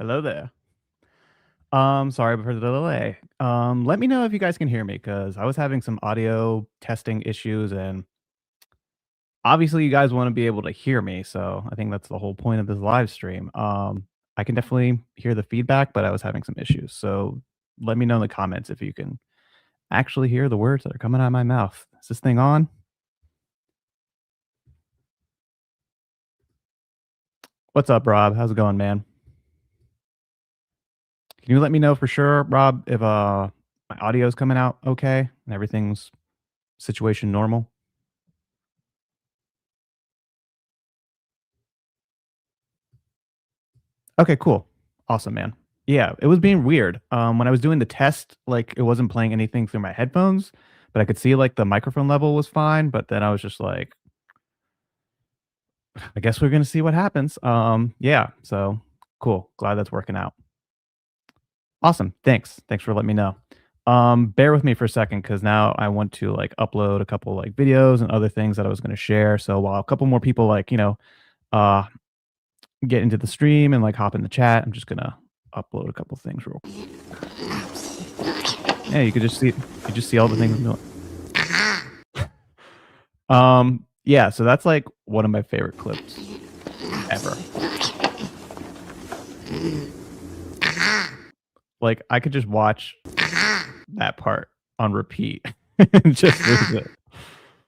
Hello there. Sorry for the delay. Let me know if you guys can hear me because I was having some audio testing issues, and obviously you guys want to be able to hear me. So I think that's the whole point of this live stream. I can definitely hear the feedback, but I was having some issues. So let me know in the comments if you can actually hear the words that are coming out of my mouth. Is this thing on? What's up, Rob? How's it going, man? Can you let me know for sure, Rob, if my audio is coming out okay and everything's situation normal? Okay, cool. Awesome, man. Yeah, it was being weird. When I was doing the test, like it wasn't playing anything through my headphones, but I could see like the microphone level was fine. But then I was just like, I guess we're gonna see what happens. Yeah, so cool. Glad that's working out. Awesome. Thanks for letting me know. Bear with me for a second because now I want to like upload a couple like videos and other things that I was gonna share. So while a couple more people uh get into the stream and like hop in the chat, I'm just gonna upload a couple things real. Yeah, you just see all the things I'm doing. Yeah, so that's like one of my favorite clips ever. Like I could just watch that part on repeat and just lose it.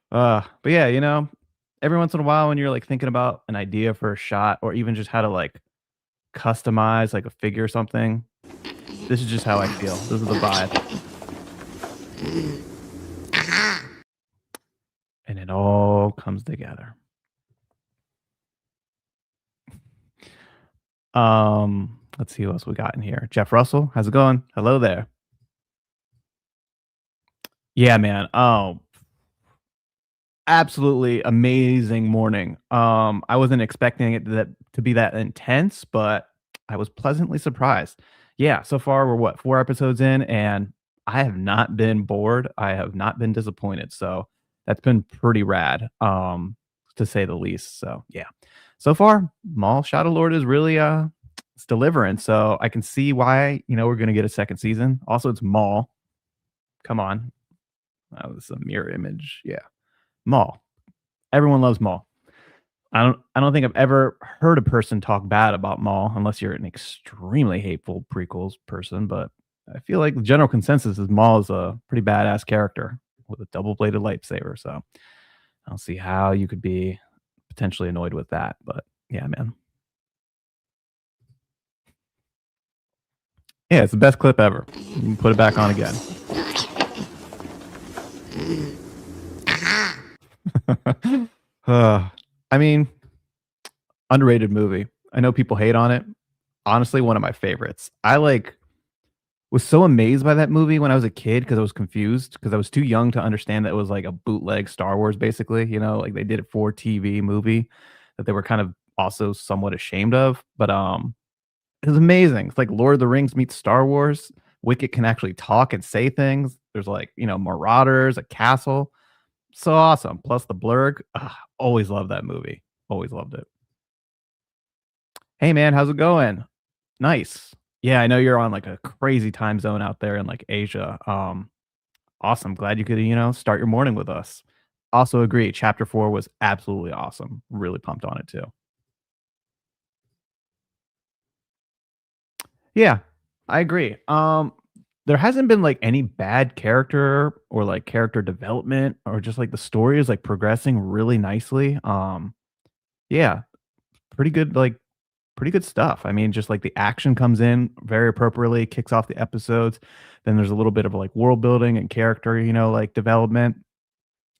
But yeah, every once in a while when you're like thinking about an idea for a shot or even just how to like customize like a figure or something, this is just how I feel. This is the vibe. And it all comes together. Let's see who else we got in here. Jeff Russell, how's it going? Hello there. Yeah, man. Oh, absolutely amazing morning. I wasn't expecting it to be that intense, but I was pleasantly surprised. Yeah, so far we're what, 4 episodes in, and I have not been bored. I have not been disappointed. So that's been pretty rad, to say the least. So yeah. So far, Maul Shadow Lord is really it's delivering. So I can see why, we're gonna get a second season. Also, it's Maul. Come on. That was a mirror image. Yeah. Maul. Everyone loves Maul. I don't think I've ever heard a person talk bad about Maul unless you're an extremely hateful prequels person, but I feel like the general consensus is Maul is a pretty badass character with a double-bladed lightsaber, so I don't see how you could be potentially annoyed with that, but yeah, man. Yeah, it's the best clip ever. You can put it back on again. I mean, underrated movie. I know people hate on it. Honestly, one of my favorites. I like was so amazed by that movie when I was a kid because I was confused because I was too young to understand that it was like a bootleg Star Wars, basically. Like they did it for TV movie that they were kind of also somewhat ashamed of. But it was amazing. It's like Lord of the Rings meets Star Wars. Wicket can actually talk and say things. There's like marauders, a castle. So awesome. Plus the blurg. Always loved that movie. Always loved it. Hey man, how's it going? Nice. Yeah, I know you're on like a crazy time zone out there in like Asia. Awesome. Glad you could, start your morning with us. Also agree. Chapter 4 was absolutely awesome. Really pumped on it too. Yeah, I agree. There hasn't been like any bad character or like character development or just like the story is like progressing really nicely. Yeah, pretty good like pretty good stuff. I mean, just like the action comes in very appropriately, kicks off the episodes. Then there's a little bit of like world building and character, like development.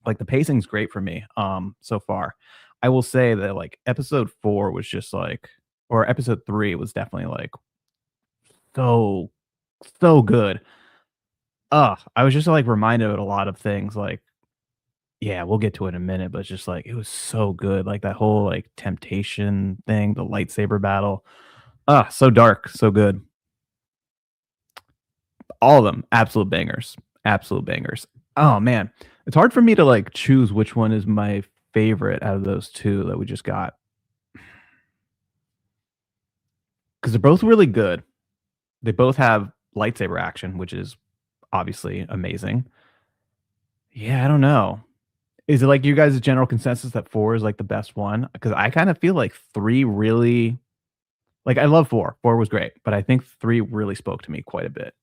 Like the pacing's great for me so far. I will say that like episode 4 was just like or episode 3 was definitely like so so good. I was just like reminded of a lot of things like yeah, we'll get to it in a minute, but it's just like it was so good. Like that whole like temptation thing, the lightsaber battle. So dark, so good. All of them, absolute bangers. Absolute bangers. Oh man. It's hard for me to like choose which one is my favorite out of those two that we just got. 'cause they're both really good. They both have lightsaber action, which is obviously amazing. Yeah, I don't know. Is it like you guys' general consensus that 4 is, like, the best one? Because I kinda feel like 3 really like, I love 4. 4 was great, but I think 3 really spoke to me quite a bit.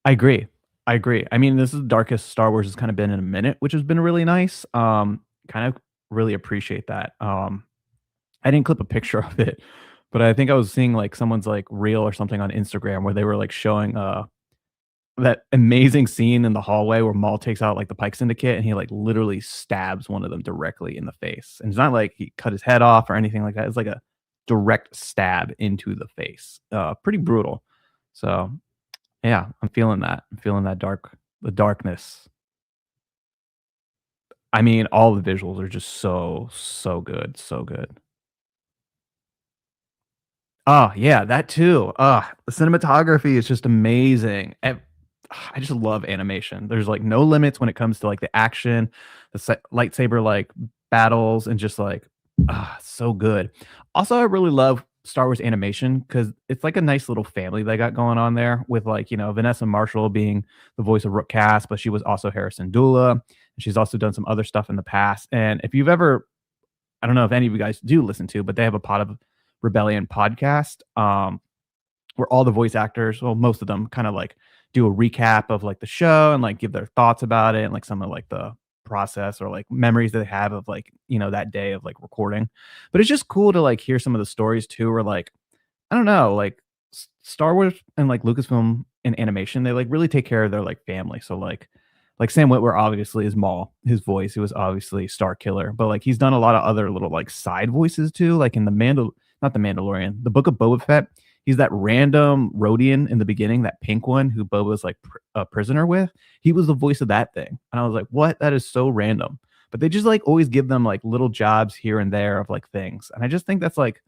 I agree. I agree. I mean, this is the darkest Star Wars has kinda been in a minute, which has been really nice. Kind of really appreciate that. I didn't clip a picture of it, but I think I was seeing, like, someone's, like, reel or something on Instagram where they were, like, showing, that amazing scene in the hallway where Maul takes out, like, the Pike Syndicate, and he, like, literally stabs one of them directly in the face, and it's not like he cut his head off or anything like that, it's like a direct stab into the face. Pretty brutal. So, yeah, I'm feeling that. I'm feeling that the darkness. I mean, all the visuals are just so, so good, so good. Oh, yeah, that too. The cinematography is just amazing. I just love animation. There's, like, no limits when it comes to, like, the action, lightsaber, like, battles, and just, like, so good. Also, I really love Star Wars animation because it's, like, a nice little family they got going on there with, like, Vanessa Marshall being the voice of Rook Cass, but she was also Harrison Dula, and she's also done some other stuff in the past, and if you've ever I don't know if any of you guys do listen to, but they have a Pot of Rebellion podcast, where all the voice actors, well, most of them kind of like do a recap of like the show and like give their thoughts about it and like some of like the process or like memories that they have of like, that day of like recording. But it's just cool to like hear some of the stories too, or like I don't know, like Star Wars and like Lucasfilm and animation, they like really take care of their like family. So like Sam Witwer obviously is Maul, his voice. He was obviously Star Killer, but like he's done a lot of other little like side voices too, like in the not the Mandalorian, the Book of Boba Fett. He's that random Rhodian in the beginning, that pink one who Boba's like a prisoner with. He was the voice of that thing, and I was like, "What? That is so random." But they just like always give them like little jobs here and there of like things, and I just think that's like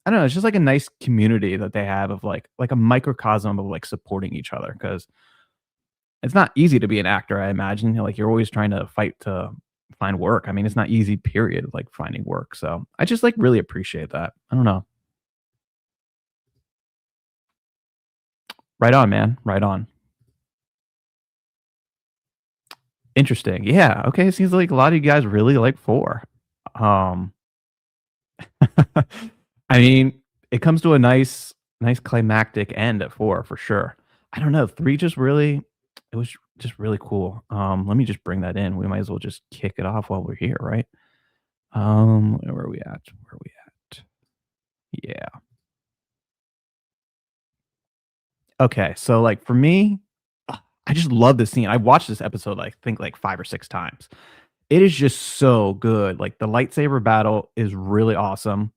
I don't know, it's just like a nice community that they have of like a microcosm of like supporting each other because it's not easy to be an actor, I imagine. Like you're always trying to fight to find work. I mean, it's not easy, period, like finding work. So I just like really appreciate that. I don't know. Right on, man. Right on. Interesting. Yeah. Okay. It seems like a lot of you guys really like 4. Um, I mean, it comes to a nice climactic end at 4 for sure. I don't know. 3 just really, it was just really cool. Let me just bring that in. We might as well just kick it off while we're here, right? Where are we at? Where are we at? Yeah. Okay. So like for me, I just love this scene. I watched this episode, I think like 5 or 6 times. It is just so good. Like the lightsaber battle is really awesome.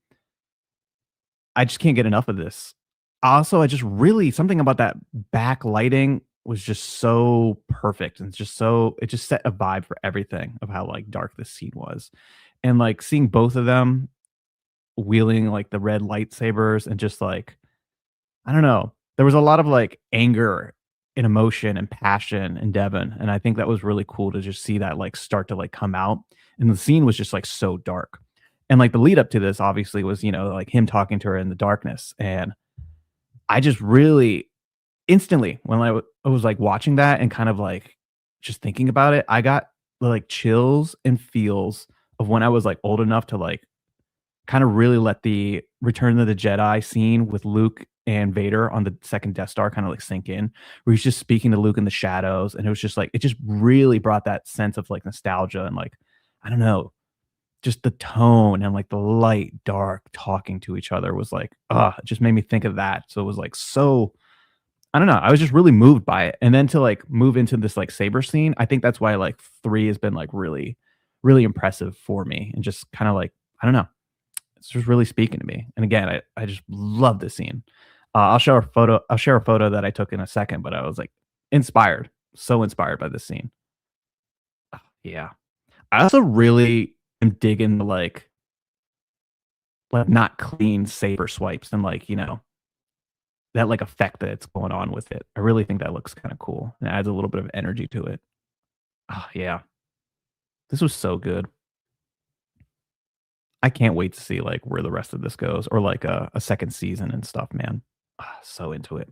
I just can't get enough of this. Also, I just really something about that backlighting was just so perfect and just so it just set a vibe for everything of how like dark this scene was. And like seeing both of them wielding like the red lightsabers and just like I don't know. There was a lot of, like, anger and emotion and passion in Devon, and I think that was really cool to just see that, like, start to, like, come out, and the scene was just, like, so dark. And, like, the lead up to this obviously was, like, him talking to her in the darkness, and I just really instantly, when I was, like, watching that and kind of, like, just thinking about it, I got, like, chills and feels of when I was, like, old enough to, like, kinda really let the Return of the Jedi scene with Luke and Vader on the 2nd Death Star kinda, like, sink in, where he's just speaking to Luke in the shadows, and it was just, like it just really brought that sense of, like, nostalgia and, like, I don't know, just the tone and, like, the light, dark talking to each other was, like, it just made me think of that, so it was, like, so I don't know, I was just really moved by it, and then to, like, move into this, like, saber scene, I think that's why, like, 3 has been, like, really, really impressive for me and just kinda, like I don't know. It's just really speaking to me. And again, I just love this scene. I'll share a photo that I took in a second, but I was like inspired, so inspired by this scene. Yeah. I also really am digging the like not clean saber swipes and like, that like effect that's going on with it. I really think that looks kind of cool. And it adds a little bit of energy to it. Oh, yeah. This was so good. I can't wait to see like where the rest of this goes or like a second season and stuff, man. So into it.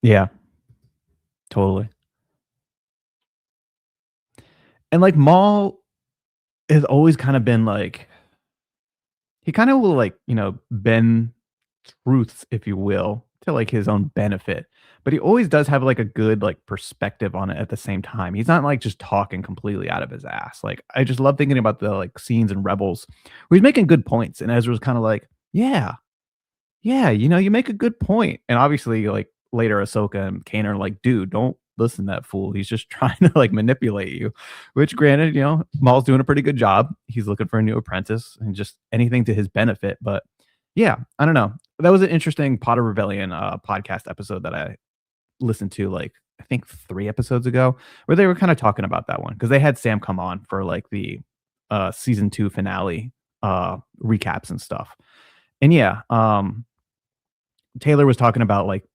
Yeah, totally. And like Maul has always kind of been like he kind of will like, bend truths, if you will, to like his own benefit. But he always does have like a good like perspective on it at the same time. He's not like just talking completely out of his ass. Like I just love thinking about the like scenes in Rebels where he's making good points and Ezra's kind of like, yeah, yeah, you make a good point. And obviously, like later, Ahsoka and Kanan are like, dude, don't listen to that fool. He's just trying to like manipulate you. Which, granted, Maul's doing a pretty good job. He's looking for a new apprentice and just anything to his benefit. But yeah, I don't know. That was an interesting Potter Rebellion podcast episode that I listened to like I think 3 episodes ago, where they were kind of talking about that one because they had Sam come on for like the season 2 finale recaps and stuff. And yeah, Taylor was talking about like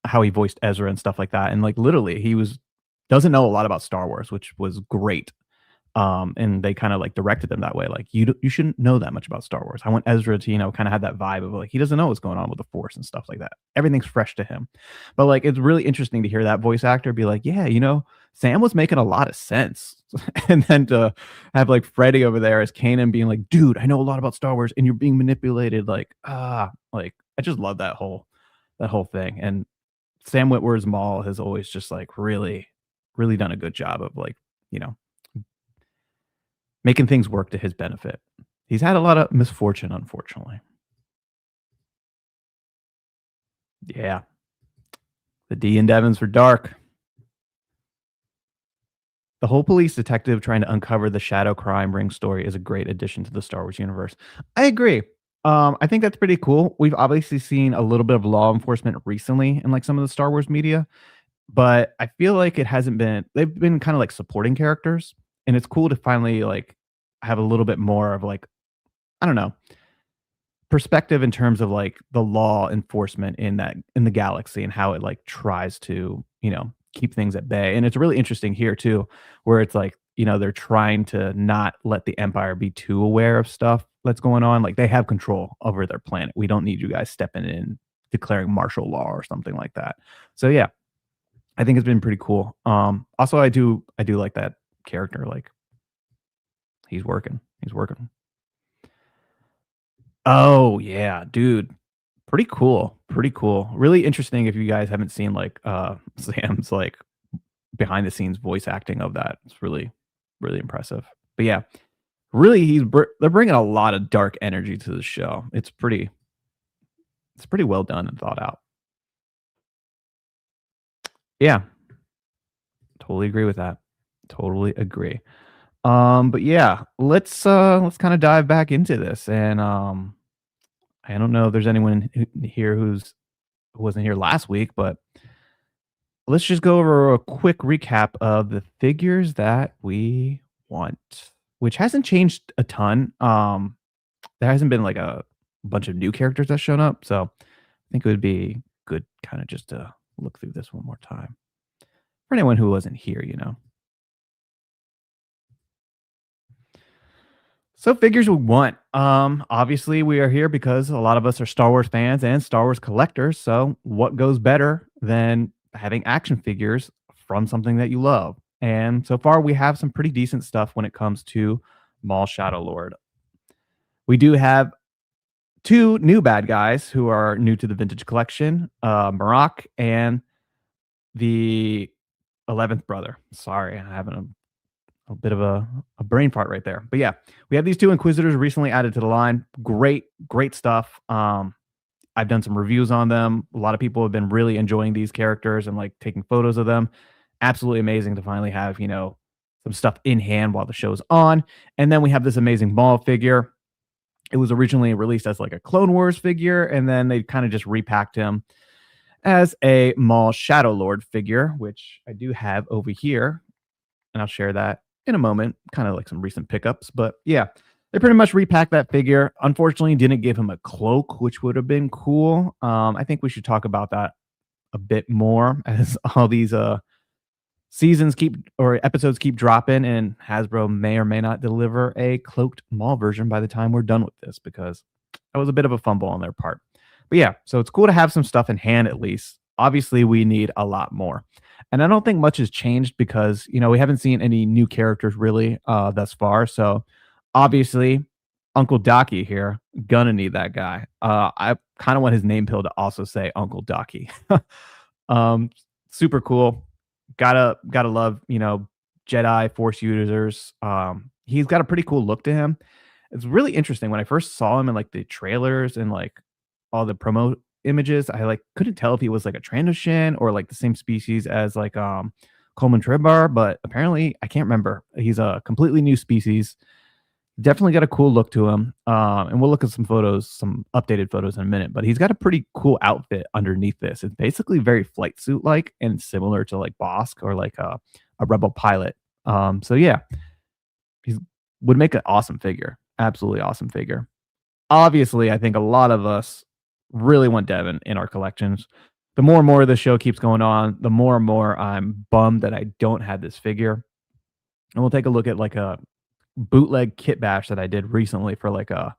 how he voiced Ezra and stuff like that, and like literally he was doesn't know a lot about Star Wars, which was great. And they kind of like directed them that way, like you shouldn't know that much about Star Wars. I want Ezra to kind of have that vibe of like he doesn't know what's going on with the Force and stuff like that. Everything's fresh to him, but like it's really interesting to hear that voice actor be like, yeah, Sam was making a lot of sense, and then to have like Freddie over there as Kanan being like, dude, I know a lot about Star Wars, and you're being manipulated, like I just love that whole thing. And Sam Witwer's Maul has always just like really, really done a good job of like, you know, making things work to his benefit. He's had a lot of misfortune, unfortunately. Yeah. The D and Devons were dark. The whole police detective trying to uncover the shadow crime ring story is a great addition to the Star Wars universe. I agree. I think that's pretty cool. We've obviously seen a little bit of law enforcement recently in like some of the Star Wars media, but I feel like it hasn't been they've been kind of like supporting characters, and it's cool to finally like have a little bit more of like, I don't know, perspective in terms of like the law enforcement in the galaxy and how it like tries to, keep things at bay. And it's really interesting here too, where it's like, they're trying to not let the Empire be too aware of stuff that's going on. Like they have control over their planet. We don't need you guys stepping in, declaring martial law or something like that. So yeah, I think it's been pretty cool. Also I do like that character. Like he's working. He's working. Oh yeah, dude. Pretty cool. Pretty cool. Really interesting if you guys haven't seen like Sam's like behind the scenes voice acting of that. It's really really impressive. But yeah, really they're bringing a lot of dark energy to the show. It's pretty well done and thought out. Yeah, totally agree with that. Totally agree. But yeah, let's kind of dive back into this and I don't know if there's anyone here who wasn't here last week, but let's just go over a quick recap of the figures that we want, which hasn't changed a ton. There hasn't been like a bunch of new characters that shown up, so I think it would be good kind of just to look through this one more time for anyone who wasn't here. So figures we want. Obviously we are here because a lot of us are Star Wars fans and Star Wars collectors. So what goes better than having action figures from something that you love? And so far we have some pretty decent stuff when it comes to Maul Shadow Lord. We do have two new bad guys who are new to the vintage collection, Marak and the 11th brother. Sorry, I'm having a bit of a brain fart right there. But yeah, we have these two Inquisitors recently added to the line. Great, great stuff. I've done some reviews on them. A lot of people have been really enjoying these characters and like taking photos of them. Absolutely amazing to finally have, some stuff in hand while the show's on. And then we have this amazing Maul figure. It was originally released as like a Clone Wars figure, and then they kind of just repacked him as a Maul Shadow Lord figure, which I do have over here. And I'll share that in a moment, kind of like some recent pickups. But yeah, they pretty much repacked that figure. Unfortunately, didn't give him a cloak, which would have been cool. I think we should talk about that a bit more as all these seasons keep or episodes keep dropping, and Hasbro may or may not deliver a cloaked Maul version by the time we're done with this because that was a bit of a fumble on their part. But yeah, so it's cool to have some stuff in hand at least. Obviously, we need a lot more. And I don't think much has changed because, we haven't seen any new characters really thus far. So obviously, Uncle Docky here, gonna need that guy. I kind of want his name pill to also say Uncle Docky. um, super cool. Gotta love, Jedi Force users. He's got a pretty cool look to him. It's really interesting when I first saw him in like the trailers and like all the promo images. I like couldn't tell if he was like a Trandoshan or like the same species as like Coleman Tribbar, but apparently I can't remember. He's a completely new species. Definitely got a cool look to him. And we'll look at some photos, some updated photos in a minute, but he's got a pretty cool outfit underneath this. It's basically very flight suit like and similar to like Bosk or like a Rebel pilot. So yeah, he would make an awesome figure. Absolutely awesome figure. Obviously, I think a lot of us really want Devin in our collections. The more and more the show keeps going on, the more and more I'm bummed that I don't have this figure. And we'll take a look at like a bootleg kit bash that I did recently for like a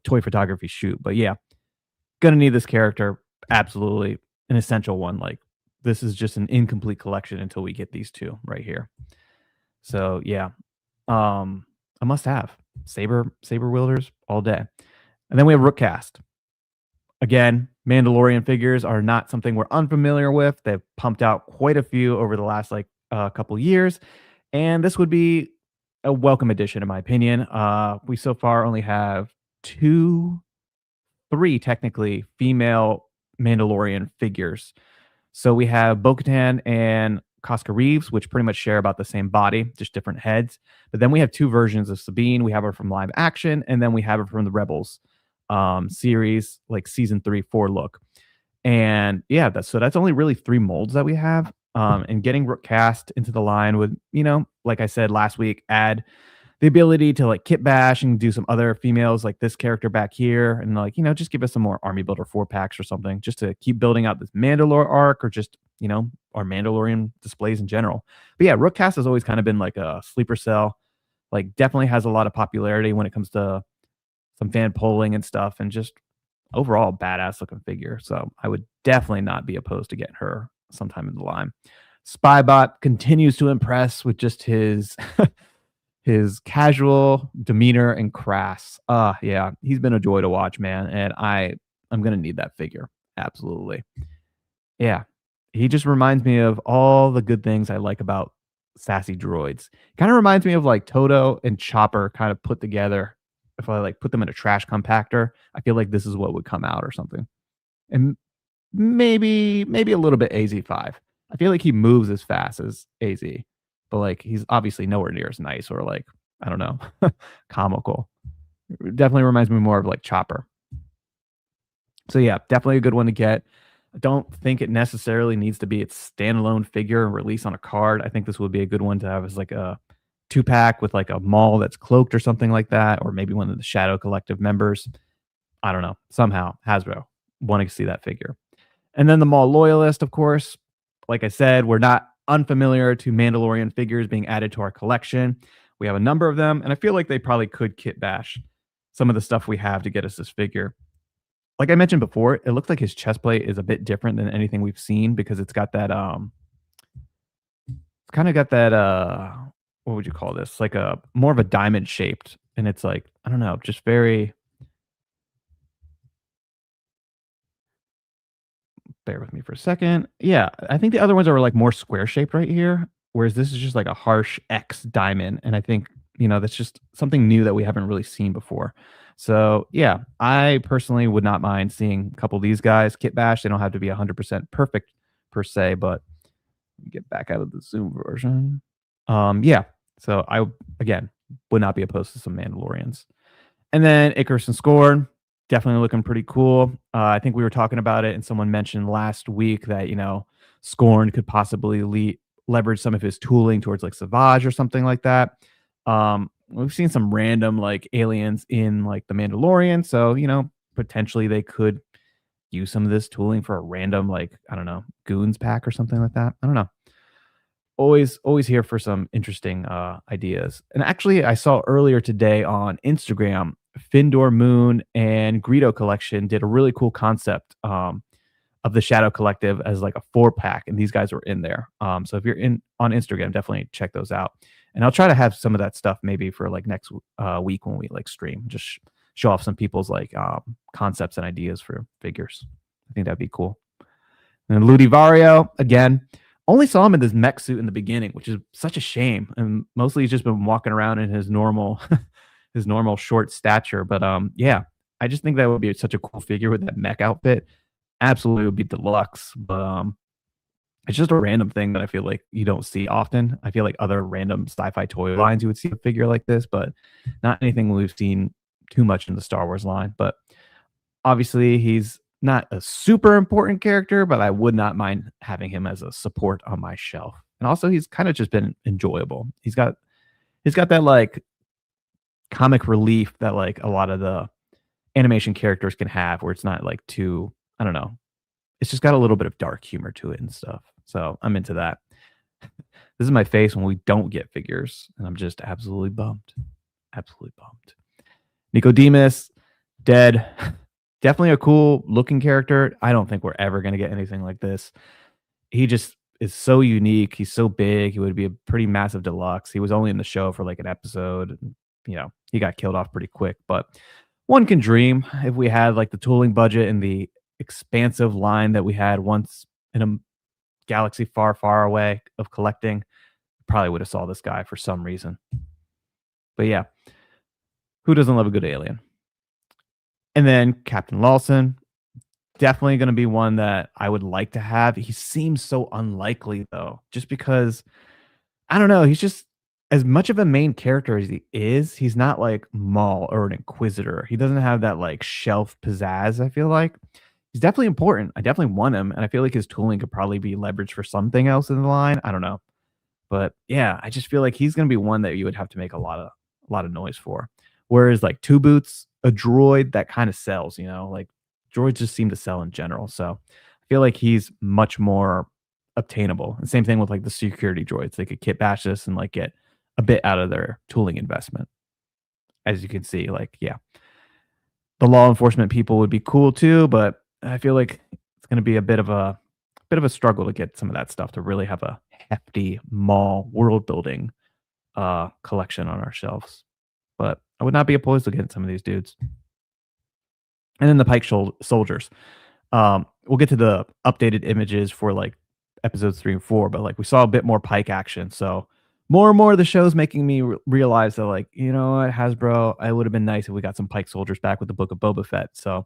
toy photography shoot. But yeah, gonna need this character. Absolutely an essential one. Like this is just an incomplete collection until we get these two right here. So yeah, a must have. Saber wielders all day. And then we have Rookcast. Again, Mandalorian figures are not something we're unfamiliar with. They've pumped out quite a few over the last like couple years, and this would be a welcome addition, in my opinion. We so far only have two, three technically female Mandalorian figures. So we have Bo-Katan and Casca Reeves, which pretty much share about the same body, just different heads. But then we have two versions of Sabine. We have her from live action, and then we have her from the Rebels series, like season 3, 4 look. And yeah, that's only really three molds that we have. And getting Rook cast into the line would, like I said last week, add the ability to like kit bash and do some other females like this character back here, and like just give us some more Army Builder 4 packs or something, just to keep building out this Mandalore arc or just our Mandalorian displays in general. But yeah, Rookcast has always kind of been like a sleeper cell. Like definitely has a lot of popularity when it comes to some fan polling and stuff, and just overall badass looking figure. So I would definitely not be opposed to getting her sometime in the line. Spybot continues to impress with just his his casual demeanor and crass. Yeah, he's been a joy to watch, man, and I'm gonna need that figure. Absolutely. Yeah. He just reminds me of all the good things I like about sassy droids. Kind of reminds me of like Toto and Chopper kind of put together. If I like put them in a trash compactor, I feel like this is what would come out or something. And maybe a little bit AZ5. I feel like he moves as fast as AZ, but like he's obviously nowhere near as nice or like, I don't know, comical. Definitely reminds me more of like Chopper. So yeah, definitely a good one to get. I don't think it necessarily needs to be its standalone figure and release on a card. I think this would be a good one to have as like a 2 pack with like a Maul that's cloaked or something like that, or maybe one of the Shadow Collective members. I don't know. Somehow Hasbro wanting to see that figure. And then the Maul Loyalist, of course. Like I said, we're not unfamiliar to Mandalorian figures being added to our collection. We have a number of them, and I feel like they probably could kit bash some of the stuff we have to get us this figure. Like I mentioned before, it looks like his chest plate is a bit different than anything we've seen because it's got that it's kind of got that what would you call this? Like a more of a diamond shaped, and it's like, I don't know, just very, bear with me for a second. Yeah, I think the other ones are like more square shaped right here, whereas this is just like a harsh X diamond, and I think, that's just something new that we haven't really seen before. So, yeah, I personally would not mind seeing a couple of these guys kit bash. They don't have to be 100% perfect per se, but get back out of the Zoom version. Yeah. So I again would not be opposed to some Mandalorians. And then Icarus and Scorn, definitely looking pretty cool. I think we were talking about it, and someone mentioned last week that Scorn could possibly leverage some of his tooling towards like Savage or something like that. We've seen some random like aliens in like the Mandalorian, so potentially they could use some of this tooling for a random, like, I don't know, goons pack or something like that. I don't know. Always here for some interesting ideas. And actually, I saw earlier today on Instagram, Findor Moon and Greedo Collection did a really cool concept of the Shadow Collective as like a 4 pack, and these guys were in there. So if you're in on Instagram, definitely check those out. And I'll try to have some of that stuff maybe for like next week when we like stream. Just show off some people's like concepts and ideas for figures. I think that'd be cool. And Ludivario, again, only saw him in this mech suit in the beginning, which is such a shame. And mostly he's just been walking around in his normal his normal short stature. But yeah, I just think that would be such a cool figure with that mech outfit. Absolutely would be deluxe. But it's just a random thing that I feel like you don't see often. I feel like other random sci-fi toy lines you would see a figure like this, but not anything we've seen too much in the Star Wars line. But obviously, he's not a super important character, but I would not mind having him as a support on my shelf. And also, he's kind of just been enjoyable. He's got that like comic relief that like a lot of the animation characters can have, where it's not like too, I don't know. It's just got a little bit of dark humor to it and stuff. So I'm into that. This is my face when we don't get figures, and I'm just absolutely bummed. Absolutely bummed. Nicodemus, dead. Definitely a cool looking character. I don't think we're ever going to get anything like this. He just is so unique. He's so big. He would be a pretty massive deluxe. He was only in the show for like an episode. You know, he got killed off pretty quick, but one can dream if we had like the tooling budget and the expansive line that we had once in a galaxy far, far away of collecting, probably would have saw this guy for some reason. But yeah, who doesn't love a good alien? And then Captain Lawson, definitely going to be one that I would like to have. He seems so unlikely though, just because I don't know. He's just as much of a main character as he is. He's not like Maul or an Inquisitor. He doesn't have that like shelf pizzazz. I feel like he's definitely important. I definitely want him, and I feel like his tooling could probably be leveraged for something else in the line. I don't know, but yeah, I just feel like he's going to be one that you would have to make a lot of noise for. Whereas like Two Boots, a droid that kind of sells, like droids just seem to sell in general. So I feel like he's much more obtainable. And same thing with like the security droids. They could kit bash this and like get a bit out of their tooling investment. As you can see, like, yeah, the law enforcement people would be cool too, but I feel like it's going to be a bit of a struggle to get some of that stuff to really have a hefty mall world building collection on our shelves. But I would not be opposed to getting some of these dudes. And then the Pike soldiers. We'll get to the updated images for like episodes 3 and 4, but like we saw a bit more Pike action. So more and more of the show's making me realize that, like, you know what, Hasbro, it would have been nice if we got some Pike soldiers back with the Book of Boba Fett. So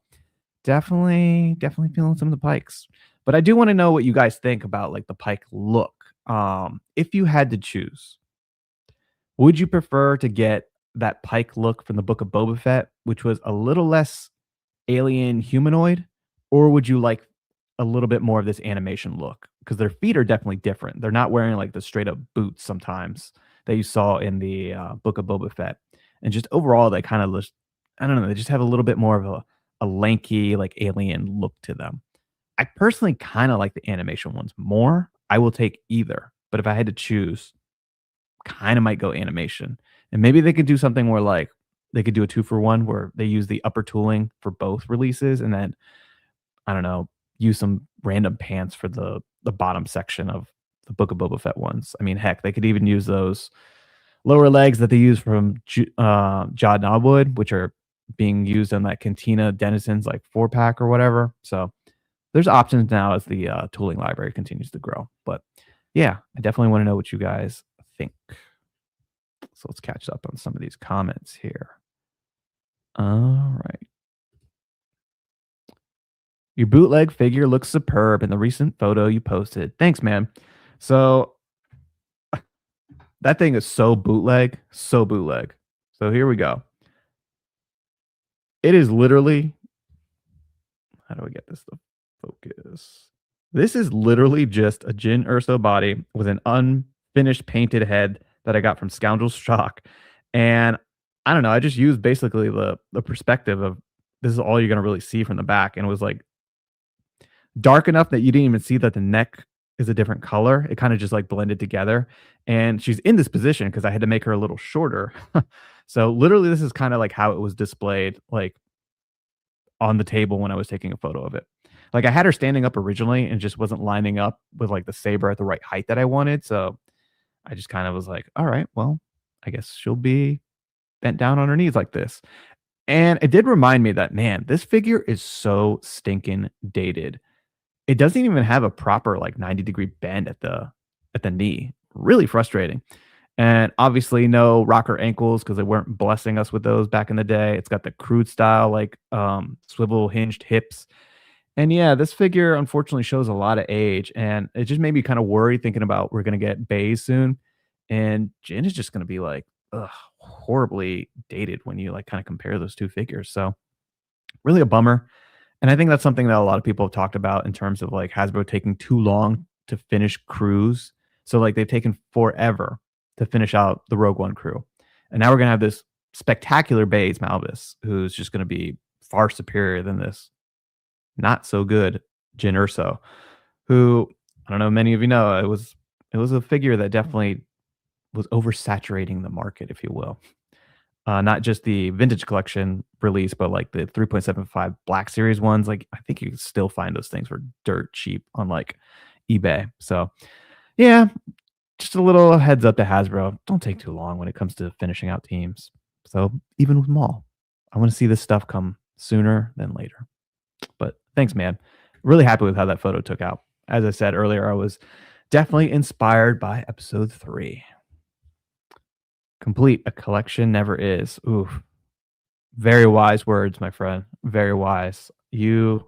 definitely feeling some of the Pikes. But I do want to know what you guys think about like the Pike look. If you had to choose, would you prefer to get that Pike look from the Book of Boba Fett, which was a little less alien humanoid, or would you like a little bit more of this animation look? Because their feet are definitely different. They're not wearing like the straight up boots sometimes that you saw in the Book of Boba Fett, and just overall they kind of look. I don't know. They just have a little bit more of a lanky like alien look to them. I personally kind of like the animation ones more. I will take either, but if I had to choose, kind of might go animation. And maybe they could do something where like they could do a 2-for-1 where they use the upper tooling for both releases, and then I don't know, use some random pants for the bottom section of the Book of Boba Fett ones. I mean, heck, they could even use those lower legs that they use from Jod Nodwood, which are being used in that Cantina Denizens like 4-pack or whatever. So there's options now as the tooling library continues to grow. But yeah, I definitely want to know what you guys think. So let's catch up on some of these comments here. All right. Your bootleg figure looks superb in the recent photo you posted. Thanks, man. So that thing is so bootleg, so bootleg. So here we go. It is literally, how do I get this to focus? This is literally just a Jyn Erso body with an unfinished painted head that I got from Scoundrel's Shock. And I don't know, I just used basically the perspective of this is all you're going to really see from the back. And it was like dark enough that you didn't even see that the neck is a different color. It kinda just, like, blended together, and she's in this position because I had to make her a little shorter. So, literally, this is kinda like how it was displayed, like, on the table when I was taking a photo of it. Like, I had her standing up originally and just wasn't lining up with, like, the saber at the right height that I wanted, so I just kind of was like, "Alright, well, I guess she'll be bent down on her knees like this." And it did remind me that, man, this figure is so stinking dated. It doesn't even have a proper, like, 90-degree bend at the knee. Really frustrating. And obviously no rocker ankles because they weren't blessing us with those back in the day. It's got the crude style, like, swivel hinged hips. And yeah, this figure unfortunately shows a lot of age, and it just made me kinda worried thinking about we're gonna get Bays soon, and Jin is just gonna be, like, ugh, horribly dated when you, like, kinda compare those 2 figures, so really a bummer. And I think that's something that a lot of people have talked about in terms of, like, Hasbro taking too long to finish crews. So, like, they've taken forever to finish out the Rogue One crew. And now we're gonna have this spectacular Baze Malbus, who's just gonna be far superior than this not so good Jyn Erso, who I don't know, many of you know, it was a figure that definitely was oversaturating the market, if you will. Not just the vintage collection release, but like the 3.75 Black Series ones. Like, I think you can still find those things for dirt cheap on like eBay. So, yeah, just a little heads up to Hasbro. Don't take too long when it comes to finishing out teams. So, even with Maul, I want to see this stuff come sooner than later. But thanks, man. Really happy with how that photo took out. As I said earlier, I was definitely inspired by episode 3. Complete a collection never is. Oof. Very wise words, my friend. Very wise. You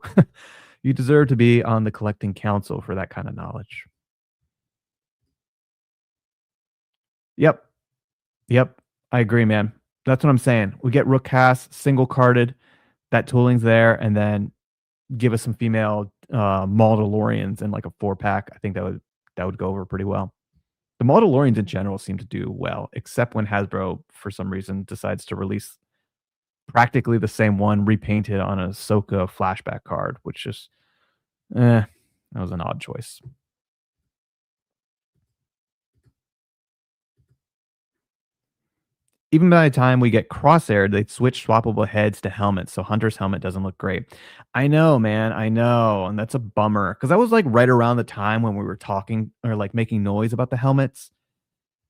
you deserve to be on the collecting council for that kind of knowledge. Yep. Yep. I agree, man. That's what I'm saying. We get Rook cast, single carded, that tooling's there, and then give us some female Maul in like a 4-pack. I think that would go over pretty well. The Maul in general seem to do well, except when Hasbro, for some reason, decides to release practically the same one repainted on a Ahsoka flashback card, which just, that was an odd choice. Even by the time we get Crosshair, they switch swappable heads to helmets, so Hunter's helmet doesn't look great. I know, man, I know, and that's a bummer because that was like right around the time when we were talking or like making noise about the helmets.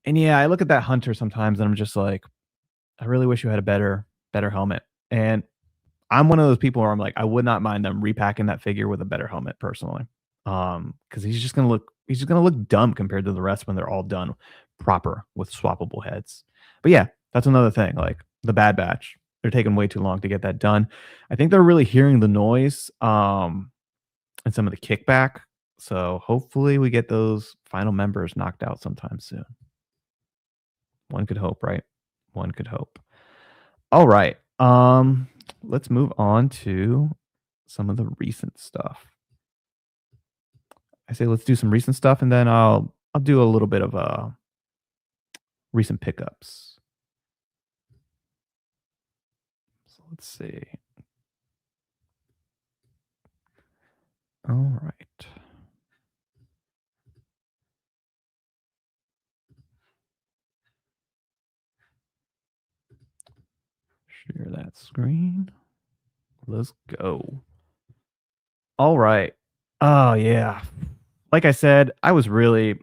And yeah, I look at that Hunter sometimes and I'm just like, I really wish you had a better helmet. And I'm one of those people where I'm like, I would not mind them repacking that figure with a better helmet personally. Because he's just gonna look dumb compared to the rest when they're all done proper with swappable heads. But yeah, that's another thing. Like the Bad Batch, they're taking way too long to get that done. I think they're really hearing the noise, and some of the kickback. So hopefully we get those final members knocked out sometime soon. One could hope, right? One could hope. All right. Let's move on to some of the recent stuff. I say let's do some recent stuff and then I'll do a little bit of recent pickups. So let's see. All right. Share that screen. Let's go. All right. Oh yeah. Like I said, I was really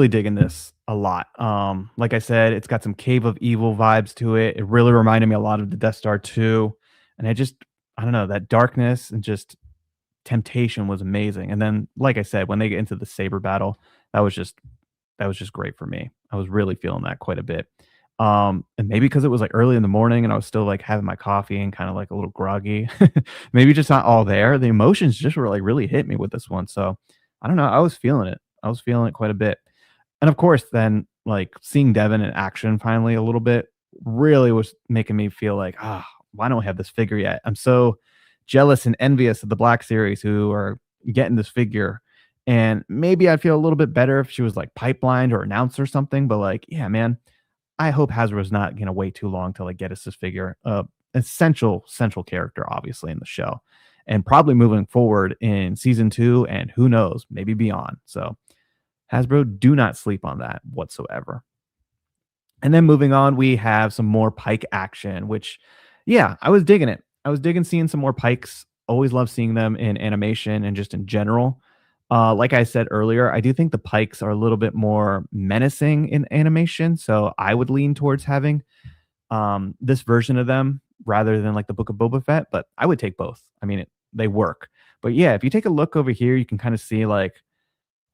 digging this a lot. Like I said, it's got some Cave of Evil vibes to it. It really reminded me a lot of the Death Star 2. And I don't know, that darkness and just temptation was amazing. And then, like I said, when they get into the saber battle, that was just that was just great for me. I was really feeling that quite a bit. And maybe because it was like early in the morning and I was still like having my coffee and kind of like a little groggy, maybe just not all there. The emotions just were like really hit me with this one. So I don't know. I was feeling it. I was feeling it quite a bit. And of course, then like seeing Devin in action finally a little bit really was making me feel like, why don't we have this figure yet? I'm so jealous and envious of the Black Series who are getting this figure. And maybe I'd feel a little bit better if she was like pipelined or announced or something. But like, yeah, man, I hope Hasbro's not gonna wait too long to like get us this figure. Essential central character, obviously, in the show. and probably moving forward in season 2 and who knows, maybe beyond. So, Hasbro, do not sleep on that whatsoever. And then moving on, we have some more Pike action, which, yeah, I was digging it. I was digging seeing some more Pikes. Always love seeing them in animation and just in general. Like I said earlier, I do think the Pikes are a little bit more menacing in animation, so I would lean towards having this version of them rather than like the Book of Boba Fett. But I would take both. I mean, they work. But yeah, if you take a look over here, you can kind of see like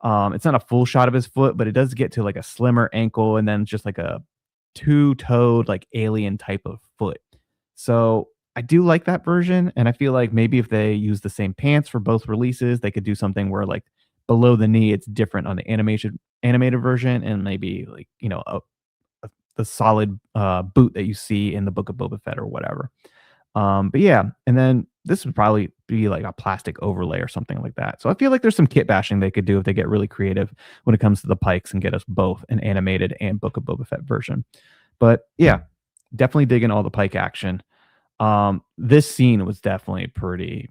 it's not a full shot of his foot, but it does get to like a slimmer ankle and then just like a two-toed like alien type of foot. So I do like that version, and I feel like maybe if they use the same pants for both releases, they could do something where like below the knee it's different on the animated version, and maybe like the solid boot that you see in the Book of Boba Fett or whatever. But yeah, and then this would probably be like a plastic overlay or something like that. So I feel like there's some kit bashing they could do if they get really creative when it comes to the Pikes and get us both an animated and Book of Boba Fett version. But yeah, definitely digging all the Pike action. This scene was definitely pretty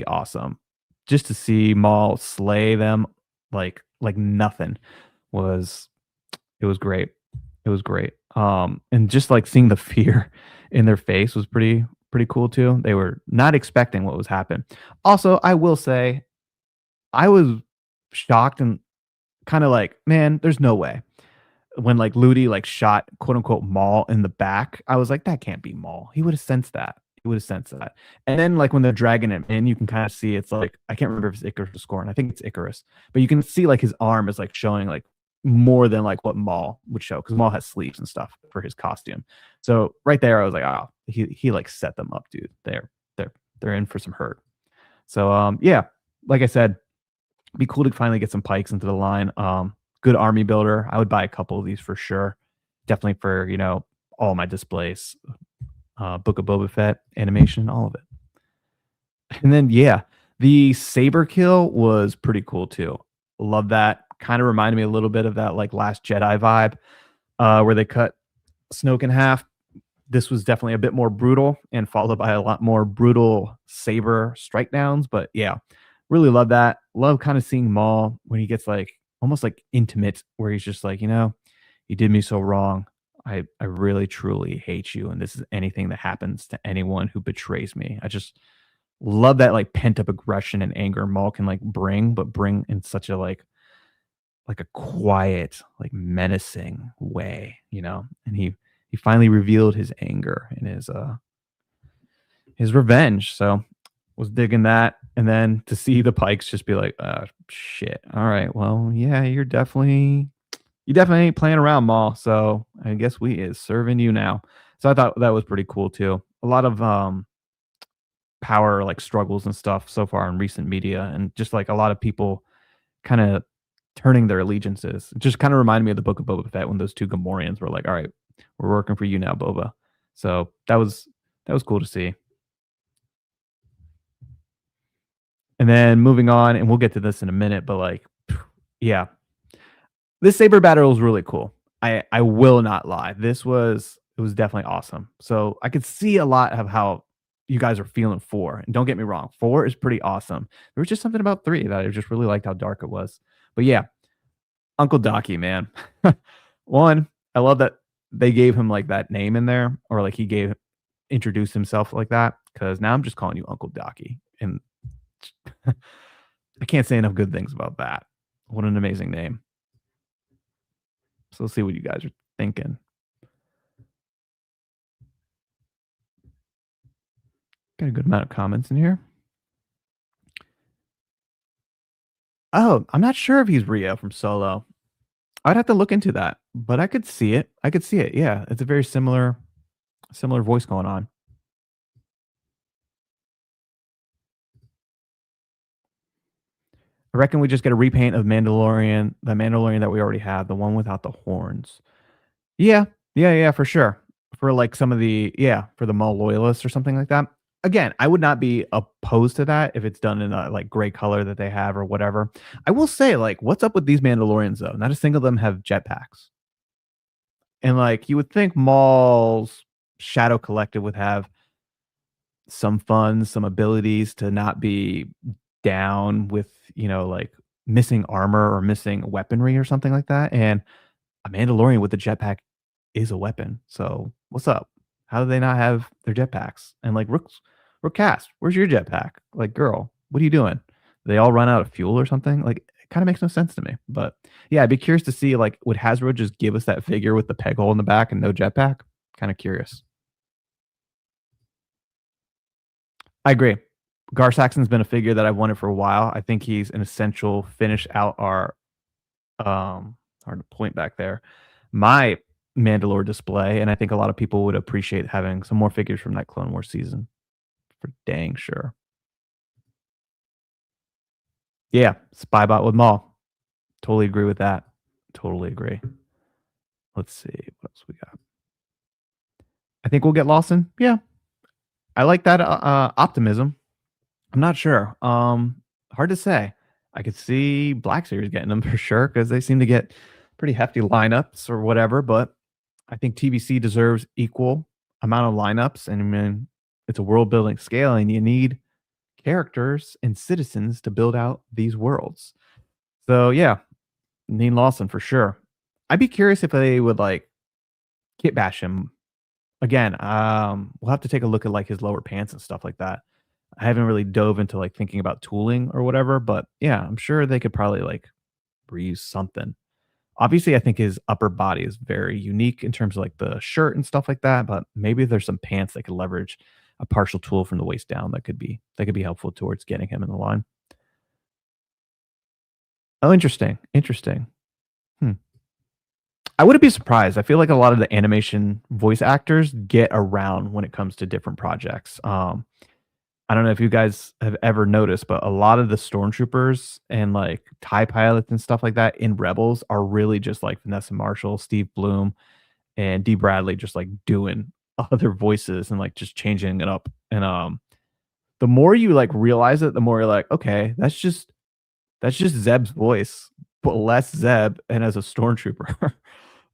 awesome. Just to see Maul slay them like nothing was it was great. It was great. And just like seeing the fear in their face was pretty cool too. They were not expecting what was happening. Also, I will say I was shocked and kind of like, man, there's no way. When like Ludi like shot quote unquote Maul in the back, I was like, that can't be Maul. He would have sensed that. He would have sensed that. And then like when they're dragging him in, you can kind of see it's like I can't remember if it's Icarus or Scorn. I think it's Icarus, but you can see like his arm is like showing like more than like what Maul would show because Maul has sleeves and stuff for his costume. So right there, I was like, oh, he like set them up, dude. They're in for some hurt. So yeah, like I said, be cool to finally get some Pikes into the line. Good army builder. I would buy a couple of these for sure. Definitely for all my displays. Book of Boba Fett animation, all of it. And then yeah, the saber kill was pretty cool too. Love that. Kind of reminded me a little bit of that like Last Jedi vibe, where they cut Snoke in half. This was definitely a bit more brutal and followed by a lot more brutal saber strike downs. But yeah, really love that. Love kind of seeing Maul when he gets like almost like intimate, where he's just like, you did me so wrong. I really truly hate you. And this is anything that happens to anyone who betrays me. I just love that like pent up aggression and anger Maul can like bring, but bring in such a like a quiet, like menacing way. And he finally revealed his anger and his revenge. So was digging that. And then to see the Pikes just be like, shit. All right. Well, yeah, you definitely ain't playing around, Maul. So I guess we is serving you now. So I thought that was pretty cool too. A lot of power like struggles and stuff so far in recent media, and just like a lot of people kind of turning their allegiances. It just kind of reminded me of the Book of Boba Fett when those two Gamorreans were like, all right, we're working for you now, Boba. So that was cool to see. And then moving on, and we'll get to this in a minute, but like, yeah, this saber battle was really cool. I will not lie. It was definitely awesome. So I could see a lot of how you guys are feeling 4. And don't get me wrong, 4 is pretty awesome. There was just something about 3 that I just really liked how dark it was. But yeah, Uncle Docky, man. One, I love that they gave him like that name in there, or like introduced himself like that, because now I'm just calling you Uncle Docky. And I can't say enough good things about that. What an amazing name. So let's see what you guys are thinking. Got a good amount of comments in here. Oh, I'm not sure if he's Rio from Solo. I'd have to look into that, but I could see it. I could see it. Yeah, it's a very similar voice going on. I reckon we just get a repaint of Mandalorian, the Mandalorian that we already have, the one without the horns. Yeah, yeah, for sure. For like some of for the Maul loyalists or something like that. Again, I would not be opposed to that if it's done in a like gray color that they have or whatever. I will say, like, what's up with these Mandalorians though? Not a single of them have jetpacks. And like you would think Maul's Shadow Collective would have some funds, some abilities to not be down with, like missing armor or missing weaponry or something like that. And a Mandalorian with a jetpack is a weapon. So what's up? How do they not have their jetpacks? And like Rook Cast, where's your jetpack? Like, girl, what are you doing? They all run out of fuel or something? Like, it kind of makes no sense to me. But yeah, I'd be curious to see like would Hasbro just give us that figure with the peg hole in the back and no jetpack? Kind of curious. I agree. Gar Saxon's been a figure that I've wanted for a while. I think he's an essential finish out our hard to point back there. My Mandalore display, and I think a lot of people would appreciate having some more figures from that Clone Wars season for dang sure. Yeah, Spybot with Maul. Totally agree with that. Totally agree. Let's see what else we got. I think we'll get Lawson. Yeah, I like that optimism. I'm not sure. Hard to say. I could see Black Series getting them for sure because they seem to get pretty hefty lineups or whatever. But I think TBC deserves equal amount of lineups, and I mean, it's a world building scale, and you need characters and citizens to build out these worlds. So yeah, Neen Lawson for sure. I'd be curious if they would like kit bash him again. We'll have to take a look at like his lower pants and stuff like that. I haven't really dove into like thinking about tooling or whatever, but yeah, I'm sure they could probably like reuse something. Obviously, I think his upper body is very unique in terms of like the shirt and stuff like that, but maybe there's some pants that could leverage a partial tool from the waist down that could be helpful towards getting him in the line. Oh, interesting. Interesting. Hmm. I wouldn't be surprised. I feel like a lot of the animation voice actors get around when it comes to different projects. I don't know if you guys have ever noticed, but a lot of the stormtroopers and like TIE pilots and stuff like that in Rebels are really just like Vanessa Marshall, Steve Bloom, and Dee Bradley just like doing other voices and like just changing it up. And the more you like realize it, the more you're like, okay, that's just Zeb's voice, but less Zeb and as a stormtrooper.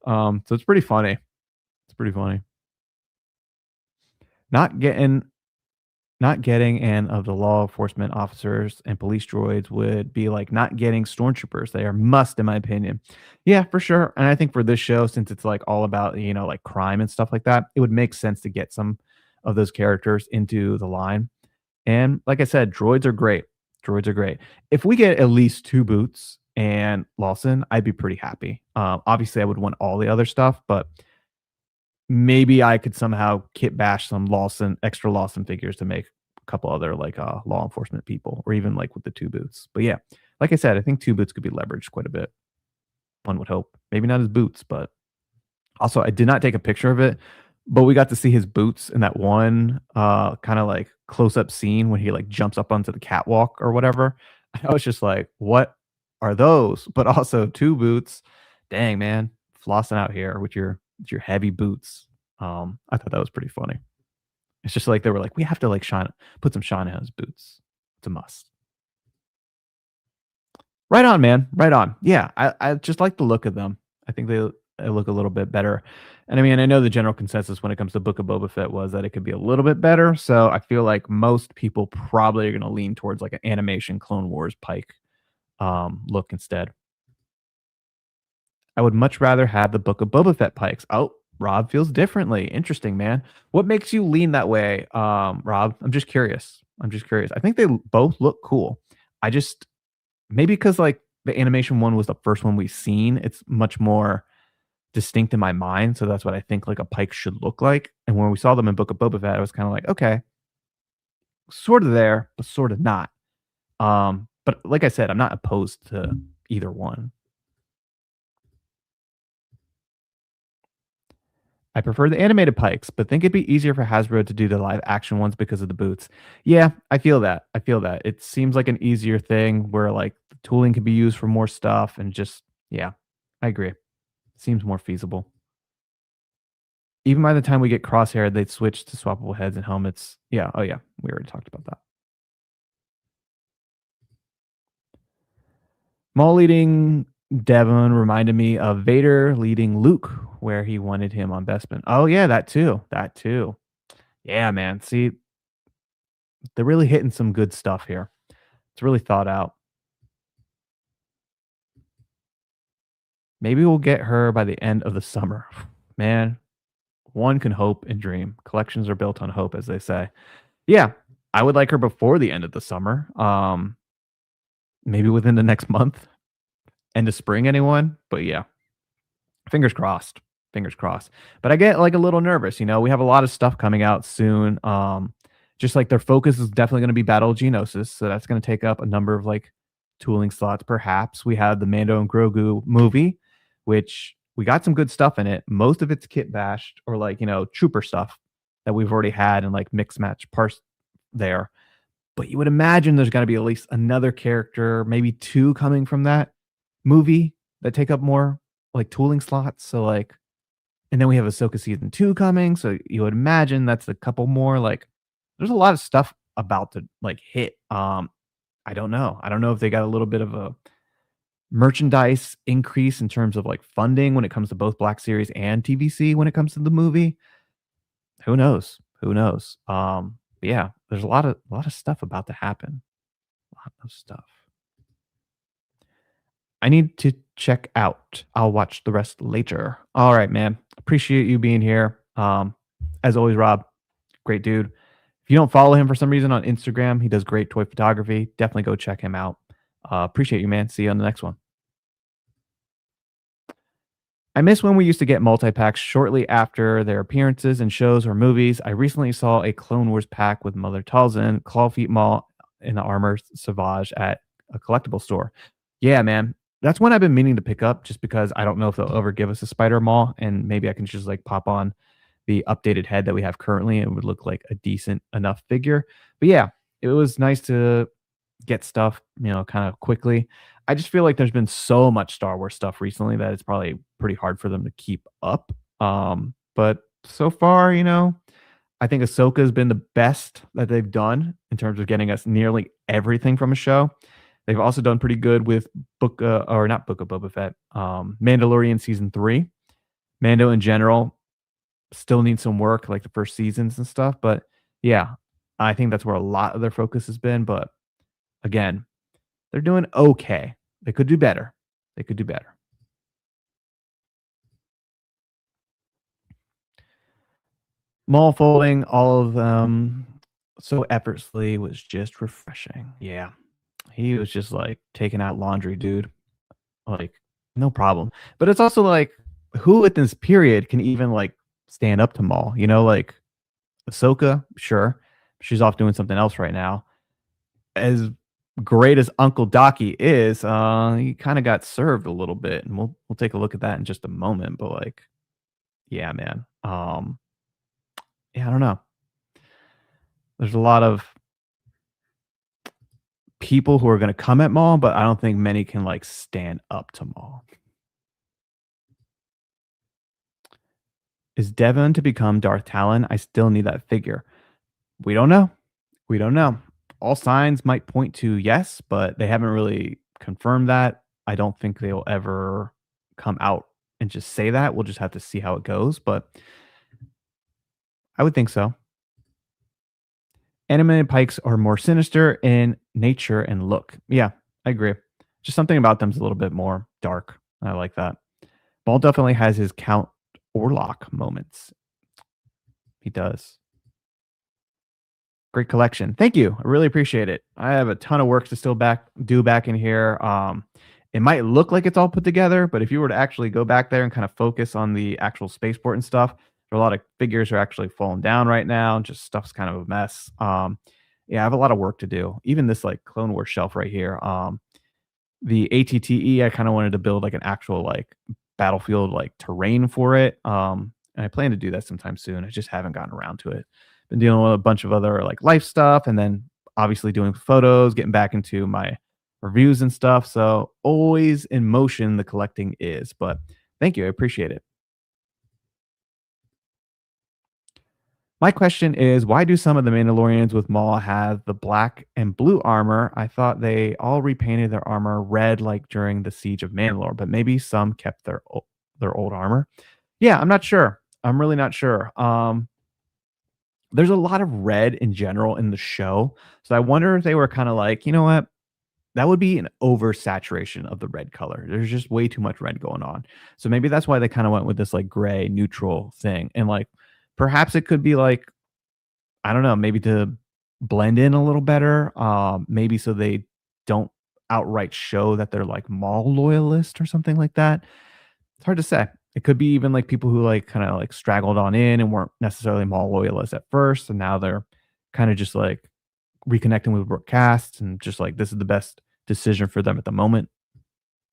So it's pretty funny. It's pretty funny. Not getting Not getting and of the law enforcement officers and police droids would be like not getting stormtroopers. They are must, in my opinion. Yeah, for sure. And I think for this show, since it's like all about, like crime and stuff like that, it would make sense to get some of those characters into the line. And like I said, droids are great. Droids are great. If we get at least two boots and Lawson, I'd be pretty happy. Obviously, I would want all the other stuff, but maybe I could somehow kit bash some extra Lawson figures to make a couple other like law enforcement people, or even like with the two boots. But yeah, like I said, I think two boots could be leveraged quite a bit. One would hope. Maybe not his boots, but also I did not take a picture of it, but we got to see his boots in that one kind of like close up scene when he like jumps up onto the catwalk or whatever. I was just like, what are those? But also two boots. Dang man, flossing out here with your heavy boots. I thought that was pretty funny. It's just like they were like, we have to like put some shine on his boots. It's a must. Right on, man. Right on. Yeah, I just like the look of them. I think they look a little bit better. And I mean, I know the general consensus when it comes to Book of Boba Fett was that it could be a little bit better. So I feel like most people probably are going to lean towards like an animation Clone Wars Pike look instead. I would much rather have the Book of Boba Fett Pikes. Oh, Rob feels differently. Interesting, man. What makes you lean that way, Rob? I'm just curious. I'm just curious. I think they both look cool. I just maybe because like the animation one was the first one we've seen, it's much more distinct in my mind. So that's what I think like a Pike should look like. And when we saw them in Book of Boba Fett, I was kind of like, okay, sort of there, but sort of not. But like I said, I'm not opposed to either one. I prefer the animated Pikes, but think it'd be easier for Hasbro to do the live action ones because of the boots. Yeah, I feel that. I feel that. It seems like an easier thing where like the tooling can be used for more stuff and just yeah, I agree. Seems more feasible. Even by the time we get Crosshair, they'd switch to swappable heads and helmets. Yeah, oh yeah, we already talked about that. Maul leading Devon reminded me of Vader leading Luke where he wanted him on Bespin. Oh yeah, that too. That too. Yeah, man. See, they're really hitting some good stuff here. It's really thought out. Maybe we'll get her by the end of the summer. Man, one can hope and dream. Collections are built on hope, as they say. Yeah, I would like her before the end of the summer. Maybe within the next month, end of spring, anyone? But yeah, fingers crossed. Fingers crossed. But I get like a little nervous. We have a lot of stuff coming out soon. Just like their focus is definitely going to be Battle of Geonosis, so that's going to take up a number of like tooling slots. Perhaps we have the Mando and Grogu movie, which we got some good stuff in it. Most of it's kit bashed or like trooper stuff that we've already had and like mix match parts there. But you would imagine there's got to be at least another character, maybe two coming from that movie that take up more like tooling slots. So like, and then we have Ahsoka season 2 coming, so you would imagine that's a couple more. Like, there's a lot of stuff about to like hit. I don't know. I don't know if they got a little bit of a merchandise increase in terms of like funding when it comes to both Black Series and TVC when it comes to the movie. Who knows? Who knows? But yeah, there's a lot of stuff about to happen. A lot of stuff. I need to check out. I'll watch the rest later. All right, man. Appreciate you being here. As always, Rob, great dude. If you don't follow him for some reason on Instagram, he does great toy photography. Definitely go check him out. Appreciate you, man. See you on the next one. I miss when we used to get multi-packs shortly after their appearances in shows or movies. I recently saw a Clone Wars pack with Mother Talzin, Clawfeet Maul, and the Armor Savage at a collectible store. Yeah, man. That's one I've been meaning to pick up just because I don't know if they'll ever give us a Spider Maul, and maybe I can just like pop on the updated head that we have currently. It would look like a decent enough figure. But yeah, it was nice to get stuff, kind of quickly. I just feel like there's been so much Star Wars stuff recently that it's probably pretty hard for them to keep up. But so far, I think Ahsoka has been the best that they've done in terms of getting us nearly everything from a show. They've also done pretty good with or not Book of Boba Fett, Mandalorian season 3. Mando in general still needs some work, like the first seasons and stuff. But yeah, I think that's where a lot of their focus has been. But again, they're doing okay. They could do better. They could do better. Mall folding all of them so effortlessly was just refreshing. Yeah. He was just like taking out laundry, dude. Like, no problem. But it's also like, who at this period can even like stand up to Maul? Like Ahsoka, sure. She's off doing something else right now. As great as Uncle Docky is, he kind of got served a little bit, and we'll take a look at that in just a moment. But like, yeah, man. Yeah, I don't know. There's a lot of people who are going to come at Maul, but I don't think many can like stand up to Maul. Is Devon to become Darth Talon? I still need that figure. We don't know. We don't know. All signs might point to yes, but they haven't really confirmed that. I don't think they'll ever come out and just say that. We'll just have to see how it goes, but I would think so. Animated pikes are more sinister in nature and look. Yeah, I agree. Just something about them's a little bit more dark. I like that. Maul definitely has his Count Orlok moments. He does. Great collection. Thank you. I really appreciate it. I have a ton of work to still do back in here. It might look like it's all put together, but if you were to actually go back there and kind of focus on the actual spaceport and stuff, there are a lot of figures are actually falling down right now. Just stuff's kind of a mess. Yeah, I have a lot of work to do. Even this like Clone Wars shelf right here. The ATTE, I kind of wanted to build like an actual like battlefield like terrain for it. And I plan to do that sometime soon. I just haven't gotten around to it. Been dealing with a bunch of other like life stuff, and then obviously doing photos, getting back into my reviews and stuff. So always in motion, the collecting is. But thank you, I appreciate it. My question is, why do some of the Mandalorians with Maul have the black and blue armor? I thought they all repainted their armor red like during the Siege of Mandalore, but maybe some kept their old armor. Yeah, I'm not sure. I'm really not sure. There's a lot of red in general in the show, so I wonder if they were kinda like, "You know what? That would be an oversaturation of the red color. There's just way too much red going on." So maybe that's why they kinda went with this, like, gray neutral thing, and, like, perhaps it could be, like, I don't know, maybe to blend in a little better, maybe so they don't outright show that they're, like, mall loyalist or something like that. It's hard to say. It could be even, like, people who, like, kinda, like, straggled on in and weren't necessarily mall loyalists at first, and now they're kinda just, like, reconnecting with work casts and just, like, this is the best decision for them at the moment,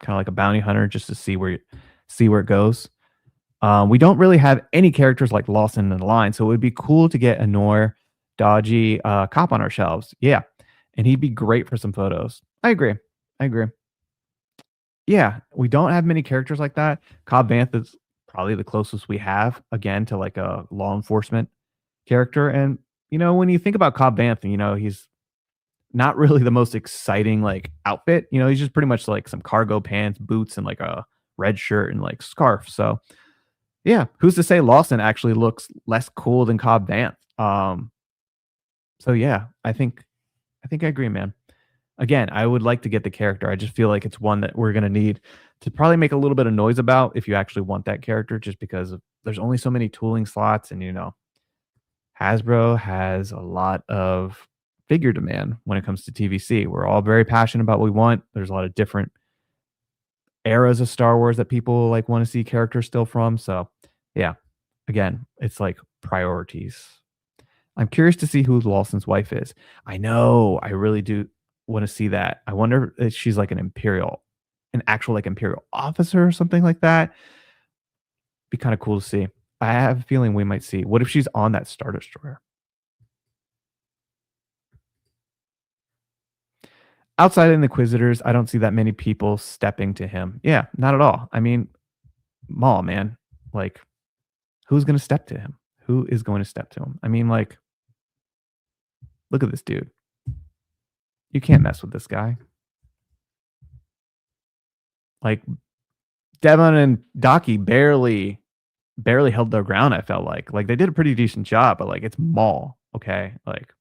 kinda like a bounty hunter just to see where it goes. We don't really have any characters like Lawson in the line, so it would be cool to get a Noir, dodgy, cop on our shelves. Yeah, and he'd be great for some photos. I agree. I agree. Yeah, we don't have many characters like that. Cobb Vanth is probably the closest we have, again, to, like, a law enforcement character, and, when you think about Cobb Vanth, he's not really the most exciting, like, outfit, he's just pretty much, like, some cargo pants, boots, and, like, a red shirt and, like, scarf, so yeah, who's to say Lawson actually looks less cool than Cobb Vanth? So yeah, I think I agree, man. Again, I would like to get the character. I just feel like it's one that we're gonna need to probably make a little bit of noise about if you actually want that character, just because there's only so many tooling slots, and Hasbro has a lot of figure demand when it comes to TVC. We're all very passionate about what we want. There's a lot of different eras of Star Wars that people like want to see characters still from. So yeah, again, it's like priorities. I'm curious to see who Lawson's wife is. I know, I really do want to see that. I wonder if she's like an actual like imperial officer or something like that. Be kind of cool to see. I have a feeling we might see. What if she's on that Star Destroyer? Outside of the Inquisitors, I don't see that many people stepping to him. Yeah, not at all. I mean, Maul, man. Like, who's gonna step to him? Who is going to step to him? I mean, like, look at this dude. You can't mess with this guy. Like, Devon and Docky barely held their ground, I felt like they did a pretty decent job, but, like, it's Maul, okay? Like,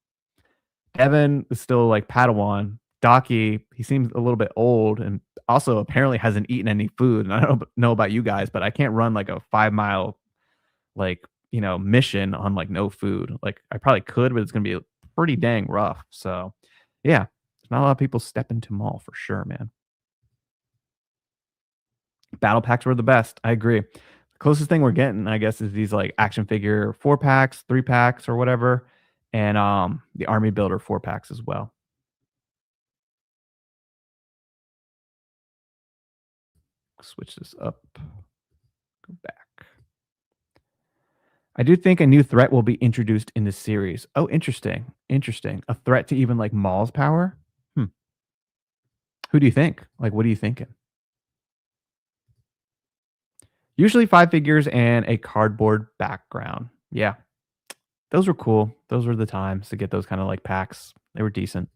Devon is still, like, Padawan. Docky, he seems a little bit old and also apparently hasn't eaten any food, and I don't know about you guys, but I can't run, like, a 5-mile, like, mission on, like, no food. Like, I probably could, but it's gonna be pretty dang rough, so, yeah, there's not a lot of people stepping to Maul for sure, man. Battle packs were the best. I agree. The closest thing we're getting, I guess, is these like action figure 4 packs, 3 packs, or whatever, and the army builder 4 packs as well. Switch this up. Go back. I do think a new threat will be introduced in the series. Oh, interesting. Interesting. A threat to even like Maul's power. Hmm. Who do you think? Like, what are you thinking? Usually 5 figures and a cardboard background. Yeah, those were cool. Those were the times to get those kind of like packs. They were decent.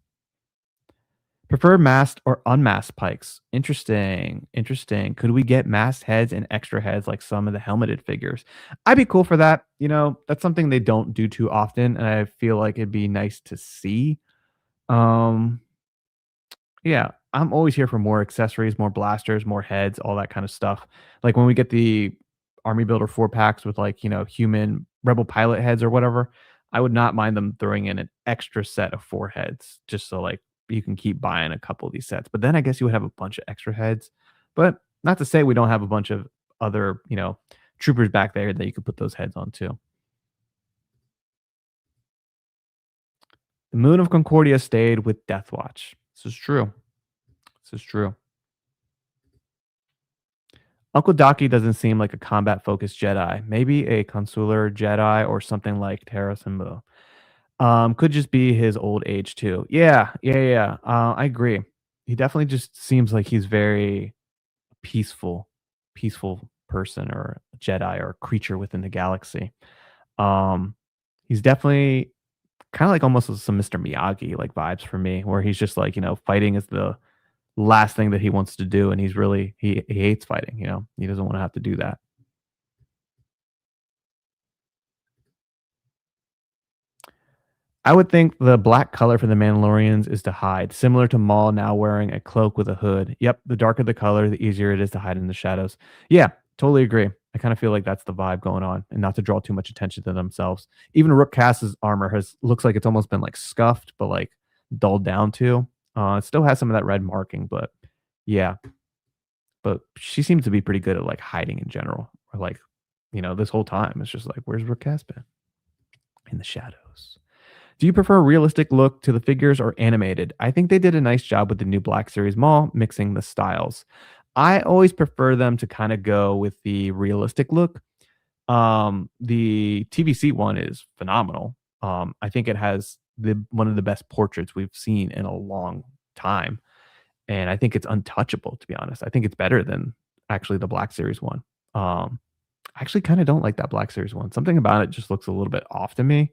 Prefer masked or unmasked pikes? Interesting, interesting. Could we get masked heads and extra heads like some of the helmeted figures? I'd be cool for that. That's something they don't do too often, and I feel like it'd be nice to see. Um, yeah, I'm always here for more accessories, more blasters, more heads, all that kind of stuff. Like when we get the Army Builder 4 packs with like, human rebel pilot heads or whatever, I would not mind them throwing in an extra set of 4 heads just so like you can keep buying a couple of these sets. But then I guess you would have a bunch of extra heads. But not to say we don't have a bunch of other, troopers back there that you could put those heads on too. The Moon of Concordia stayed with Death Watch. This is true. This is true. Uncle Docky doesn't seem like a combat focused Jedi. Maybe a consular Jedi or something like Terra Symbol. Could just be his old age too. Yeah, yeah, yeah. Yeah. I agree. He definitely just seems like he's very peaceful person or Jedi or creature within the galaxy. Um, he's definitely kind of like almost some Mr. Miyagi like vibes for me, where he's just like fighting is the last thing that he wants to do, and he hates fighting. He doesn't want to have to do that. I would think the black color for the Mandalorians is to hide, similar to Maul now wearing a cloak with a hood. Yep, the darker the color, the easier it is to hide in the shadows. Yeah, totally agree. I kind of feel like that's the vibe going on, and not to draw too much attention to themselves. Even Rook Cass's armor has looks like it's almost been like scuffed, but like dulled down too. It still has some of that red marking, but yeah, but she seems to be pretty good at like hiding in general, or like this whole time it's just like, where's Rook Cass been in the shadows? Do you prefer a realistic look to the figures or animated? I think they did a nice job with the new Black Series Mall mixing the styles. I always prefer them to kind of go with the realistic look. The TVC one is phenomenal. I think it has the one of the best portraits we've seen in a long time, and I think it's untouchable. To be honest, I think it's better than actually the Black Series one. I actually kind of don't like that Black Series one. Something about it just looks a little bit off to me.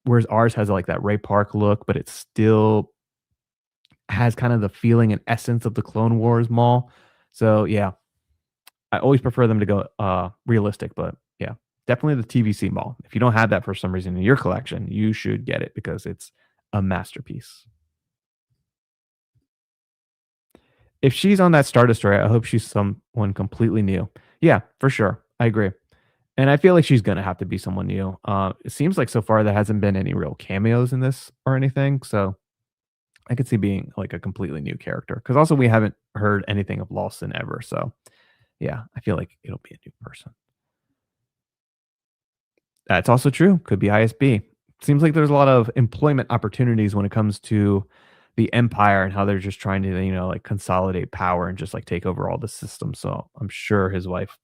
Whereas ours has like that Ray Park look, but it still has kind of the feeling and essence of the Clone Wars mall. So yeah, I always prefer them to go realistic, but yeah, definitely the TVC mall. If you don't have that for some reason in your collection, you should get it because it's a masterpiece. If she's on that Star Destroyer, I hope she's someone completely new. Yeah, for sure. I agree. And I feel like she's gonna have to be someone new. It seems like so far there hasn't been any real cameos in this or anything, so I could see being like a completely new character. Because also we haven't heard anything of Lawson ever, so yeah, I feel like it'll be a new person. That's also true. Could be ISB. Seems like there's a lot of employment opportunities when it comes to the Empire and how they're just trying to, like consolidate power and just like take over all the systems. So I'm sure his wife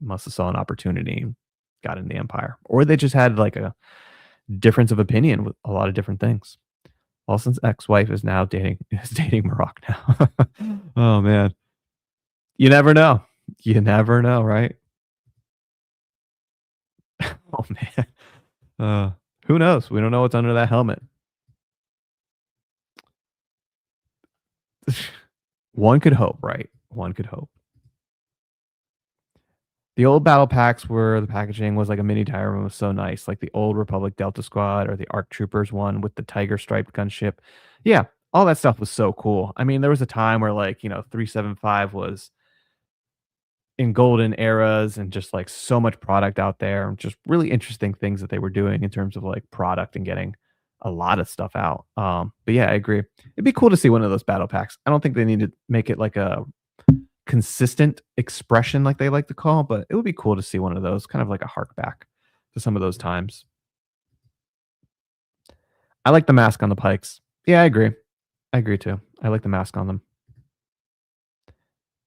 must have saw an opportunity and got in the Empire. Or they just had like a difference of opinion with a lot of different things. Lawson's ex-wife is now dating is dating Marok now. Oh man. You never know. You never know, right? Oh man. Uh who knows? We don't know what's under that helmet. One could hope, right? One could hope. The old battle packs where the packaging was like a mini diorama was so nice, like the old Republic Delta Squad or the ARC Troopers one with the tiger striped gunship. Yeah, all that stuff was so cool. I mean, there was a time where 375 was in golden eras and just like so much product out there and just really interesting things that they were doing in terms of like product and getting a lot of stuff out. But yeah, I agree. It'd be cool to see one of those battle packs. I don't think they need to make it like a consistent expression like they like to call, but it would be cool to see one of those, kind of like a hark back to some of those times. I like the mask on the pikes. Yeah, I agree. I agree too. I like the mask on them.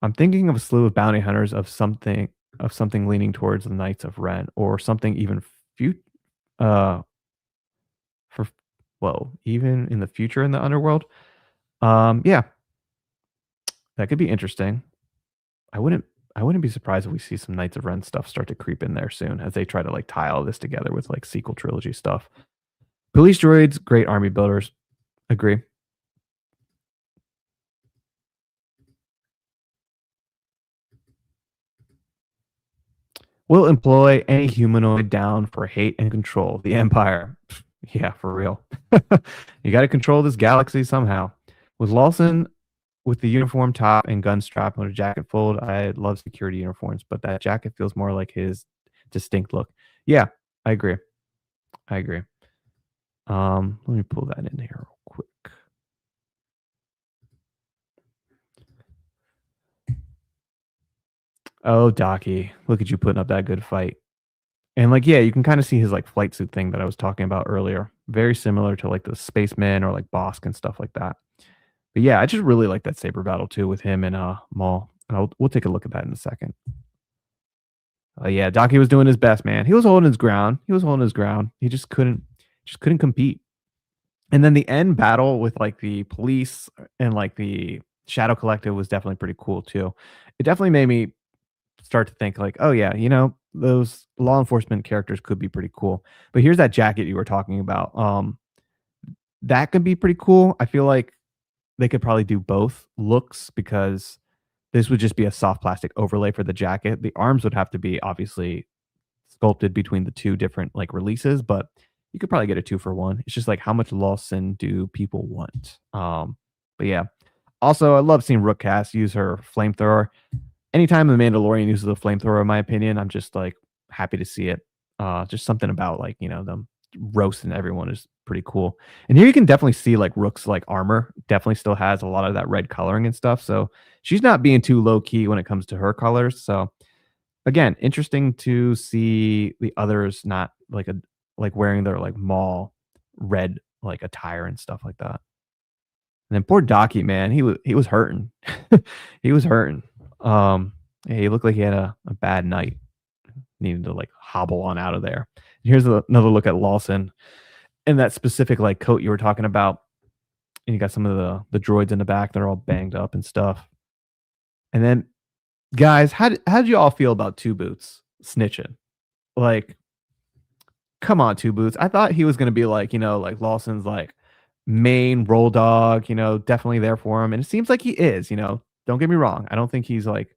I'm thinking of a slew of bounty hunters of something leaning towards the Knights of Ren or something even fut uh for whoa, even in the future in the underworld. Yeah, that could be interesting. I wouldn't I wouldn't be surprised if we see some Knights of Ren stuff start to creep in there soon as they try to like tie all this together with like sequel trilogy stuff. Police droids, great army builders. Agree. Will employ any humanoid down for hate and control the Empire. Yeah, for real. You got to control this galaxy somehow. With Lawson, with the uniform top and gun strap and a jacket fold, I love security uniforms, but that jacket feels more like his distinct look. Yeah, I agree. I agree. Let me pull that in here real quick. Oh, Docky, look at you putting up that good fight. And like, yeah, you can kind of see his like flight suit thing that I was talking about earlier. Very similar to like the spaceman or like Bosk and stuff like that. But yeah, I just really like that saber battle too with him and Maul. And we'll take a look at that in a second. Yeah, Docky was doing his best, man. He was holding his ground. He was holding his ground. He just couldn't compete. And then the end battle with like the police and like the Shadow Collective was definitely pretty cool too. It definitely made me start to think like, oh yeah, those law enforcement characters could be pretty cool. But here's that jacket you were talking about. That could be pretty cool. I feel like they could probably do both looks because this would just be a soft plastic overlay for the jacket. The arms would have to be obviously sculpted between the two different like releases, but you could probably get a 2 for 1. It's just like how much Lawson do people want? But yeah. Also, I love seeing Rook Cass use her flamethrower. Anytime the Mandalorian uses a flamethrower, in my opinion, I'm just like happy to see it. Just something about like, them roasting everyone is pretty cool. And here you can definitely see like Rook's like armor definitely still has a lot of that red coloring and stuff. So she's not being too low key when it comes to her colors. So again, interesting to see the others not like wearing their like Maul red like attire and stuff like that. And then poor Docky, man, he was hurting. He was hurting. Yeah, he looked like he had a bad night. Needed to like hobble on out of there. Here's another look at Lawson in that specific like coat you were talking about. And you got some of the droids in the back. They're all banged up and stuff. And then, guys, how did you all feel about Two Boots snitching? Like, come on, Two Boots. I thought he was gonna be like, like Lawson's like main role dog, definitely there for him. And it seems like he is, Don't get me wrong. I don't think he's like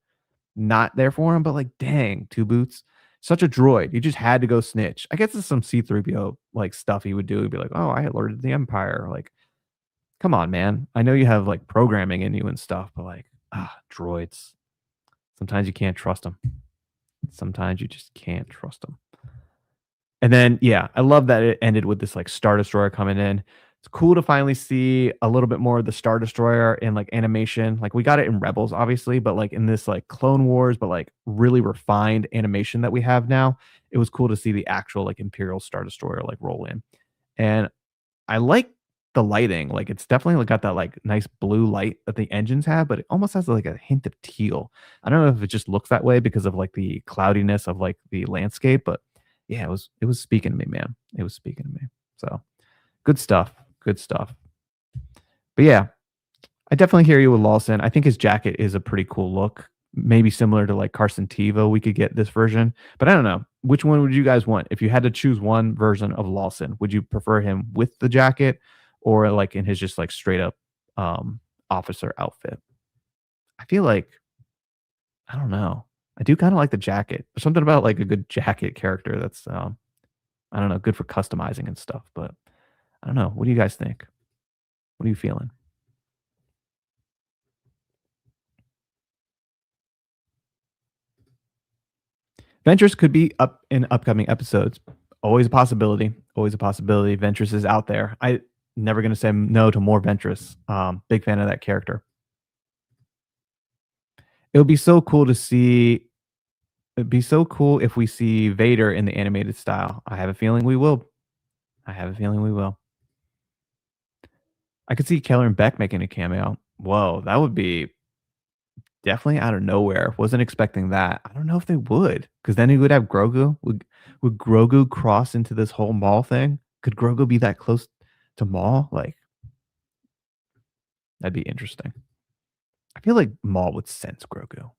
not there for him, but like, dang, Two Boots, such a droid. You just had to go snitch. I guess it's some C3PO like stuff he would do. He'd be like, oh, I alerted the Empire. Like, come on, man. I know you have like programming in you and stuff, but like, droids. Sometimes you can't trust them. Sometimes you just can't trust them. And then, yeah, I love that it ended with this like Star Destroyer coming in. It's cool to finally see a little bit more of the Star Destroyer in like animation. Like we got it in Rebels, obviously, but like in this like Clone Wars, but like really refined animation that we have now. It was cool to see the actual like Imperial Star Destroyer like roll in. And I like the lighting. Like it's definitely like got that like nice blue light that the engines have, but it almost has like a hint of teal. I don't know if it just looks that way because of like the cloudiness of like the landscape, but yeah, it was speaking to me, man. It was speaking to me. So good stuff. Good stuff. But yeah, I definitely hear you with Lawson. I think his jacket is a pretty cool look. Maybe similar to like Carson Teva, we could get this version. But I don't know. Which one would you guys want? If you had to choose one version of Lawson, would you prefer him with the jacket or like in his just like straight up officer outfit? I feel like I don't know. I do kind of like the jacket. There's something about like a good jacket character that's I don't know, good for customizing and stuff, but I don't know. What do you guys think? What are you feeling? Ventress could be up in upcoming episodes. Always a possibility. Always a possibility. Ventress is out there. I never gonna say no to more Ventress. Big fan of that character. It would be so cool to see. It'd be so cool if we see Vader in the animated style. I have a feeling we will. I have a feeling we will. I could see Keller and Beck making a cameo. Whoa, that would be definitely out of nowhere. Wasn't expecting that. I don't know if they would, because then he would have Grogu. Would Grogu cross into this whole Maul thing? Could Grogu be that close to Maul? Like, that'd be interesting. I feel like Maul would sense Grogu,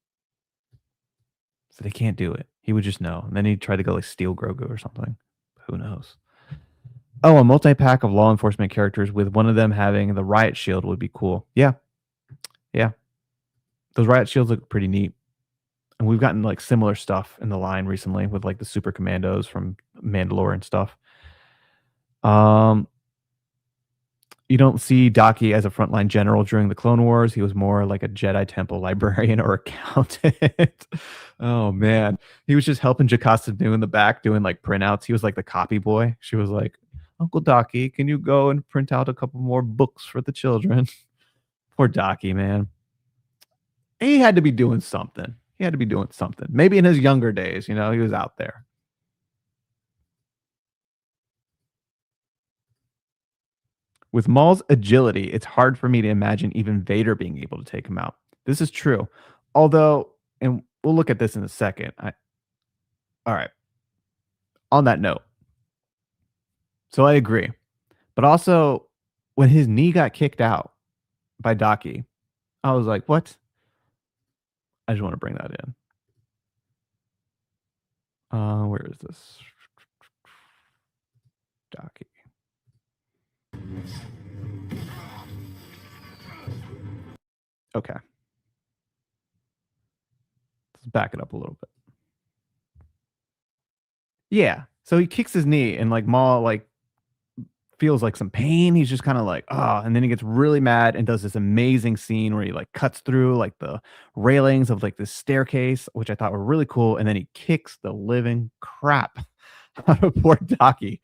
so they can't do it. He would just know, and then he'd try to go like steal Grogu or something. Who knows? Oh, a multi-pack of law enforcement characters with one of them having the riot shield would be cool. Yeah, yeah. Those riot shields look pretty neat. And we've gotten like similar stuff in the line recently with like the super commandos from Mandalore and stuff. Um, you don't see Daki as a frontline general during the Clone Wars. He was more like a Jedi Temple librarian or accountant. Oh man, he was just helping Jocasta Nu in the back doing like printouts. He was like the copy boy. She was like, "Uncle Daki, can you go and print out a couple more books for the children?" Poor Daki, man. He had to be doing something. He had to be doing something. Maybe in his younger days, he was out there. With Maul's agility, it's hard for me to imagine even Vader being able to take him out. This is true. Although, and we'll look at this in a second. All right. On that note, so I agree. But also, when his knee got kicked out by Daki, I was like, what? I just want to bring that in. Where is this? Daki. Okay. Let's back it up a little bit. Yeah. So he kicks his knee and like Maul like feels like some pain. He's just kind of like, oh, and then he gets really mad and does this amazing scene where he like cuts through like the railings of like this staircase, which I thought were really cool. And then he kicks the living crap out of poor Docky,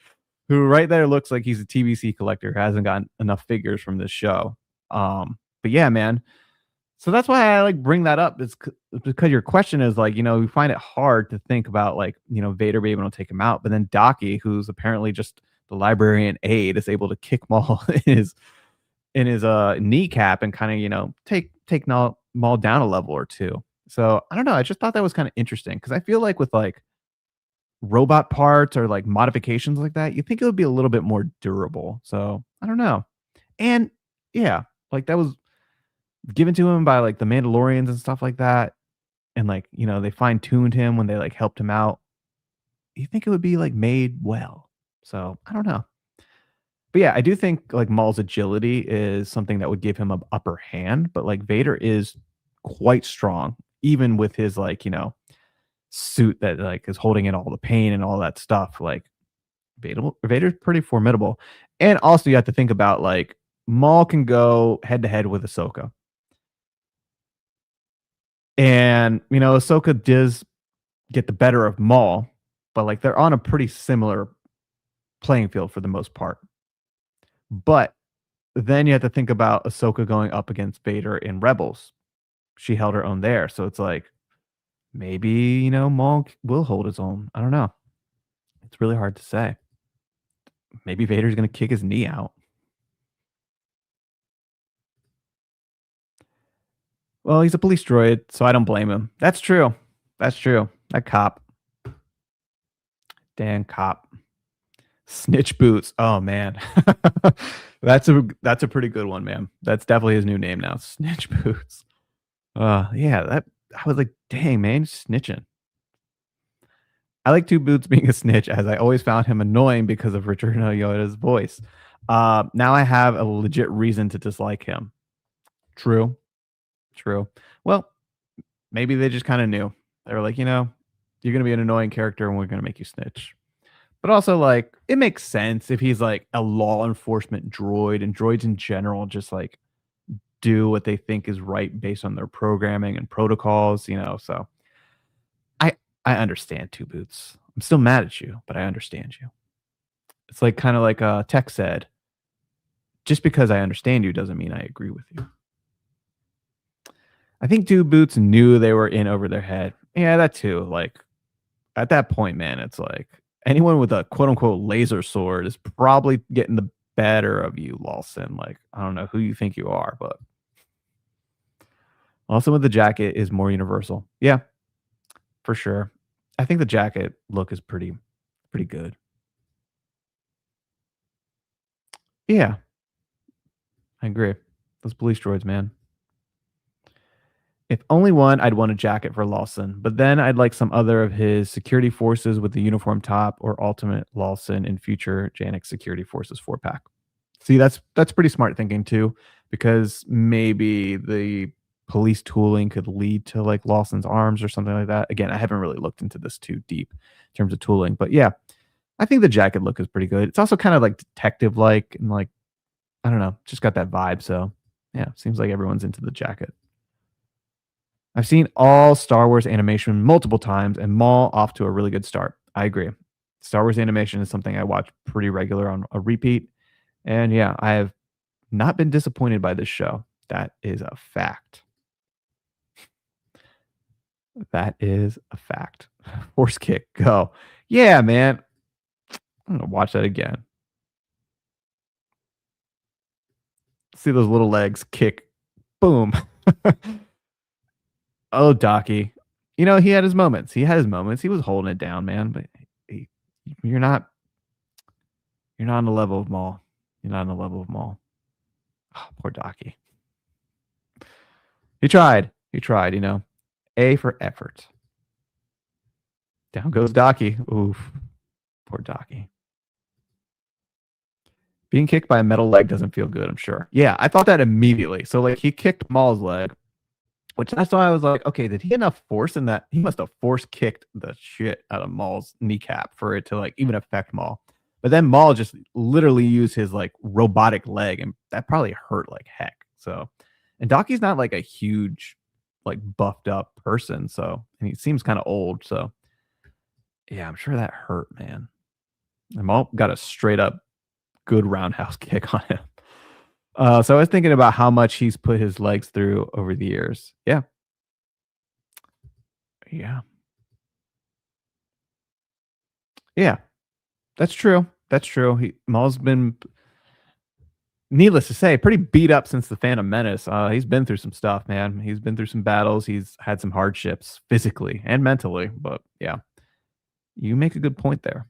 who right there looks like he's a TBC collector, who hasn't gotten enough figures from this show. But yeah, man. So that's why I like bring that up. It's because your question is like, we find it hard to think about like, Vader being able to take him out, but then Docky, who's apparently just the librarian aide, is able to kick Maul in his kneecap and kind of, Maul down a level or two. So I don't know. I just thought that was kind of interesting because I feel like with like robot parts or like modifications like that, you think it would be a little bit more durable. So I don't know. And yeah, like that was given to him by like the Mandalorians and stuff like that. And like, they fine tuned him when they like helped him out. You think it would be like made well. So I don't know. But yeah, I do think like Maul's agility is something that would give him an upper hand. But like Vader is quite strong, even with his like, suit that like is holding in all the pain and all that stuff. Like Vader's pretty formidable. And also you have to think about like Maul can go head to head with Ahsoka. And Ahsoka does get the better of Maul, but like they're on a pretty similar playing field for the most part. But then you have to think about Ahsoka going up against Vader in Rebels. She held her own there. So it's like maybe, Maul will hold his own. I don't know. It's really hard to say. Maybe Vader's going to kick his knee out. Well, he's a police droid, so I don't blame him. That's true. That's true. That cop. Dan Cop. Snitch Boots. Oh man. That's a pretty good one, man. That's definitely his new name now. Snitch Boots. Yeah, that I was like, dang, man, snitching. I like Two Boots being a snitch as I always found him annoying because of Richard Yoda's voice. Now I have a legit reason to dislike him. True. True. Well, maybe they just kind of knew. They were like, you're going to be an annoying character and we're going to make you snitch. But also, like, it makes sense if he's like a law enforcement droid, and droids in general just like do what they think is right based on their programming and protocols, So I understand Two Boots. I'm still mad at you, but I understand you. It's like kind of like Tech said, just because I understand you doesn't mean I agree with you. I think Two Boots knew they were in over their head. Yeah, that too. Like at that point, man, it's like anyone with a quote unquote laser sword is probably getting the better of you, Lawson. Like, I don't know who you think you are, but also with the jacket is more universal. Yeah, for sure. I think the jacket look is pretty good. Yeah, I agree. Those police droids, man. If only one, I'd want a jacket for Lawson, but then I'd like some other of his security forces with the uniform top or ultimate Lawson in future Janix Security Forces 4-pack. See, that's pretty smart thinking too, because maybe the police tooling could lead to like Lawson's arms or something like that. Again, I haven't really looked into this too deep in terms of tooling, but yeah, I think the jacket look is pretty good. It's also kind of like detective like and like I don't know, just got that vibe. So yeah, seems like everyone's into the jacket. I've seen all Star Wars animation multiple times, and Maul off to a really good start. I agree. Star Wars animation is something I watch pretty regular on a repeat, and yeah, I have not been disappointed by this show. That is a fact. That is a fact. Force kick, go. Yeah, man. I'm gonna watch that again. See those little legs kick. Boom. Oh, Docky. He had his moments. He had his moments. He was holding it down, man. But he, you're not on the level of Maul. You're not on the level of Maul. Oh, poor Docky. He tried. He tried, A for effort. Down goes Docky. Oof. Poor Docky. Being kicked by a metal leg doesn't feel good, I'm sure. Yeah, I thought that immediately. So, like, he kicked Maul's leg, which that's why I was like, okay, did he enough force in that? He must have force kicked the shit out of Maul's kneecap for it to, like, even affect Maul. But then Maul just literally used his like robotic leg, and that probably hurt like heck. So, and Dockie's not like a huge, like buffed up person. So, and he seems kind of old. So, yeah, I'm sure that hurt, man. And Maul got a straight up good roundhouse kick on him. So I was thinking about how much he's put his legs through over the years. Yeah, yeah, yeah. That's true. That's true. Maul's been, needless to say, pretty beat up since the Phantom Menace. He's been through some stuff, man. He's been through some battles. He's had some hardships physically and mentally. But yeah, you make a good point there.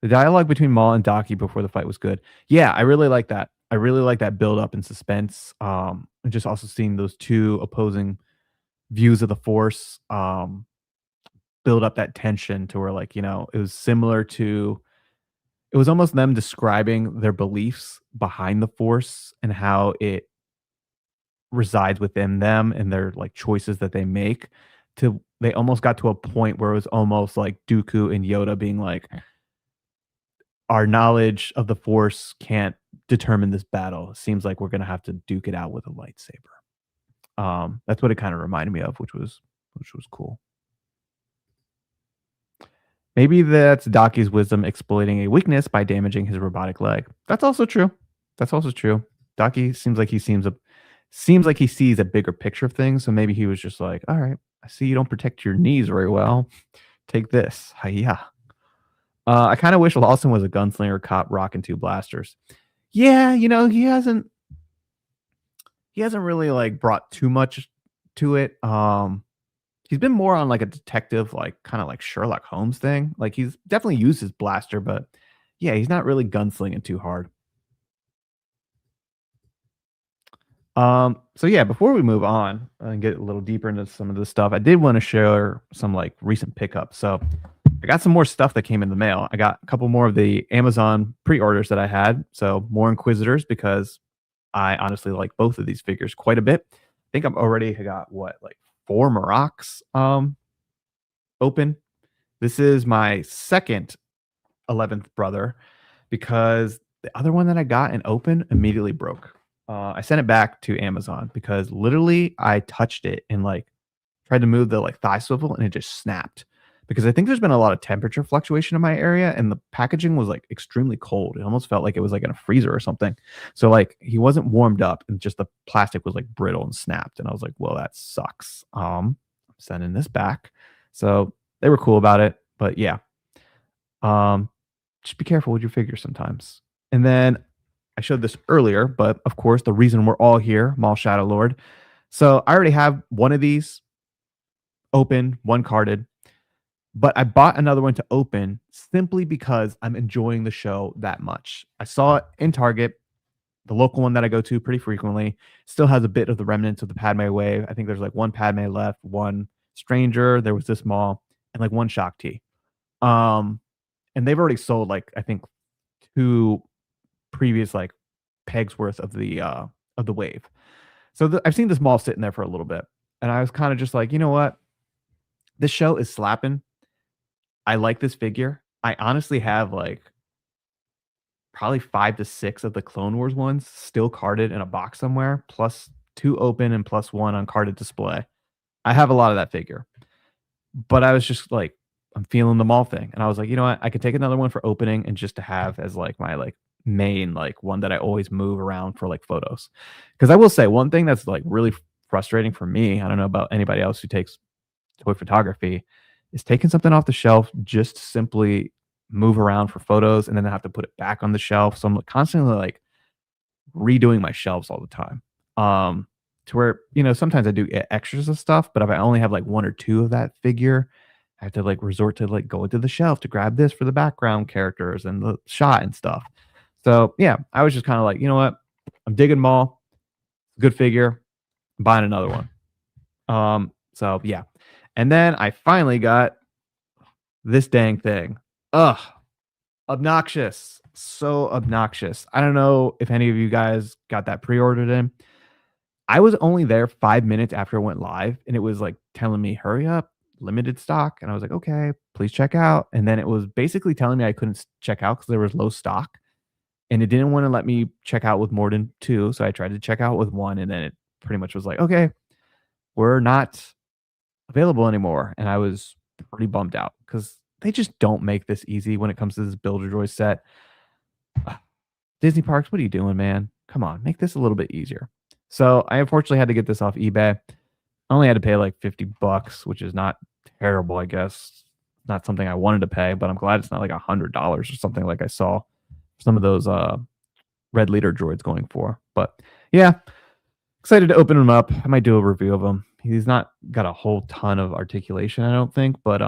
The dialogue between Maul and Daki before the fight was good. Yeah, I really like that. I really like that build up and suspense. And just also seeing those two opposing views of the Force build up that tension to where, like, it was similar to, it was almost them describing their beliefs behind the Force and how it resides within them and their like choices that they make. To they almost got to a point where it was almost like Dooku and Yoda being like, our knowledge of the Force can't determine this battle. It seems like we're gonna have to duke it out with a lightsaber. That's what it kind of reminded me of, which was cool. Maybe that's Daki's wisdom exploiting a weakness by damaging his robotic leg. That's also true. That's also true. Daki seems like he sees a bigger picture of things. So maybe he was just like, all right, I see you don't protect your knees very well. Take this. Hiya. I kind of wish Lawson was a gunslinger cop rocking two blasters. Yeah, he hasn't really like brought too much to it. He's been more on like a detective, like kind of like Sherlock Holmes thing. Like he's definitely used his blaster, but yeah, he's not really gunslinging too hard. So yeah, before we move on and get a little deeper into some of this stuff, I did want to share some like recent pickups. So I got some more stuff that came in the mail. I got a couple more of the Amazon pre-orders that I had. So more Inquisitors because I honestly like both of these figures quite a bit. I think I've already got what, like four Marocs open. This is my second 11th brother because the other one that I got and open immediately broke. I sent it back to Amazon because literally I touched it and like tried to move the like thigh swivel and it just snapped. Because I think there's been a lot of temperature fluctuation in my area and the packaging was like extremely cold. It almost felt like it was like in a freezer or something. So like he wasn't warmed up and just the plastic was like brittle and snapped. And I was like, well, that sucks. I'm sending this back. So they were cool about it. But yeah, um, just be careful with your figures sometimes. And then I showed this earlier, but of course, the reason we're all here, Maul Shadow Lord. So I already have one of these open, one carded, but I bought another one to open simply because I'm enjoying the show that much. I saw it in Target, the local one that I go to pretty frequently. Still has a bit of the remnants of the Padme wave. I think there's like one Padme left, one Stranger. There was this Maul, and like one Shock T. Um, and they've already sold like I think two previous like pegs worth of the wave. So I've seen this Maul sitting there for a little bit, and I was kind of just like, you know what, this show is slapping. I like this figure. I honestly have like probably 5 to 6 of the Clone Wars ones still carded in a box somewhere, plus 2 open and plus 1 on carded display. I have a lot of that figure. But I was just like, I'm feeling the mall thing. And I was like, you know what? I could take another one for opening and just to have as like my like main like one that I always move around for like photos. Because I will say one thing that's like really frustrating for me, I don't know about anybody else who takes toy photography, is taking something off the shelf just to simply move around for photos and then I have to put it back on the shelf. So I'm like constantly like redoing my shelves all the time. To where, sometimes I do extras of stuff, but if I only have like one or two of that figure, I have to like resort to like going to the shelf to grab this for the background characters and the shot and stuff. So yeah, I was just kind of like, you know what? I'm digging Maul, good figure, I'm buying another one. So yeah. And then I finally got this dang thing. Ugh, obnoxious. So obnoxious. I don't know if any of you guys got that pre-ordered in. I was only there 5 minutes after it went live, and it was like telling me, hurry up. limited stock. And I was like, okay, please check out. And then it was basically telling me I couldn't check out because there was low stock. And it didn't want to let me check out with more than two. So I tried to check out with one. And then it pretty much was like, okay, we're not available anymore. And I was pretty bummed out because they just don't make this easy when it comes to this Builder Joy set. Disney Parks, what are you doing, man? Come on, make this a little bit easier. So I unfortunately had to get this off eBay. I only had to pay like 50 bucks, which is not terrible, I guess. Not something I wanted to pay, but I'm glad it's not like $100 or something like I saw some of those red leader droids going for. But yeah, excited to open him up. I might do a review of him. He's not got a whole ton of articulation, I don't think, but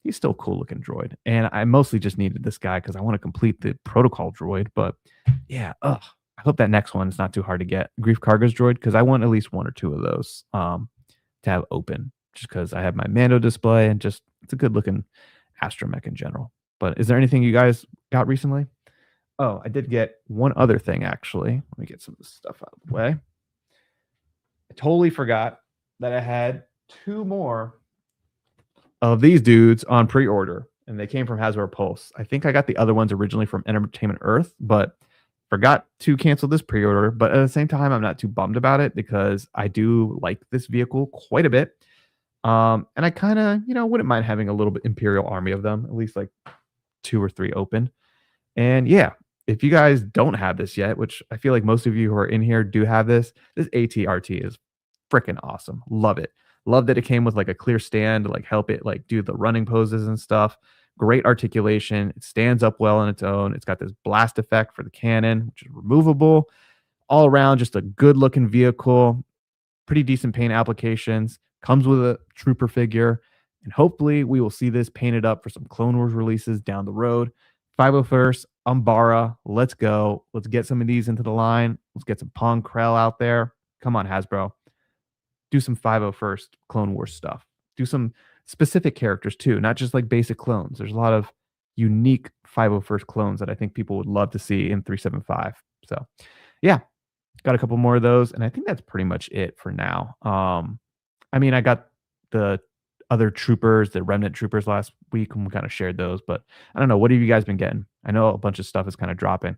he's still a cool looking droid. And I mostly just needed this guy because I want to complete the protocol droid. But yeah, I hope that next one is not too hard to get. Grief Karga's droid, because I want at least one or two of those to have open, just because I have my Mando display and just it's a good looking astromech in general. But is there anything you guys got recently? Oh, I did get one other thing actually. Let me get some of this stuff out of the way. I totally forgot that I had two more of these dudes on pre-order, and they came from Hasbro Pulse. I think I got the other ones originally from Entertainment Earth, but forgot to cancel this pre-order. But at the same time, I'm not too bummed about it because I do like this vehicle quite a bit. And I kind of, wouldn't mind having a little bit Imperial army of them, at least like two or three open. And yeah, if you guys don't have this yet, which I feel like most of you who are in here do have this ATRT is freaking awesome. Love it. Love that it came with like a clear stand to like help it like do the running poses and stuff. Great articulation. It stands up well on its own. It's got this blast effect for the cannon, which is removable. All around, just a good looking vehicle. Pretty decent paint applications. Comes with a trooper figure. And hopefully we will see this painted up for some Clone Wars releases down the road. 501st, Umbara. Let's go. Let's get some of these into the line. Let's get some Pong Krell out there. Come on, Hasbro. Do some 501st Clone Wars stuff. Do some specific characters too, not just like basic clones. There's a lot of unique 501st clones that I think people would love to see in 375. So yeah, got a couple more of those. And I think that's pretty much it for now. I mean, I got the other troopers, the remnant troopers last week, and we kind of shared those, but I don't know. What have you guys been getting? I know a bunch of stuff is kind of dropping.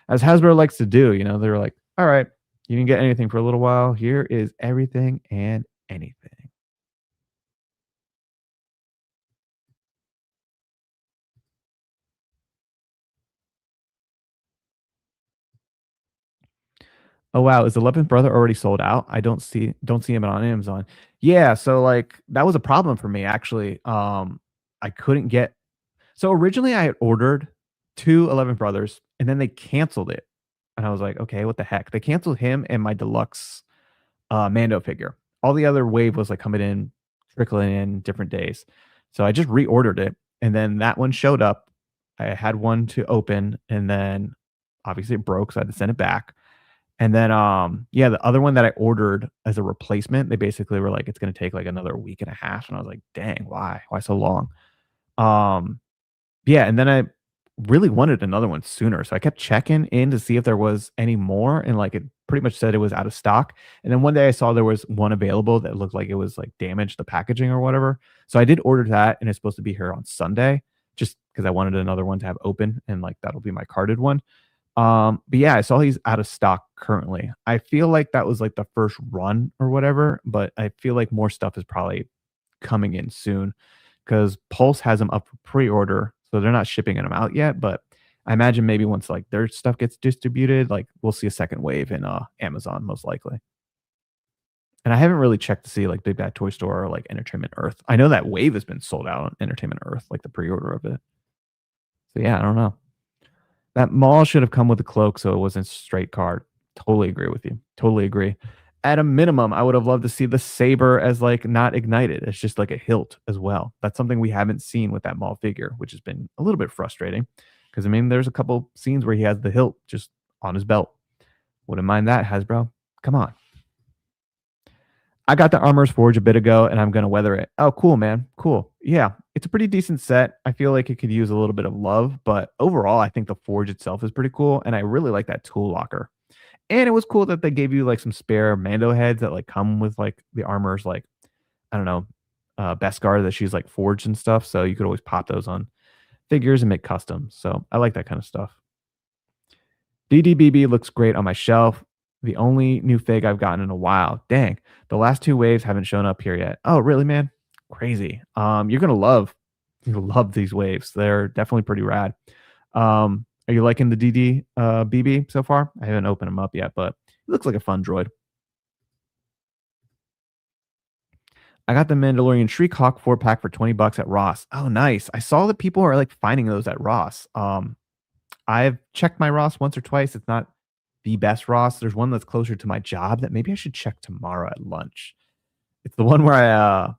As Hasbro likes to do, they're like, all right, you didn't get anything for a little while. Here is everything and anything. Oh wow, is 11th Brother already sold out? I don't see him on Amazon. Yeah, so like that was a problem for me actually. I couldn't get so originally I had ordered two 11 Brothers and then they canceled it. And I was like, okay, what the heck? They canceled him and my deluxe Mando figure. All the other wave was like coming in, trickling in different days. So I just reordered it, and then that one showed up. I had one to open, and then obviously it broke, so I had to send it back. And then, yeah, the other one that I ordered as a replacement, they basically were like, it's going to take like another week and a half, and I was like, dang, why? Why so long? Um, yeah, and then I really wanted another one sooner, so I kept checking in to see if there was any more, and, like, it pretty much said it was out of stock, and then one day I saw there was one available that looked like it was, like, damaged, the packaging or whatever, so I did order that, and it's supposed to be here on Sunday just because I wanted another one to have open, and, like, that'll be my carded one. But yeah, I saw he's out of stock currently. I feel like that was, like, the first run or whatever, but I feel like more stuff is probably coming in soon because Pulse has them up for pre-order, so they're not shipping them out yet. But I imagine maybe once like their stuff gets distributed, like we'll see a second wave in Amazon most likely. And I haven't really checked to see like Big Bad Toy Store or like Entertainment Earth. I know that wave has been sold out on Entertainment Earth, like the pre-order of it. So yeah, I don't know. That Maul should have come with a cloak so it wasn't straight card. Totally agree with you. Totally agree. At a minimum, I would have loved to see the saber as like not ignited. It's just like a hilt as well. That's something we haven't seen with that Maul figure, which has been a little bit frustrating. Because I mean, there's a couple scenes where he has the hilt just on his belt. Wouldn't mind that, Hasbro. Come on. I got the Armor's Forge a bit ago and I'm going to weather it. Oh, cool, man. Cool. Yeah, it's a pretty decent set. I feel like it could use a little bit of love, but overall, I think the Forge itself is pretty cool. And I really like that tool locker. And it was cool that they gave you like some spare Mando heads that like come with like the armor's like, I don't know, Beskar that she's like forged and stuff. So you could always pop those on figures and make customs. So I like that kind of stuff. DDBB looks great on my shelf. The only new fig I've gotten in a while. Dang, the last two waves haven't shown up here yet. Oh, really, man? Crazy. You'll love these waves. They're definitely pretty rad. Are you liking the DD BB so far? I haven't opened them up yet, but it looks like a fun droid. I got the Mandalorian Shriek Hawk 4-pack for 20 bucks at Ross. Oh, nice. I saw that people are like finding those at Ross. I've checked my Ross once or twice. It's not the best Ross. There's one that's closer to my job that maybe I should check tomorrow at lunch. It's the one where I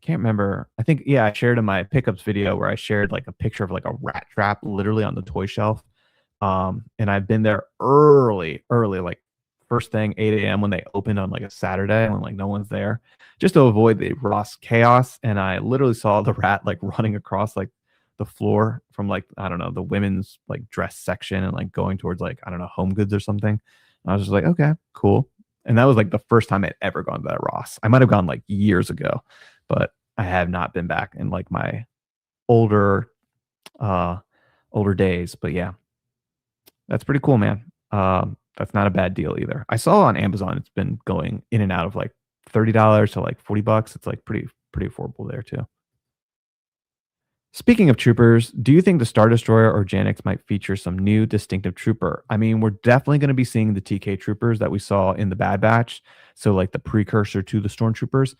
can't remember. I think yeah, I shared in my pickups video where I shared like a picture of like a rat trap literally on the toy shelf. And I've been there early, like first thing 8 a.m. when they opened on like a Saturday when like no one's there, just to avoid the Ross chaos. And I literally saw the rat like running across like the floor from like I don't know the women's like dress section and like going towards like I don't know Home Goods or something. And I was just like, okay, cool. And that was like the first time I'd ever gone to that Ross. I might have gone like years ago, but I have not been back in like my older uh older days. But yeah, that's pretty cool, man. That's not a bad deal either. I saw on Amazon it's been going in and out of like $30 to like 40 bucks. It's like pretty affordable there too. Speaking of troopers, do you think the Star Destroyer or Janix might feature some new distinctive trooper? I mean, we're definitely going to be seeing the TK troopers that we saw in the Bad Batch. So, like the precursor to the Stormtroopers.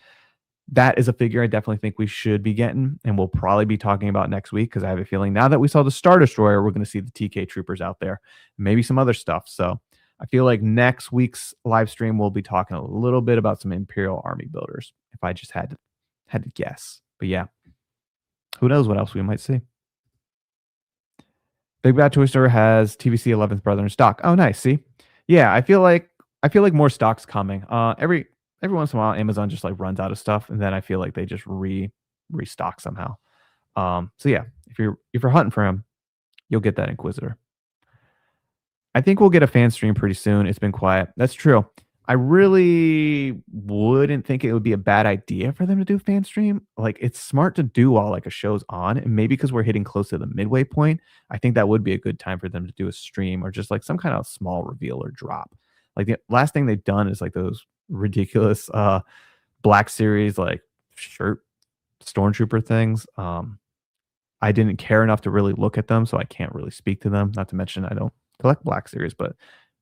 That is a figure I definitely think we should be getting, and we'll probably be talking about next week because I have a feeling now that we saw the Star Destroyer, we're going to see the TK troopers out there, maybe some other stuff. So, I feel like next week's live stream we'll be talking a little bit about some Imperial Army builders. If I just had to guess, but yeah, who knows what else we might see. Big Bad Toy Store has TVC 11th Brother in stock. Oh, nice. See, yeah, I feel like more stock's coming. Every once in a while, Amazon just like runs out of stuff, and then I feel like they just restock somehow. So yeah, if you're hunting for him, you'll get that Inquisitor. I think we'll get a fan stream pretty soon. It's been quiet. That's true. I really wouldn't think it would be a bad idea for them to do fan stream. Like it's smart to do while like a show's on, and maybe because we're hitting close to the midway point, I think that would be a good time for them to do a stream or just like some kind of small reveal or drop. Like the last thing they've done is like those ridiculous Black Series like shirt stormtrooper things. I didn't care enough to really look at them, so I can't really speak to them. Not to mention I don't collect Black Series, but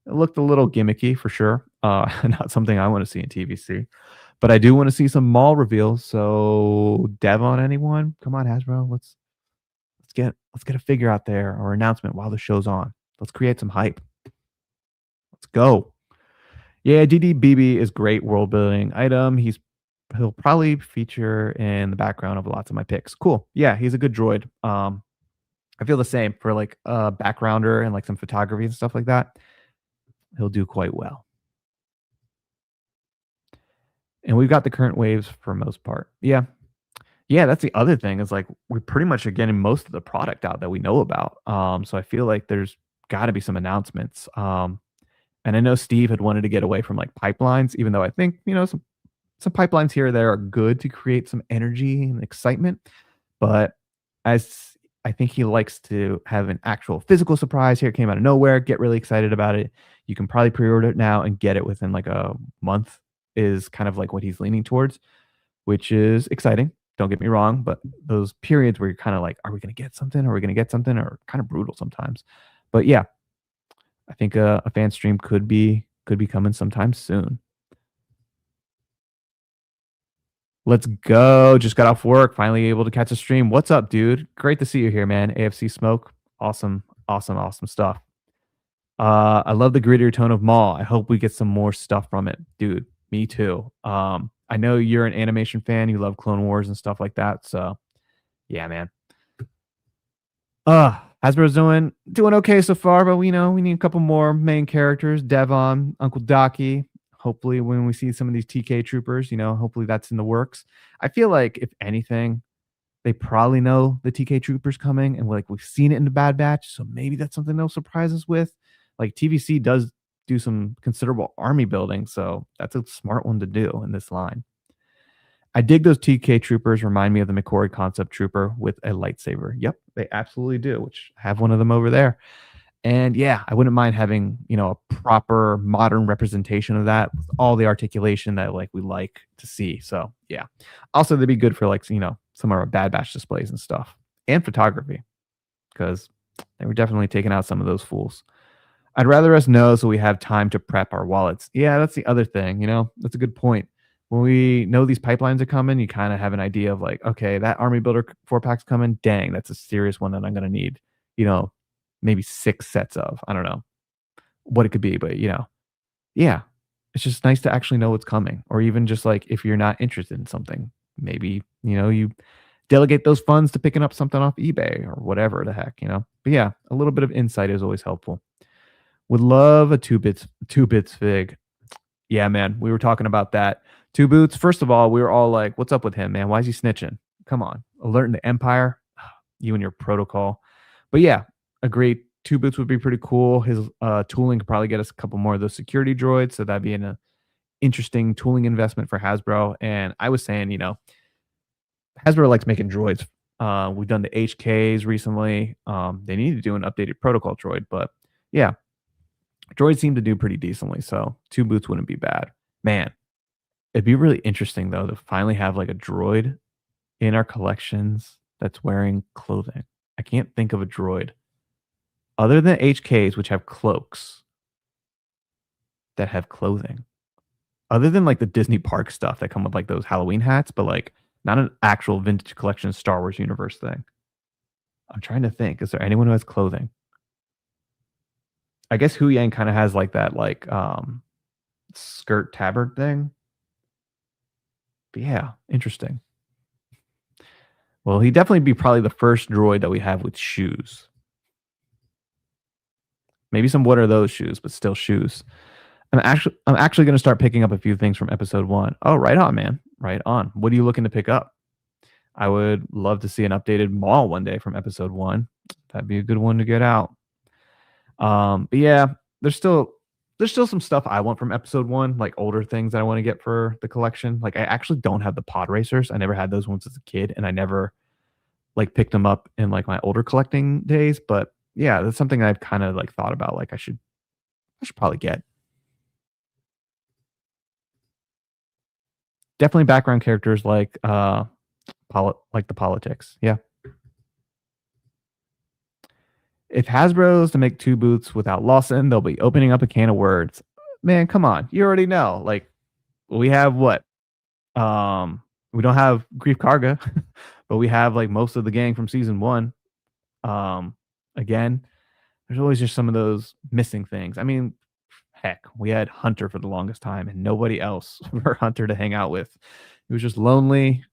it looked a little gimmicky for sure. Not something I want to see in TVC. But I do want to see some Maul reveals. So Dev on anyone? Come on, Hasbro. Let's get a figure out there or announcement while the show's on. Let's create some hype. Let's go. Yeah, DDBB is great world building item. He'll probably feature in the background of lots of my picks. Cool. Yeah, he's a good droid. I feel the same for like a backgrounder and like some photography and stuff like that. He'll do quite well. And we've got the current waves for most part. Yeah. Yeah, that's the other thing is like we pretty much are getting most of the product out that we know about. So I feel like there's got to be some announcements. And I know Steve had wanted to get away from like pipelines, even though I think, some pipelines here or there are good to create some energy and excitement. But as I think he likes to have an actual physical surprise here, it came out of nowhere, get really excited about it. You can probably pre-order it now and get it within like a month is kind of like what he's leaning towards, which is exciting. Don't get me wrong, but those periods where you're kind of like, are we going to get something? Are we going to get something? Are kind of brutal sometimes. But yeah, I think a fan stream could be coming sometime soon. Let's go. Just got off work. Finally able to catch a stream. What's up, dude? Great to see you here, man. AFC Smoke. Awesome stuff. I love the grittier tone of Maul. I hope we get some more stuff from it, dude. Me too. I know you're an animation fan. You love Clone Wars and stuff like that. So, yeah, man. Hasbro's doing okay so far, but we need a couple more main characters. Devon, Uncle Docky. Hopefully, when we see some of these TK troopers, hopefully that's in the works. I feel like if anything, they probably know the TK troopers coming, and like we've seen it in the Bad Batch, so maybe that's something they'll surprise us with. Like TVC does do some considerable army building, so that's a smart one to do in this line. I dig those TK troopers remind me of the McCory concept trooper with a lightsaber. Yep, they absolutely do, which I have one of them over there. And yeah, I wouldn't mind having, a proper modern representation of that with all the articulation that like we like to see. So yeah. Also, they'd be good for like, some of our Bad Batch displays and stuff and photography because they were definitely taking out some of those fools. I'd rather us know so we have time to prep our wallets. Yeah, that's the other thing, that's a good point. When we know these pipelines are coming, you kind of have an idea of like, okay, that army builder 4 pack's coming. Dang, that's a serious one that I'm going to need, you know, maybe 6 sets of. I don't know what it could be, but yeah, it's just nice to actually know what's coming. Or even just like if you're not interested in something, maybe, you delegate those funds to picking up something off eBay or whatever the heck. But yeah, a little bit of insight is always helpful. Would love a two bits fig. Yeah, man. We were talking about that. Two Boots. First of all, we were all like, what's up with him, man? Why is he snitching? Come on. Alerting the Empire. You and your protocol. But yeah, agreed. Two Boots would be pretty cool. His tooling could probably get us a couple more of those security droids. So that'd be an interesting tooling investment for Hasbro. And I was saying, Hasbro likes making droids. We've done the HKs recently. They need to do an updated protocol droid, but yeah, droids seem to do pretty decently. So two boots wouldn't be bad. Man, it'd be really interesting though to finally have like a droid in our collections that's wearing clothing. I can't think of a droid other than HKs, which have cloaks that have clothing. Other than like the Disney park stuff that come with like those Halloween hats, but like not an actual vintage collection Star Wars universe thing. I'm trying to think. Is there anyone who has clothing? I guess Hu Yang kind of has like that like skirt tabard thing. But yeah, interesting. Well, he'd definitely be probably the first droid that we have with shoes. Maybe some what are those shoes, but still shoes. I'm actually going to start picking up a few things from episode 1. Oh, right on, man. Right on. What are you looking to pick up? I would love to see an updated Maul one day from episode 1. That'd be a good one to get out. But yeah, there's still some stuff I want from episode 1, like older things that I want to get for the collection. Like I actually don't have the pod racers. I never had those ones as a kid, and I never like picked them up in like my older collecting days. But yeah, that's something I've kind of like thought about. Like I should probably get. Definitely background characters like like the politics. Yeah. If Hasbro's to make two boots without Lawson, they'll be opening up a can of words. Man, come on. You already know. Like we have what? We don't have Grief Karga, but we have like most of the gang from season 1. Um Again, there's always just some of those missing things. I mean, heck, we had Hunter for the longest time and nobody else for Hunter to hang out with. He was just lonely,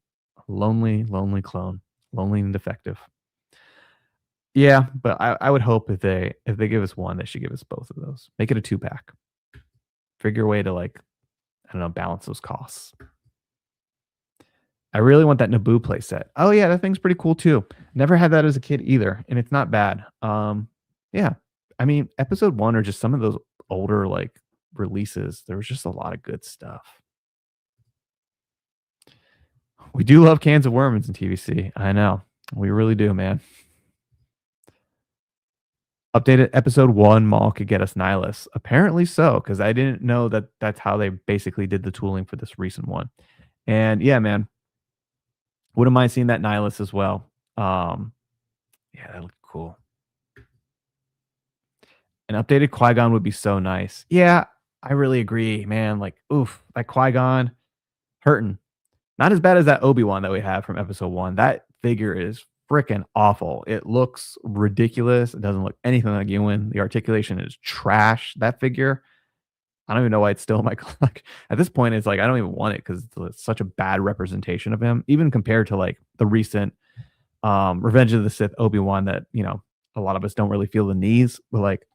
lonely, lonely clone, lonely and defective. Yeah, but I would hope if they give us one, they should give us both of those. Make it a 2 pack. Figure a way to like, I don't know, balance those costs. I really want that Naboo playset. Oh yeah, that thing's pretty cool too. Never had that as a kid either, and it's not bad. Yeah. I mean, episode 1 or just some of those older like releases, there was just a lot of good stuff. We do love cans of worms in TVC. I know. We really do, man. Updated episode 1, Maul could get us Nihilus. Apparently so, because I didn't know that that's how they basically did the tooling for this recent one. And yeah, man, wouldn't mind seeing that Nihilus as well. Yeah, that looked cool. An updated Qui-Gon would be so nice. Yeah, I really agree, man. Like, oof, that Qui-Gon hurting. Not as bad as that Obi-Wan that we have from episode 1. That figure is freaking awful. It looks ridiculous. It doesn't look anything like Ewan. The articulation is trash. That figure, I don't even know why it's still in my like at this point it's like I don't even want it because it's such a bad representation of him, even compared to like the recent Revenge of the Sith Obi-Wan that, a lot of us don't really feel the knees, but like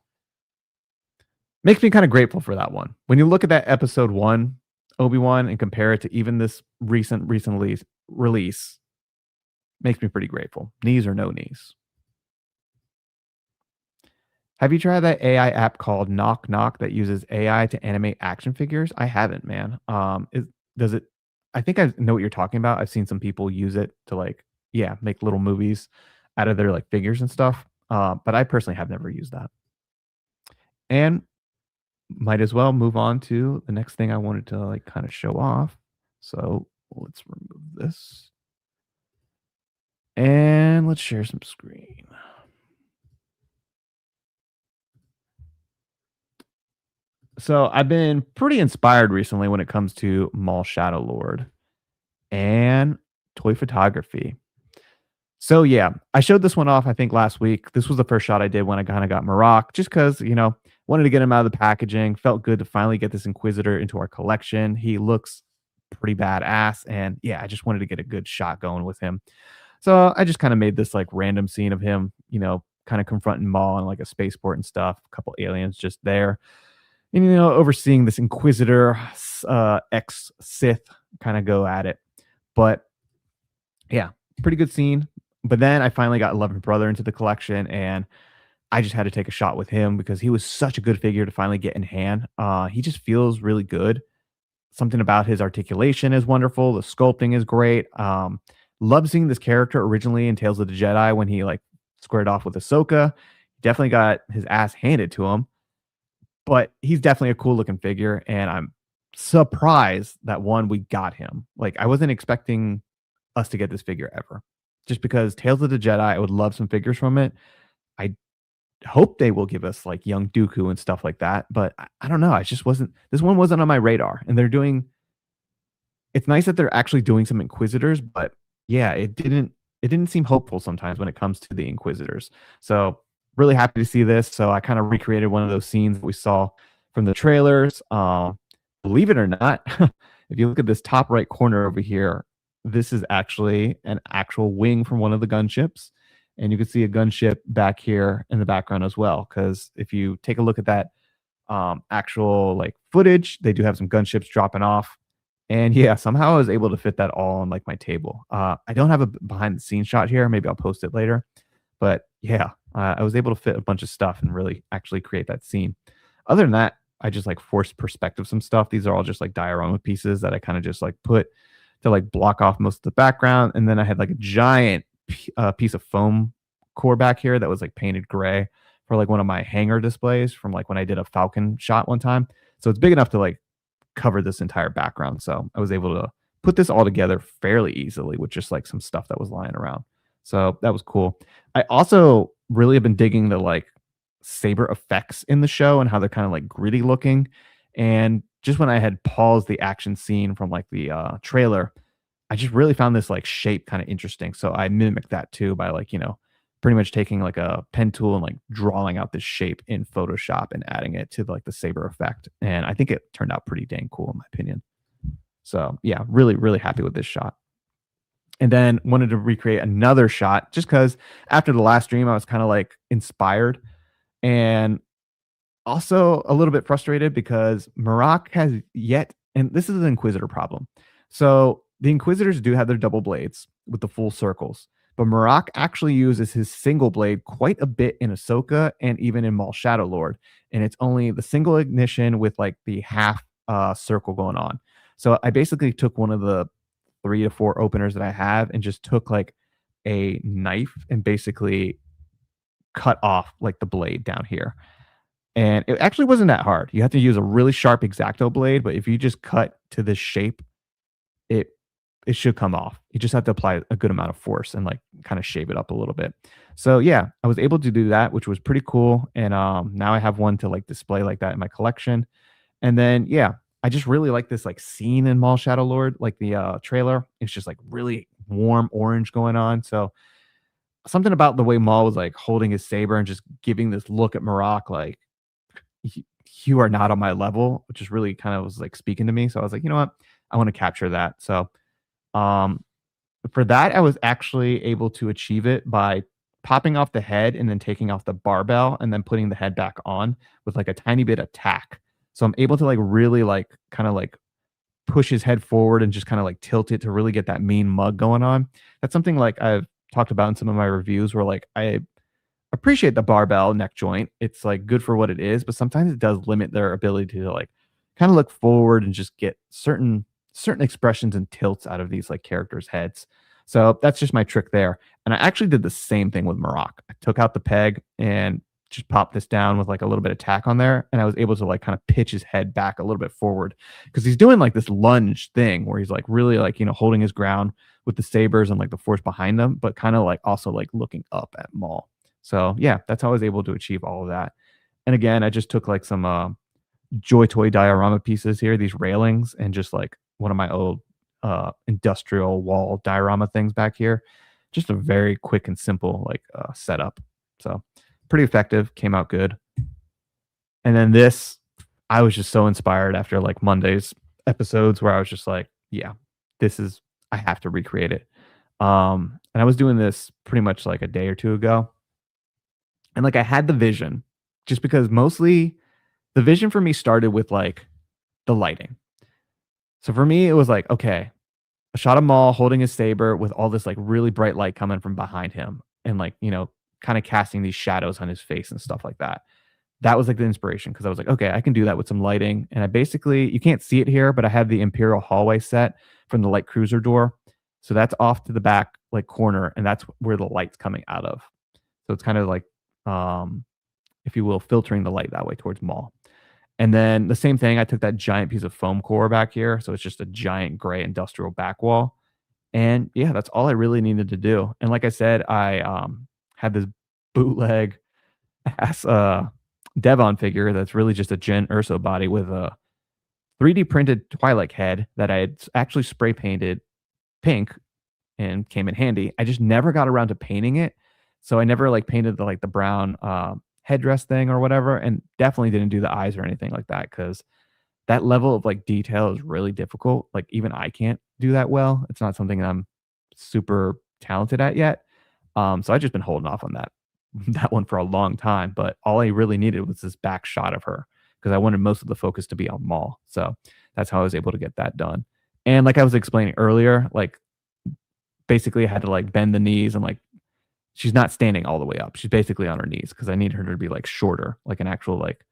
makes me kind of grateful for that one. When you look at that episode 1 Obi-Wan and compare it to even this recent release, makes me pretty grateful. Knees or no knees. Have you tried that AI app called Knock Knock that uses AI to animate action figures? I haven't, man. Does it? I think I know what you're talking about. I've seen some people use it to like, yeah, make little movies out of their like figures and stuff. But I personally have never used that. And might as well move on to the next thing I wanted to like kind of show off. So let's remove this and let's share some screen. So I've been pretty inspired recently when it comes to Mall Shadow Lord and toy photography. So yeah, I showed this one off I think last week. This was the first shot I did when I kind of got Maroc, just because wanted to get him out of the packaging. Felt good to finally get this Inquisitor into our collection. He looks pretty badass, and yeah, I just wanted to get a good shot going with him. So I just kind of made this like random scene of him, kind of confronting Maul on like a spaceport and stuff. A couple aliens just there, and overseeing this Inquisitor, ex Sith kind of go at it. But yeah, pretty good scene. But then I finally got 11th Brother into the collection, and I just had to take a shot with him because he was such a good figure to finally get in hand. He just feels really good. Something about his articulation is wonderful. The sculpting is great. Love seeing this character originally in Tales of the Jedi when he like squared off with Ahsoka. Definitely got his ass handed to him, but he's definitely a cool looking figure, and I'm surprised that one we got him. Like I wasn't expecting us to get this figure ever, just because Tales of the Jedi. I would love some figures from it. I hope they will give us like young Dooku and stuff like that, but I don't know. I just wasn't. This one wasn't on my radar, and they're doing. It's nice that they're actually doing some Inquisitors, but yeah, it didn't seem hopeful sometimes when it comes to the Inquisitors. So really happy to see this. So I kind of recreated one of those scenes that we saw from the trailers. Believe it or not, if you look at this top right corner over here, this is actually an actual wing from one of the gunships. And you can see a gunship back here in the background as well. Because if you take a look at that actual like footage, they do have some gunships dropping off. And yeah, somehow I was able to fit that all on like my table. I don't have a behind the scenes shot here. Maybe I'll post it later. But yeah, I was able to fit a bunch of stuff and really actually create that scene. Other than that, I just like forced perspective some stuff. These are all just like diorama pieces that I kind of just like put to like block off most of the background. And then I had like a giant piece of foam core back here that was like painted gray for like one of my hanger displays from like when I did a Falcon shot one time. So it's big enough to like cover this entire background. So I was able to put this all together fairly easily with just like some stuff that was lying around. So that was cool. I also really have been digging the like saber effects in the show and how they're kind of like gritty looking. And just when I had paused the action scene from like the trailer, I just really found this like shape kind of interesting. So I mimicked that too by like, pretty much taking like a pen tool and like drawing out this shape in Photoshop and adding it to like the saber effect. And I think it turned out pretty dang cool in my opinion. So yeah, really, really happy with this shot. And then wanted to recreate another shot just because after the last stream, I was kind of like inspired and also a little bit frustrated because Maroc has yet, and this is an Inquisitor problem. So the Inquisitors do have their double blades with the full circles, but Maroc actually uses his single blade quite a bit in Ahsoka and even in Maul Shadow Lord. And it's only the single ignition with like the half circle going on. So I basically took one of the 3 to 4 openers that I have and just took like a knife and basically cut off like the blade down here. And it actually wasn't that hard. You have to use a really sharp X-Acto blade, but if you just cut to this shape, it it should come off. You just have to apply a good amount of force and like kind of shave it up a little bit. So yeah, I was able to do that, which was pretty cool. And now I have one to like display like that in my collection. And then yeah, I just really like this like scene in Maul Shadow Lord, like the trailer. It's just like really warm orange going on. So something about the way Maul was like holding his saber and just giving this look at Maroc, like you are not on my level, which is really kind of was like speaking to me. So I was like, you know what, I want to capture that. So um, for that, I was actually able to achieve it by popping off the head and then taking off the barbell and then putting the head back on with like a tiny bit of tack. So I'm able to like really like kind of like push his head forward and just kind of like tilt it to really get that mean mug going on. That's something like I've talked about in some of my reviews where like I appreciate the barbell neck joint. It's like good for what it is, but sometimes it does limit their ability to like kind of look forward and just get certain certain expressions and tilts out of these like characters' heads. So that's just my trick there. And I actually did the same thing with Maroc. I took out the peg and just popped this down with like a little bit of tack on there. And I was able to like kind of pitch his head back a little bit forward because he's doing like this lunge thing where he's like really like, holding his ground with the sabers and like the force behind them, but kind of like also like looking up at Maul. So yeah, that's how I was able to achieve all of that. And again, I just took like some Joy Toy diorama pieces here, these railings, and just like one of my old industrial wall diorama things back here. Just a very quick and simple like setup. So pretty effective, came out good. And then this, I was just so inspired after like Monday's episodes where I was just like, yeah, this is I have to recreate it. And I was doing this pretty much like a day or two ago. And like I had the vision just because mostly the vision for me started with like the lighting. So for me, it was like, okay, a shot of Maul holding his saber with all this like really bright light coming from behind him and like, kind of casting these shadows on his face and stuff like that. That was like the inspiration because I was like, okay, I can do that with some lighting. And I basically, you can't see it here, but I have the Imperial hallway set from the light cruiser door. So that's off to the back, like corner, and that's where the light's coming out of. So it's kind of like, if you will, filtering the light that way towards Maul. And then the same thing, I took that giant piece of foam core back here. So it's just a giant gray industrial back wall. And yeah, that's all I really needed to do. And like I said, I had this bootleg ass Devon figure that's really just a Jyn Urso body with a 3D printed Twilight head that I had actually spray painted pink and came in handy. I just never got around to painting it. So I never like painted the brown headdress thing or whatever, and definitely didn't do the eyes or anything like that because that level of like detail is really difficult. Like even I can't do that well. It's not something I'm super talented at yet. So I've just been holding off on that one for a long time. But all I really needed was this back shot of her because I wanted most of the focus to be on Maul. So that's how I was able to get that done. And like I was explaining earlier, like basically I had to like bend the knees and like she's not standing all the way up. She's basically on her knees because I need her to be like shorter, like an actual like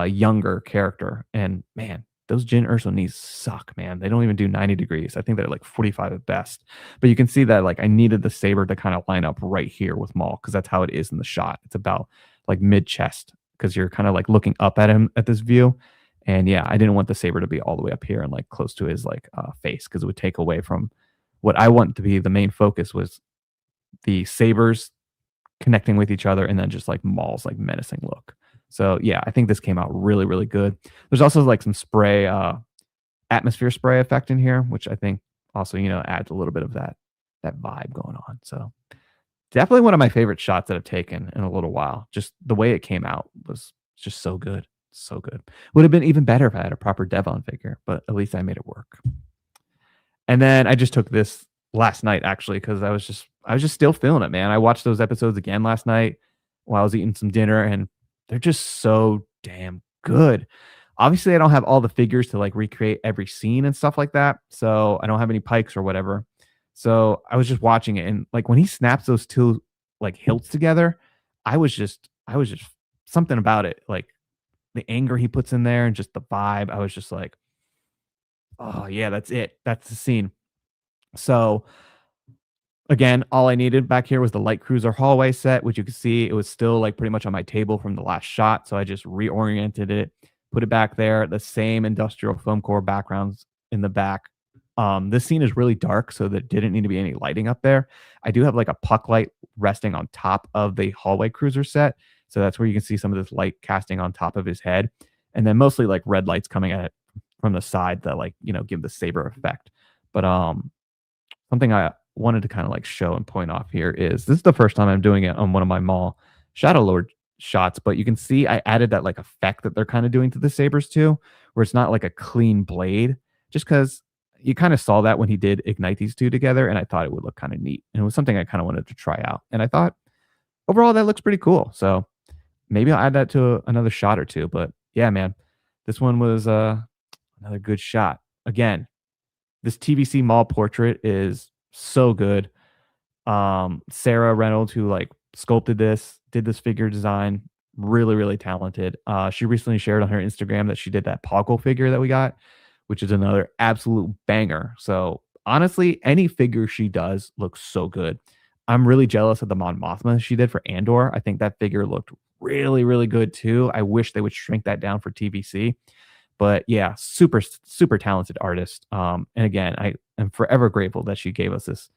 younger character. And man, those Jyn Urso knees suck, man. They don't even do 90 degrees. I think they're like 45 at best. But you can see that like I needed the saber to kind of line up right here with Maul because that's how it is in the shot. It's about like mid chest because you're kind of like looking up at him at this view. And yeah, I didn't want the saber to be all the way up here and like close to his like face because it would take away from what I want to be the main focus was the sabers connecting with each other and then just like Maul's like menacing look. So yeah, I think this came out really, really good. There's also like some spray, atmosphere spray effect in here, which I think also, adds a little bit of that vibe going on. So definitely one of my favorite shots that I've taken in a little while. Just the way it came out was just so good. So good. Would have been even better if I had a proper Devon figure, but at least I made it work. And then I just took this last night actually because I was just still feeling it, man. I watched those episodes again last night while I was eating some dinner, and they're just so damn good. Obviously, I don't have all the figures to like recreate every scene and stuff like that, so I don't have any pikes or whatever. So I was just watching it, and like when he snaps those two like hilts together, I was just something about it, like the anger he puts in there and just the vibe. I was just like, oh yeah, that's it. That's the scene. So again, all I needed back here was the light cruiser hallway set, which you can see it was still like pretty much on my table from the last shot. So I just reoriented it, put it back there, the same industrial foam core backgrounds in the back. This scene is really dark, so there didn't need to be any lighting up there. I do have like a puck light resting on top of the hallway cruiser set. So that's where you can see some of this light casting on top of his head. And then mostly like red lights coming at it from the side that like, give the saber effect. But something I wanted to kind of like show and point off here is this is the first time I'm doing it on one of my Maul Shadow Lord shots, but you can see I added that like effect that they're kind of doing to the sabers too, where it's not like a clean blade, just because you kind of saw that when he did ignite these two together, and I thought it would look kind of neat. And it was something I kind of wanted to try out. And I thought overall that looks pretty cool. So maybe I'll add that to another shot or two. But yeah, man, this one was another good shot. Again, this TVC Maul portrait is so good. Sarah Reynolds, who like sculpted this, did this figure design, really, really talented. She recently shared on her Instagram that she did that Poggle figure that we got, which is another absolute banger. So honestly, any figure she does looks so good. I'm really jealous of the Mon Mothma she did for Andor. I think that figure looked really, really good too. I wish they would shrink that down for TVC. But yeah, super talented artist. And again, I am forever grateful that she gave us this,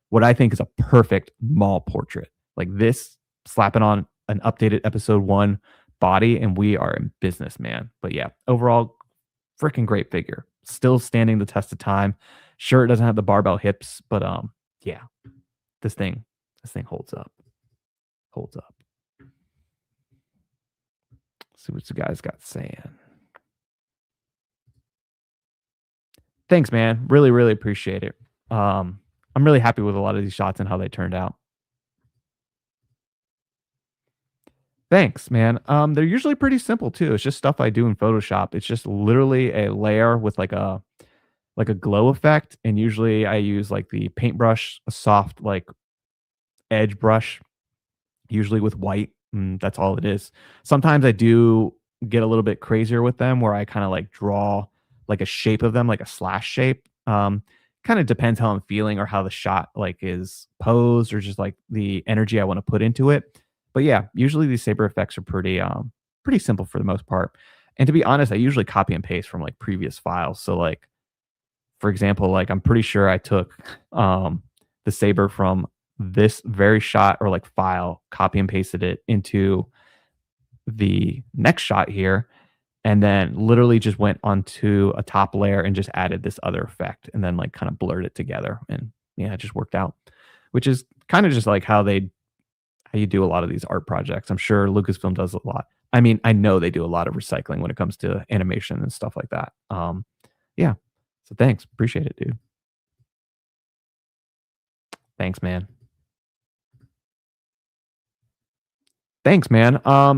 what I think is a perfect Maul portrait. Like this, slapping on an updated episode one body, and we are in business, man. But yeah, overall, freaking great figure. Still standing the test of time. Sure, it doesn't have the barbell hips, but yeah, this thing, this thing holds up. Holds up. Let's see what you guys got saying. Thanks, man. Really, really appreciate it. I'm really happy with a lot of these shots and how they turned out. Thanks, man. They're usually pretty simple too. It's just stuff I do in Photoshop. It's just literally a layer with like a glow effect, and usually I use like the paintbrush, a soft like edge brush, usually with white. That's all it is. Sometimes I do get a little bit crazier with them where I kind of like draw like a shape of them, like a slash shape. Kind of depends how I'm feeling or how the shot like is posed or just like the energy I want to put into it. But yeah, usually these saber effects are pretty simple for the most part. And to be honest, I usually copy and paste from like previous files. So like for example, like I'm pretty sure I took the saber from this very shot or like file, copy and pasted it into the next shot here, and then literally just went onto a top layer and just added this other effect and then like kind of blurred it together. And yeah, it just worked out, which is kind of just like how you do a lot of these art projects. I'm sure Lucasfilm does a lot. I mean, I know they do a lot of recycling when it comes to animation and stuff like that. Yeah. So thanks. Appreciate it, dude. Thanks, man. Thanks, man.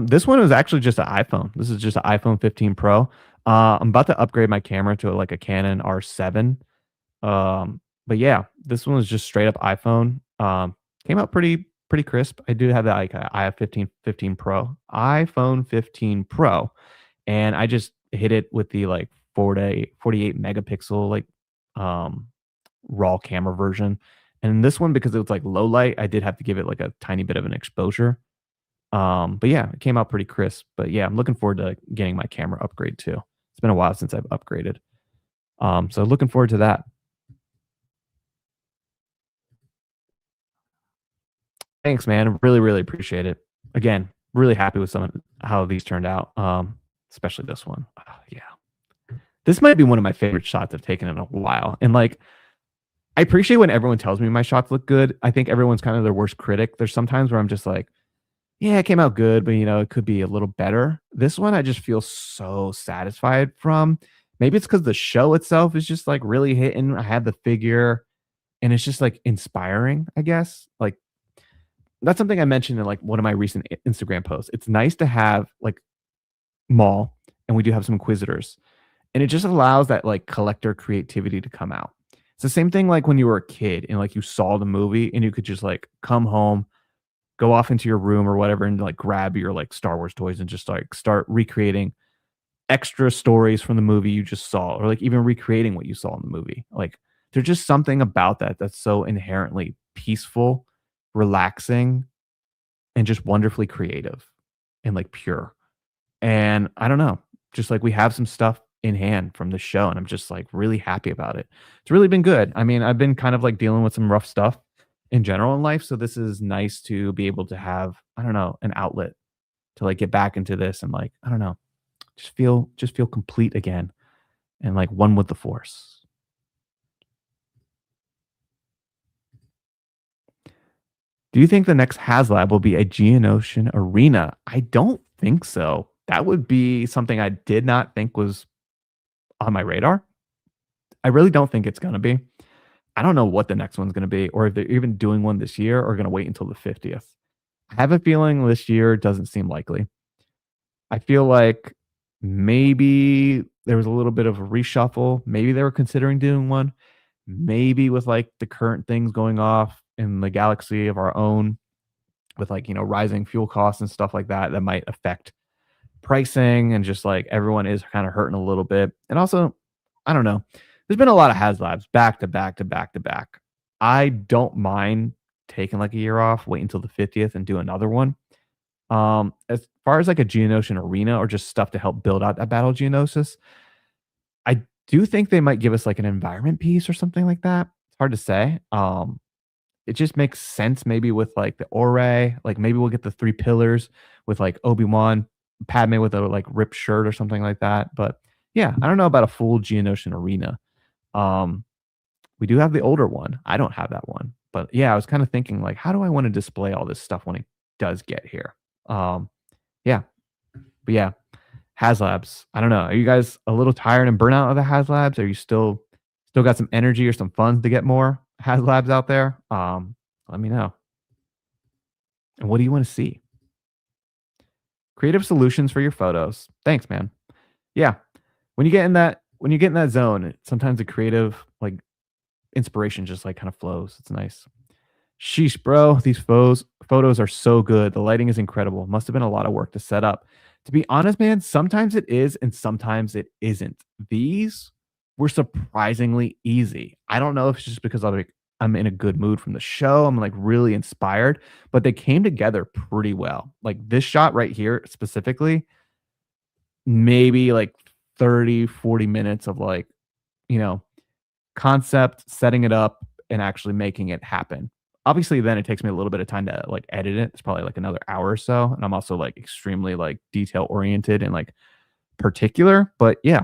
This one was actually just an iPhone. This is just an iPhone 15 Pro. I'm about to upgrade my camera to like a Canon R7. But yeah, this one was just straight up iPhone. Came out pretty crisp. I do have the like I have 15 Pro, iPhone 15 Pro, and I just hit it with the like 48 megapixel like um raw camera version. And this one, because it was like low light, I did have to give it like a tiny bit of an exposure. But yeah, it came out pretty crisp. But yeah, I'm looking forward to getting my camera upgrade too. It's been a while since I've upgraded. So looking forward to that. Thanks, man. Really, really appreciate it. Again, really happy with some of how these turned out. Especially this one. Yeah. This might be one of my favorite shots I've taken in a while. And like I appreciate when everyone tells me my shots look good. I think everyone's kind of their worst critic. There's sometimes where I'm just like, yeah, it came out good, but you know, it could be a little better. This one I just feel so satisfied from. Maybe it's because the show itself is just like really hitting. I had the figure and it's just like inspiring, I guess. Like that's something I mentioned in like one of my recent Instagram posts. It's nice to have like Maul, and we do have some Inquisitors, and it just allows that like collector creativity to come out. It's the same thing like when you were a kid and like you saw the movie and you could just like come home, go off into your room or whatever and like grab your like Star Wars toys and just like start recreating extra stories from the movie you just saw, or like even recreating what you saw in the movie. Like there's just something about that that's so inherently peaceful, relaxing, and just wonderfully creative and like pure. And I don't know, just like we have some stuff in hand from the show, and I'm just like really happy about it. It's really been good. I mean, I've been kind of like dealing with some rough stuff in general in life, so this is nice to be able to have, I don't know, an outlet to like get back into this and like, I don't know, just feel complete again and like one with the force. Do you think the next HasLab will be a Geonosian arena? I don't think so. That would be something I did not think was on my radar. I really don't think it's gonna be. I don't know what the next one's gonna be, or if they're even doing one this year or gonna wait until the 50th. I have a feeling this year doesn't seem likely. I feel like maybe there was a little bit of a reshuffle. Maybe they were considering doing one. Maybe with like the current things going off in the galaxy of our own, with like, you know, rising fuel costs and stuff like that, that might affect pricing, and just like everyone is kind of hurting a little bit. And also, I don't know. There's been a lot of HasLabs back to back to back to back. I don't mind taking like a year off, wait until the 50th and do another one. As far as like a Geonosian arena or just stuff to help build out that battle Geonosis, I do think they might give us like an environment piece or something like that. It's hard to say. It just makes sense maybe with like the Ore, like maybe we'll get the three pillars with like Obi-Wan, Padme with a like ripped shirt or something like that. But yeah, I don't know about a full Geonosian arena. Um, we do have the older one. I don't have that one. But yeah, I was kind of thinking like, how do I want to display all this stuff when it does get here? Um, yeah, but yeah, HasLabs. I don't know. Are you guys a little tired and burnout of the HasLabs? Are you still got some energy or some funds to get more HasLabs out there? Let me know. And what do you want to see? Creative solutions for your photos. Thanks, man. Yeah. When you get in that zone, sometimes the creative like inspiration just like kind of flows. It's nice. Sheesh, bro. These photos are so good. The lighting is incredible. Must have been a lot of work to set up. To be honest, man, sometimes it is and sometimes it isn't. These were surprisingly easy. I don't know if it's just because I'm in a good mood from the show. I'm like really inspired, but they came together pretty well. Like this shot right here specifically, maybe like 30, 40 minutes of like, you know, concept, setting it up, and actually making it happen. Obviously, then it takes me a little bit of time to like edit it. It's probably like another hour or so. And I'm also like extremely like detail oriented and like particular. But yeah,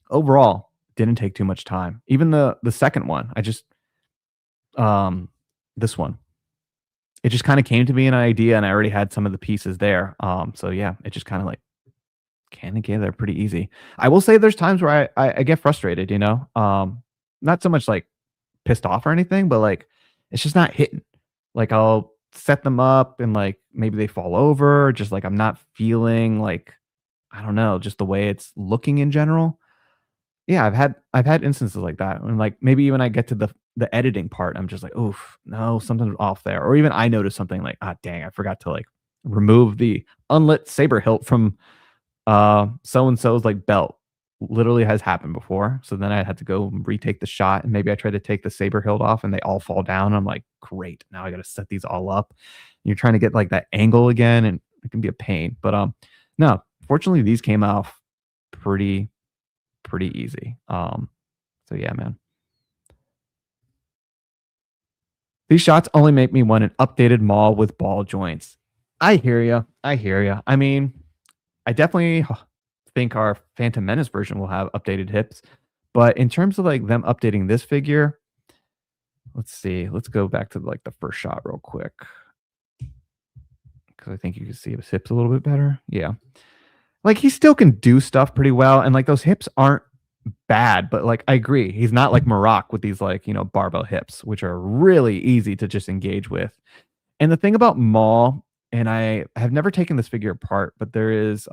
overall, didn't take too much time. Even the second one, I just this one, it just kind of came to me an idea, and I already had some of the pieces there. So yeah, it just kind of like came together pretty easy. I will say there's times where I get frustrated, you know. Not so much like pissed off or anything, but like it's just not hitting. Like I'll set them up and like maybe they fall over, or just like I'm not feeling like I don't know, just the way it's looking in general. Yeah, I've had instances like that. And like maybe even I get to the editing part, I'm just like, oof, no, something's off there. Or even I notice something like, ah dang, I forgot to like remove the unlit saber hilt from so and so's like belt. Literally has happened before. So then I had to go retake the shot, and maybe I tried to take the saber hilt off and they all fall down. I'm like, great. Now I got to set these all up. You're trying to get like that angle again, and it can be a pain. But no, fortunately these came off pretty pretty easy. So yeah, man. These shots only make me want an updated Maul with ball joints. I hear you. I hear you. I mean, I definitely think our Phantom Menace version will have updated hips. But in terms of like them updating this figure, let's see. Let's go back to like the first shot real quick. Because I think you can see his hips a little bit better. Yeah. Like he still can do stuff pretty well. And like those hips aren't bad, but like I agree. He's not like Maroc with these like, barbell hips, which are really easy to just engage with. And the thing about Maul, and I have never taken this figure apart, but there is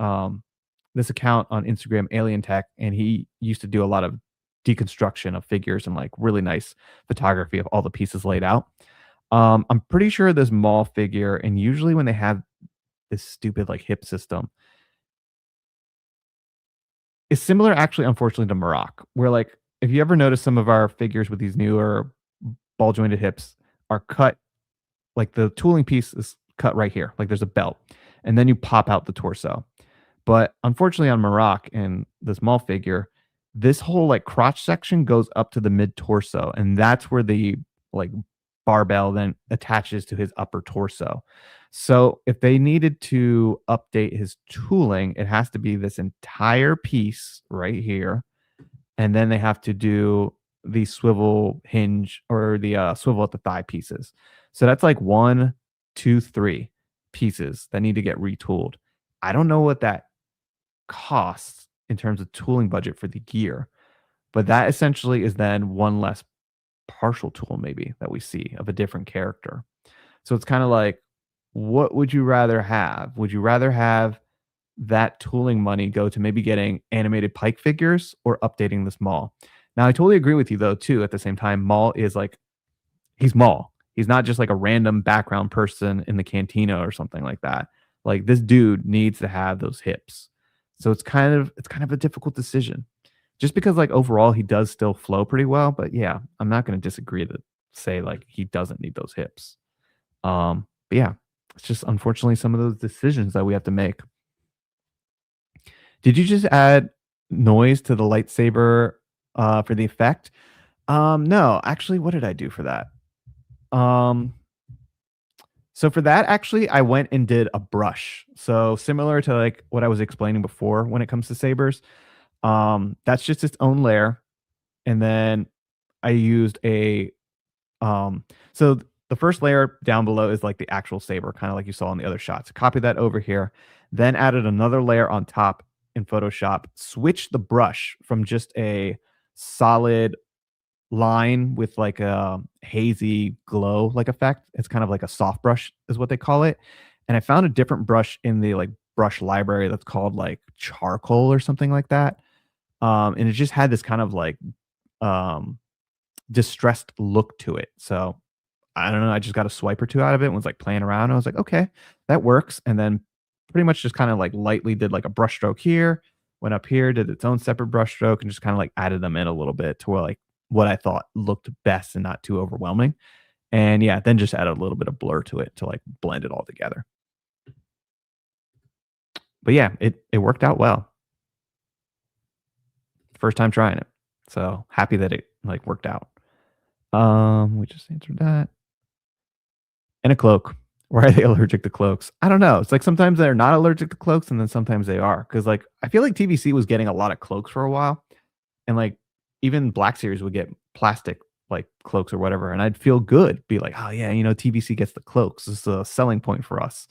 this account on Instagram, Alien Tech, and he used to do a lot of deconstruction of figures and like really nice photography of all the pieces laid out. I'm pretty sure this Maul figure, and usually when they have this stupid like hip system, is similar actually, unfortunately, to Maroc, where like if you ever notice some of our figures with these newer ball jointed hips are cut like the tooling piece is cut right here, like there's a belt, and then you pop out the torso. But unfortunately, on Maroc and the small figure, this whole like crotch section goes up to the mid torso, and that's where the like barbell then attaches to his upper torso. So if they needed to update his tooling, it has to be this entire piece right here, and then they have to do the swivel hinge or the swivel at the thigh pieces. So that's like one, two, three pieces that need to get retooled. I don't know what that costs in terms of tooling budget for the gear, but that essentially is then one less partial tool maybe that we see of a different character. So it's kind of like, what would you rather have? Would you rather have that tooling money go to maybe getting animated Pike figures or updating this Maul? Now, I totally agree with you though, too. At the same time, Maul is like, he's Maul. He's not just like a random background person in the cantina or something like that. Like this dude needs to have those hips. So it's kind of a difficult decision. just because like overall he does still flow pretty well. But yeah, I'm not going to disagree to say like he doesn't need those hips. But yeah, it's just unfortunately some of those decisions that we have to make. Did you just add noise to the lightsaber for the effect? No, actually, what did I do for that? Um, so for that, actually, I went and did a brush. So similar to like what I was explaining before when it comes to sabers. That's just its own layer. And then I used a um so the first layer down below is like the actual saber, kind of like you saw in the other shots. Copy that over here, then added another layer on top in Photoshop, switched the brush from just a solid line with like a hazy glow like effect. It's kind of like a soft brush is what they call it. And I found a different brush in the like brush library that's called like charcoal or something like that. And it just had this kind of like um distressed look to it. So I don't know. I just got a swipe or two out of it and was like playing around. I was like, okay, that works. And then pretty much just kind of like lightly did like a brush stroke here, went up here, did its own separate brush stroke, and just kind of like added them in a little bit to where like what I thought looked best and not too overwhelming. And yeah, then just added a little bit of blur to it to like blend it all together. But yeah, it worked out well. First time trying it. So happy that it like worked out. We just answered that. And a cloak. Why are they allergic to cloaks? I don't know. It's like sometimes they're not allergic to cloaks, and then sometimes they are. Because like I feel like TVC was getting a lot of cloaks for a while, and like even Black Series would get plastic like cloaks or whatever, and I'd feel good, be like, oh yeah, TVC gets the cloaks. This is a selling point for us.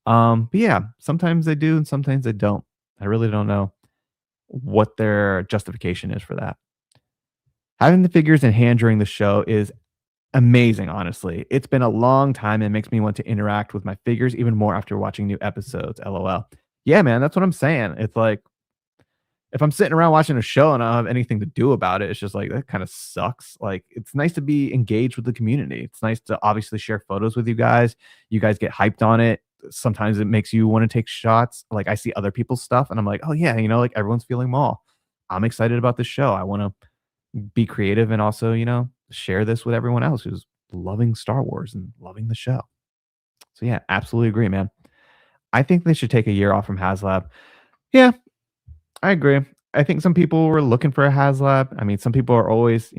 But yeah, sometimes they do, and sometimes they don't. I really don't know what their justification is for that. Having the figures in hand during the show is amazing, honestly. It's been a long time and it makes me want to interact with my figures even more after watching new episodes. LOL. Yeah, man, that's what I'm saying. It's like if I'm sitting around watching a show and I don't have anything to do about it, it's just like that kind of sucks. Like it's nice to be engaged with the community. It's nice to obviously share photos with you guys. You guys get hyped on it. Sometimes it makes you want to take shots. Like I see other people's stuff and I'm like, oh yeah, like everyone's feeling Maul. I'm excited about this show. I want to be creative and also, share this with everyone else who's loving Star Wars and loving the show. So yeah, absolutely agree, man. I think they should take a year off from HasLab. Yeah, I agree. I think some people were looking for a HasLab. I mean, some people are always,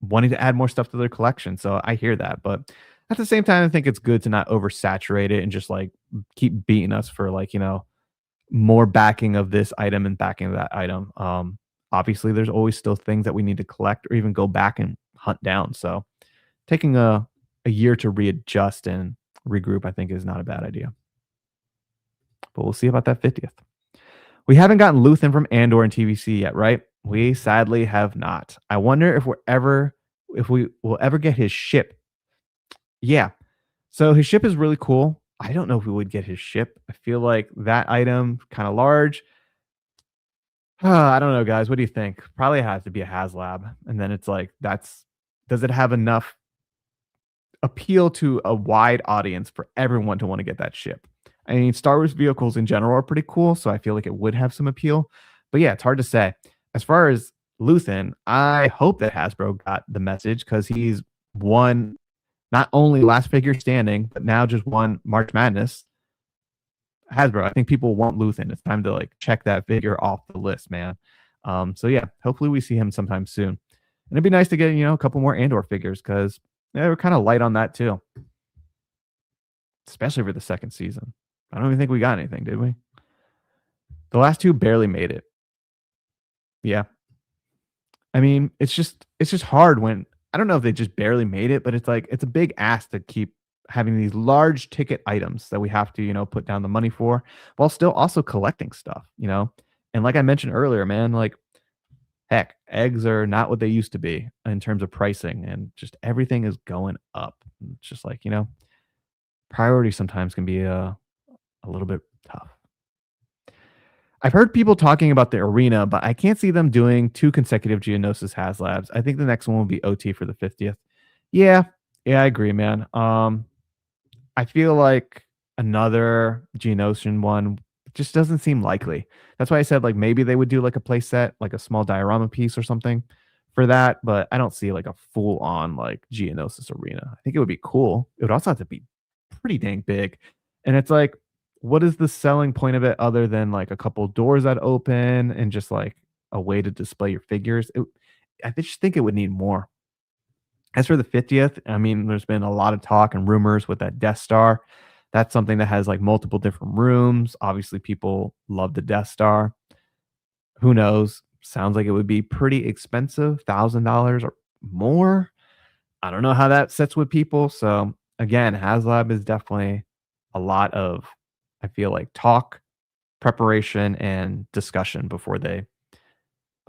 wanting to add more stuff to their collection. So I hear that. But at the same time, I think it's good to not oversaturate it and just like keep beating us for like, more backing of this item and backing of that item. Obviously, there's always still things that we need to collect or even go back and hunt down. So taking a year to readjust and regroup, I think, is not a bad idea. But we'll see about that 50th. We haven't gotten Luthen from Andor and TVC yet, right? We sadly have not. I wonder if we will ever get his ship. Yeah. So his ship is really cool. I don't know if we would get his ship. I feel like that item kind of large. I don't know, guys. What do you think? Probably has to be a HasLab. And then it's like, does it have enough appeal to a wide audience for everyone to want to get that ship? I mean, Star Wars vehicles in general are pretty cool, so I feel like it would have some appeal. But yeah, it's hard to say. As far as Luthen, I hope that Hasbro got the message because he's won not only last figure standing, but now just won March Madness. Hasbro, I think people want Luthen. It's time to like check that figure off the list, man. So yeah, hopefully we see him sometime soon. And it'd be nice to get, a couple more Andor figures because they were kind of light on that too. Especially for the second season. I don't even think we got anything, did we? The last two barely made it. Yeah. I mean, it's just hard when I don't know if they just barely made it, but it's like it's a big ask to keep having these large ticket items that we have to, put down the money for while still also collecting stuff. And like I mentioned earlier, man, like heck, eggs are not what they used to be in terms of pricing and just everything is going up. It's just like, priority sometimes can be a little bit tough. I've heard people talking about the arena, but I can't see them doing two consecutive Geonosis HasLabs. I think the next one will be OT for the 50th. Yeah, yeah, I agree, man. I feel like another Geonosian one It just doesn't seem likely. That's why I said, like, maybe they would do, like, a play set, like a small diorama piece or something for that, but I don't see, like, a full-on, like, Geonosis arena. I think it would be cool. It would also have to be pretty dang big, and it's like, what is the selling point of it other than, like, a couple doors that open and just, like, a way to display your figures? I just think it would need more. As for the 50th, I mean, there's been a lot of talk and rumors with that Death Star. That's something that has like multiple different rooms. Obviously, people love the Death Star. Who knows? Sounds like it would be pretty expensive, $1,000 or more. I don't know how that sits with people. So again, HasLab is definitely a lot of, I feel like, talk, preparation, and discussion before they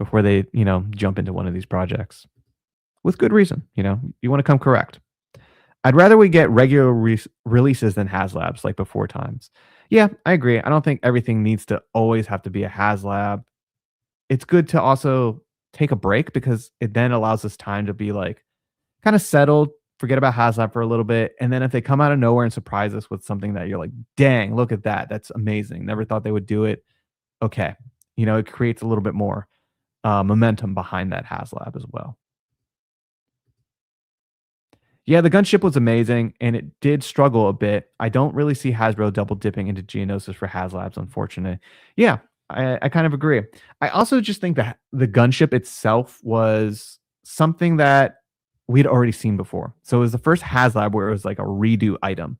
jump into one of these projects with good reason. You want to come correct. I'd rather we get regular releases than HasLabs like before times. Yeah, I agree. I don't think everything needs to always have to be a HasLab. It's good to also take a break because it then allows us time to be like kind of settled, forget about HasLab for a little bit. And then if they come out of nowhere and surprise us with something that you're like, dang, look at that. That's amazing. Never thought they would do it. Okay. It creates a little bit more momentum behind that HasLab as well. Yeah, the gunship was amazing, and it did struggle a bit. I don't really see Hasbro double dipping into Geonosis for HasLabs, unfortunately. Yeah, I kind of agree. I also just think that the gunship itself was something that we'd already seen before. So it was the first HasLab where it was like a redo item.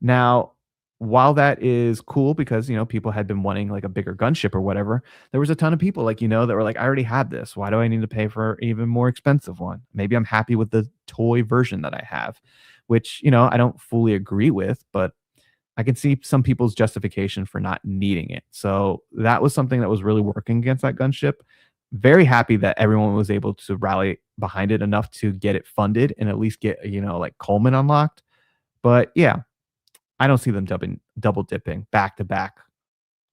Now, while that is cool because people had been wanting like a bigger gunship or whatever, there was a ton of people like that were like, I already have this. Why do I need to pay for even more expensive one? Maybe I'm happy with the toy version that I have, which I don't fully agree with, but I can see some people's justification for not needing it. So that was something that was really working against that gunship. Very happy that everyone was able to rally behind it enough to get it funded and at least get like Coleman unlocked. But yeah, I don't see them double dipping back to back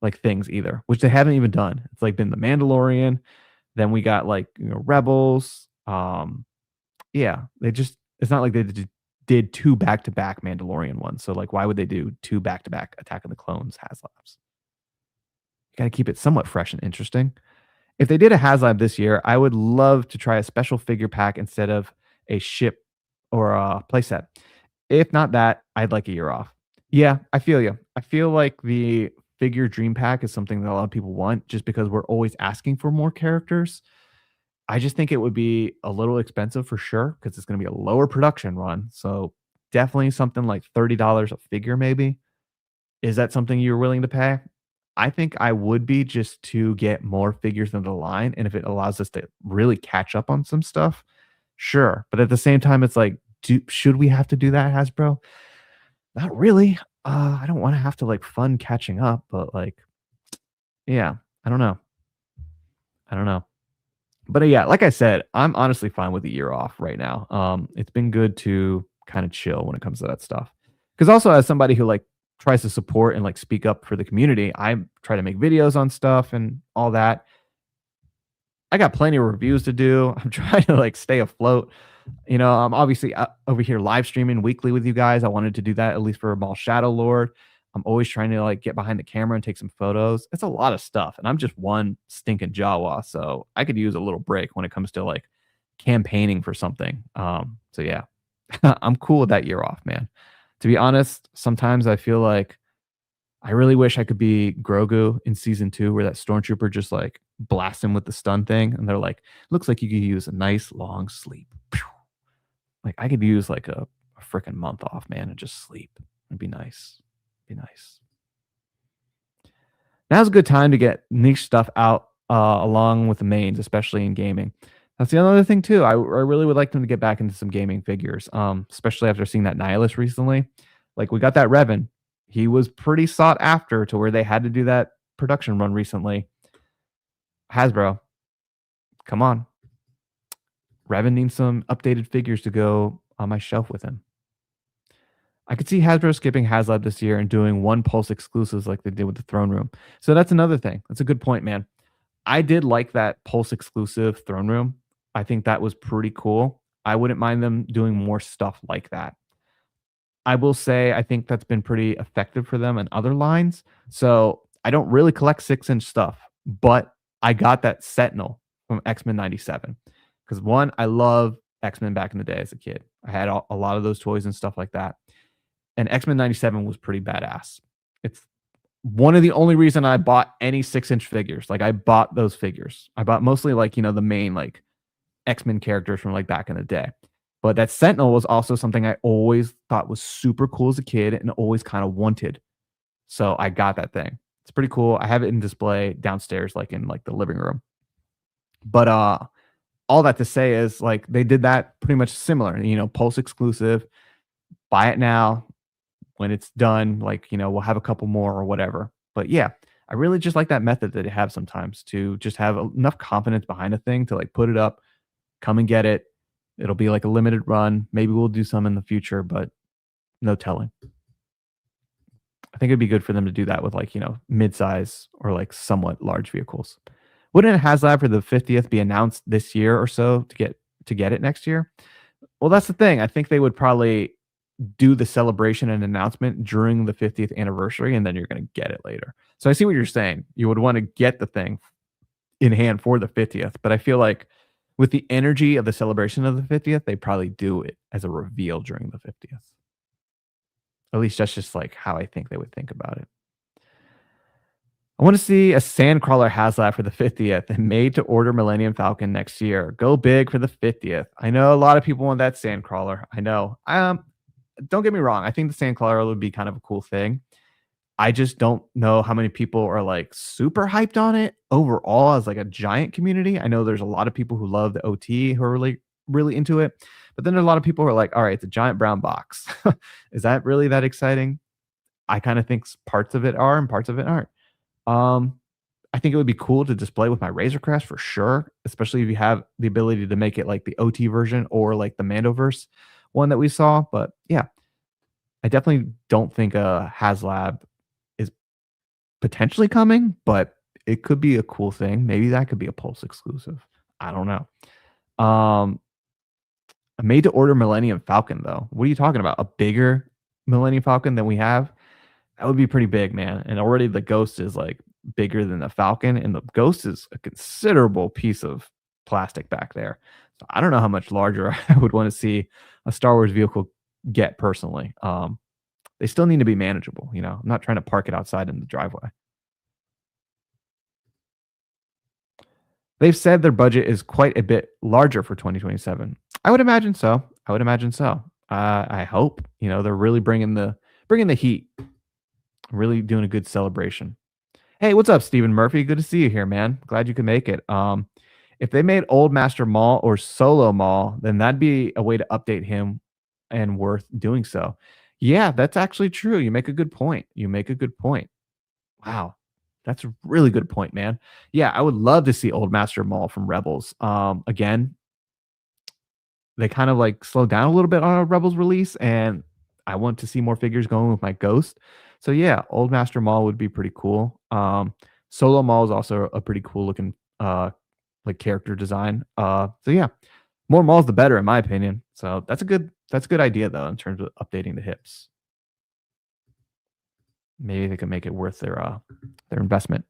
like things either, which they haven't even done. It's like been the Mandalorian, then we got like Rebels. Yeah, it's not like they did two back to back Mandalorian ones. So like, why would they do two back to back Attack of the Clones HasLabs? You got to keep it somewhat fresh and interesting. If they did a HasLab this year, I would love to try a special figure pack instead of a ship or a playset. If not that, I'd like a year off. Yeah, I feel you. I feel like the figure dream pack is something that a lot of people want just because we're always asking for more characters. I just think it would be a little expensive for sure because it's going to be a lower production run. So definitely something like $30 a figure, maybe. Is that something you're willing to pay? I think I would be just to get more figures in the line. And if it allows us to really catch up on some stuff, sure. But at the same time, it's like, should we have to do that, Hasbro? Not really. I don't want to have to like fun catching up, but like, yeah, I don't know. I don't know. But yeah, like I said, I'm honestly fine with the year off right now. It's been good to kind of chill when it comes to that stuff. Because also, as somebody who like tries to support and like speak up for the community, I try to make videos on stuff and all that. I got plenty of reviews to do. I'm trying to like stay afloat. I'm obviously over here live streaming weekly with you guys. I wanted to do that at least for Maul Shadow Lord. I'm always trying to like get behind the camera and take some photos. It's a lot of stuff, and I'm just one stinking Jawa, so I could use a little break when it comes to like campaigning for something. So yeah, I'm cool with that year off, man. To be honest, sometimes I feel like I really wish I could be Grogu in season 2, where that stormtrooper just like blasts him with the stun thing, and they're like, "Looks like you could use a nice long sleep." Pew. Like I could use like a freaking month off, man, and just sleep. It'd be nice. Be nice. Now's a good time to get niche stuff out along with the mains, especially in gaming. That's the other thing too. I really would like them to get back into some gaming figures, especially after seeing that Nihilus recently. Like we got that Revan. He was pretty sought after to where they had to do that production run recently. Hasbro, come on. Revan needs some updated figures to go on my shelf with him. I could see Hasbro skipping HasLab this year and doing one Pulse exclusives like they did with the Throne Room. So that's another thing. That's a good point, man. I did like that Pulse exclusive Throne Room. I think that was pretty cool. I wouldn't mind them doing more stuff like that. I will say I think that's been pretty effective for them in other lines. So I don't really collect 6-inch stuff, but I got that Sentinel from X-Men 97 because 1, I love X-Men back in the day as a kid. I had a lot of those toys and stuff like that, and X-Men 97 was pretty badass. It's one of the only reason I bought any 6-inch figures. Like, I bought those figures. I bought mostly, like, the main, like, X-Men characters from, like, back in the day. But that Sentinel was also something I always thought was super cool as a kid and always kinda wanted. So I got that thing. It's pretty cool. I have it in display downstairs, like, in, like, the living room. But, all that to say is, like, they did that pretty much similar, Pulse exclusive, buy it now. When it's done, like, we'll have a couple more or whatever. But yeah, I really just like that method that they have sometimes to just have enough confidence behind a thing to like put it up, come and get it. It'll be like a limited run. Maybe we'll do some in the future, but no telling. I think it'd be good for them to do that with like, mid-size or like somewhat large vehicles. Wouldn't a HasLab for the 50th be announced this year or so to get it next year? Well, that's the thing. I think they would probably do the celebration and announcement during the 50th anniversary, and then you're going to get it later. So I see what you're saying. You would want to get the thing in hand for the 50th, but I feel like with the energy of the celebration of the 50th, they probably do it as a reveal during the 50th. At least that's just like how I think they would think about it. I want to see a Sandcrawler HasLab for the 50th and made to order Millennium Falcon next year. Go big for the 50th. I know a lot of people want that Sandcrawler. I know. Don't get me wrong. I think the Sandcrawler would be kind of a cool thing. I just don't know how many people are like super hyped on it overall as like a giant community. I know there's a lot of people who love the OT who are really, really into it. But then there's a lot of people who are like, all right, it's a giant brown box. Is that really that exciting? I kind of think parts of it are and parts of it aren't. Um, I think it would be cool to display with my Razor Crest for sure, especially if you have the ability to make it like the OT version or like the Mandoverse one that we saw. But yeah, I definitely don't think a HasLab is potentially coming, but it could be a cool thing. Maybe that could be a Pulse exclusive. I don't know. A made to order Millennium Falcon though. What are you talking about? A bigger Millennium Falcon than we have? That would be pretty big, man. And already the Ghost is like bigger than the Falcon, and the Ghost is a considerable piece of plastic back there. So I don't know how much larger I would want to see a Star Wars vehicle get personally. They still need to be manageable. I'm not trying to park it outside in the driveway. They've said their budget is quite a bit larger for 2027. I would imagine so. I would imagine so. I hope they're really bringing the heat, really doing a good celebration. Hey, what's up, Stephen Murphy? Good to see you here, man. Glad you could make it. If they made Old Master Maul or Solo Maul, then that'd be a way to update him and worth doing so. Yeah, that's actually true. You make a good point. You make a good point. Wow. That's a really good point, man. Yeah, I would love to see Old Master Maul from Rebels. Again, they kind of like slowed down a little bit on a Rebels release, and I want to see more figures going with my Ghost. So yeah, Old Master Maul would be pretty cool. Solo Maul is also a pretty cool looking like character design. So yeah, more Mauls the better in my opinion. So that's a good idea though in terms of updating the hips. Maybe they can make it worth their investment.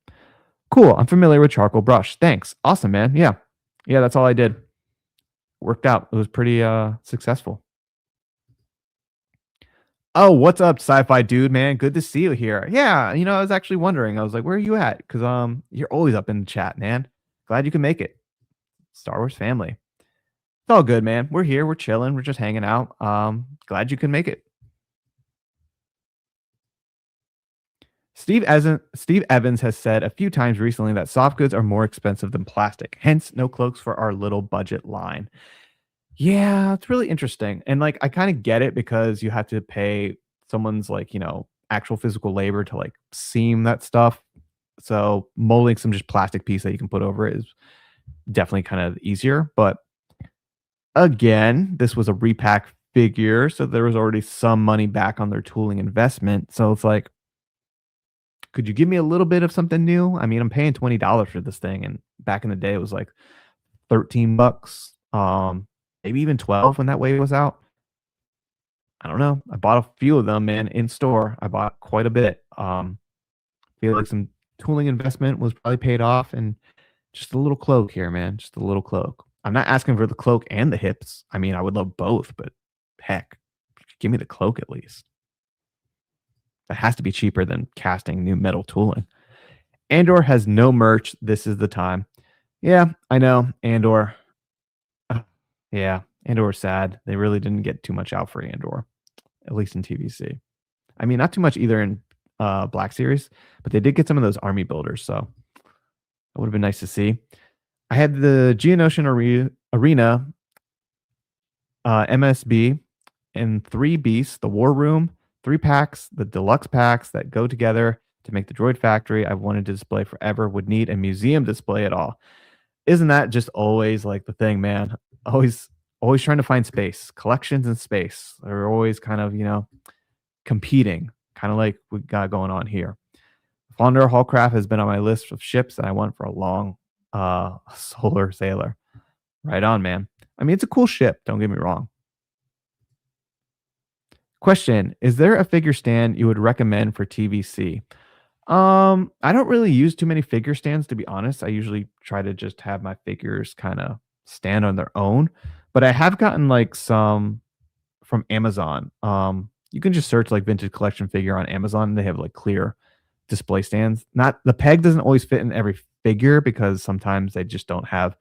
Cool. I'm familiar with charcoal brush. Thanks. Awesome, man. Yeah. Yeah, that's all I did. Worked out. It was pretty successful. Oh, what's up, sci-fi dude, man? Good to see you here. Yeah, I was actually wondering. I was like, where are you at? Because you're always up in the chat, man. Glad you can make it. Star Wars family. It's all good, man. We're here. We're chilling. We're just hanging out. Glad you can make it. Steve Evans has said a few times recently that soft goods are more expensive than plastic. Hence, no cloaks for our little budget line. Yeah, it's really interesting. And like I kind of get it because you have to pay someone's like, actual physical labor to like seam that stuff. So molding some just plastic piece that you can put over it is definitely kind of easier. But again, this was a repack figure, so there was already some money back on their tooling investment. So it's like, could you give me a little bit of something new? I mean, I'm paying $20 for this thing, and back in the day, it was like 13 bucks, maybe even 12 when that wave was out. I don't know. I bought a few of them, man, in store. I bought quite a bit. Feel like some tooling investment was probably paid off, and just a little cloak here, man. Just a little cloak. I'm not asking for the cloak and the hips. I mean, I would love both, but heck, give me the cloak at least. That has to be cheaper than casting new metal tooling. Andor has no merch. This is the time. Yeah, I know. Andor. uh, Yeah, Andor's sad. They really didn't get too much out for Andor, at least in TVC. I mean, not too much either in Black Series, but they did get some of those army builders, so that would have been nice to see. I had the Geonosian Arena MSB and three beasts, the War Room, three packs, the deluxe packs that go together to make the Droid Factory I've wanted to display forever, would need a museum display at all. Isn't that just always like the thing, man? Always, always trying to find space. Collections in space are always kind of, competing, kind of like we got going on here. Fonder Hallcraft has been on my list of ships that I want for a long solar sailor. Right on, man. I mean, it's a cool ship, don't get me wrong. Question: is there a figure stand you would recommend for TVC? I don't really use too many figure stands, to be honest. I usually try to just have my figures kind of stand on their own, but I have gotten like some from Amazon. You can just search like vintage collection figure on Amazon. And they have like clear display stands. Not the peg doesn't always fit in every figure because sometimes they just don't have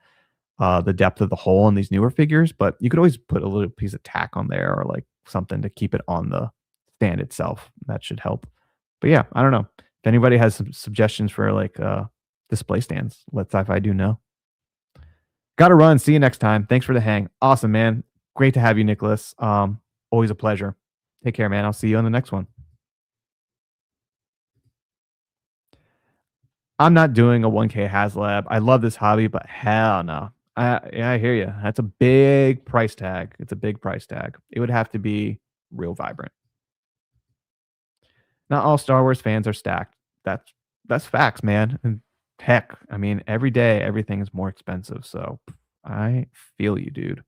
the depth of the hole in these newer figures, but you could always put a little piece of tack on there or like something to keep it on the stand itself. That should help. But yeah, I don't know. If anybody has some suggestions for like display stands, let sci-fi do know. Gotta run. See you next time. Thanks for the hang. Awesome, man. Great to have you, Nicholas. Always a pleasure. Take care, man. I'll see you on the next one. I'm not doing a 1K HasLab. I love this hobby, but hell no. Yeah, I hear you. That's a big price tag. It's a big price tag. It would have to be real vibrant. Not all Star Wars fans are stacked. That's facts, man. And heck, I mean, every day everything is more expensive. So I feel you, dude.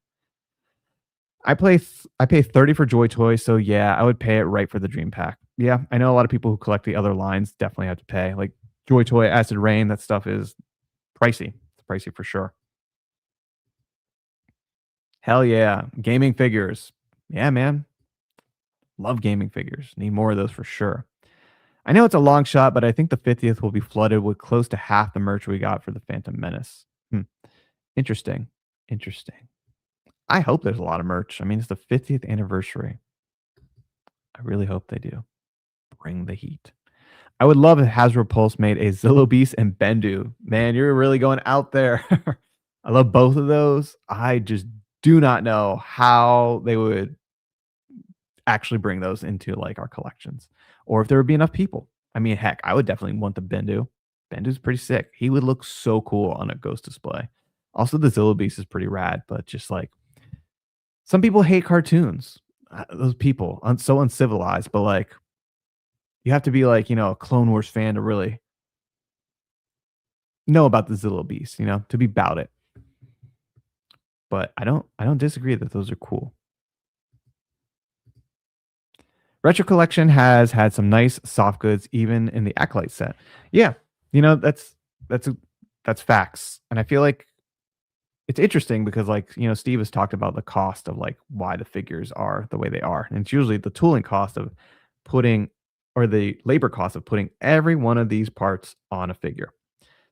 I pay 30 for Joy Toy, so yeah, I would pay it right for the Dream Pack. Yeah, I know a lot of people who collect the other lines definitely have to pay. Like Joy Toy, Acid Rain, that stuff is pricey. It's pricey for sure. Hell yeah. Gaming figures. Yeah, man. Love gaming figures. Need more of those for sure. I know it's a long shot, but I think the 50th will be flooded with close to half the merch we got for the Phantom Menace. Hmm. Interesting. Interesting. I hope there's a lot of merch. I mean, it's the 50th anniversary. I really hope they do. Bring the heat. I would love if Hasbro Pulse made a Zillow Beast and Bendu. Man, you're really going out there. I love both of those. I just do not know how they would actually bring those into like our collections or if there would be enough people. I mean, heck, I would definitely want the Bendu. Bendu's pretty sick. He would look so cool on a ghost display. Also, the Zillow Beast is pretty rad, but just like some people hate cartoons. Those people, so uncivilized, but like you have to be like, a Clone Wars fan to really know about the Zillow Beast, to be about it. But I don't disagree that those are cool. Retro Collection has had some nice soft goods even in the Acolyte set. Yeah, that's a, that's facts. And I feel like it's interesting because like, Steve has talked about the cost of like why the figures are the way they are. And it's usually the tooling cost of putting or the labor cost of putting every one of these parts on a figure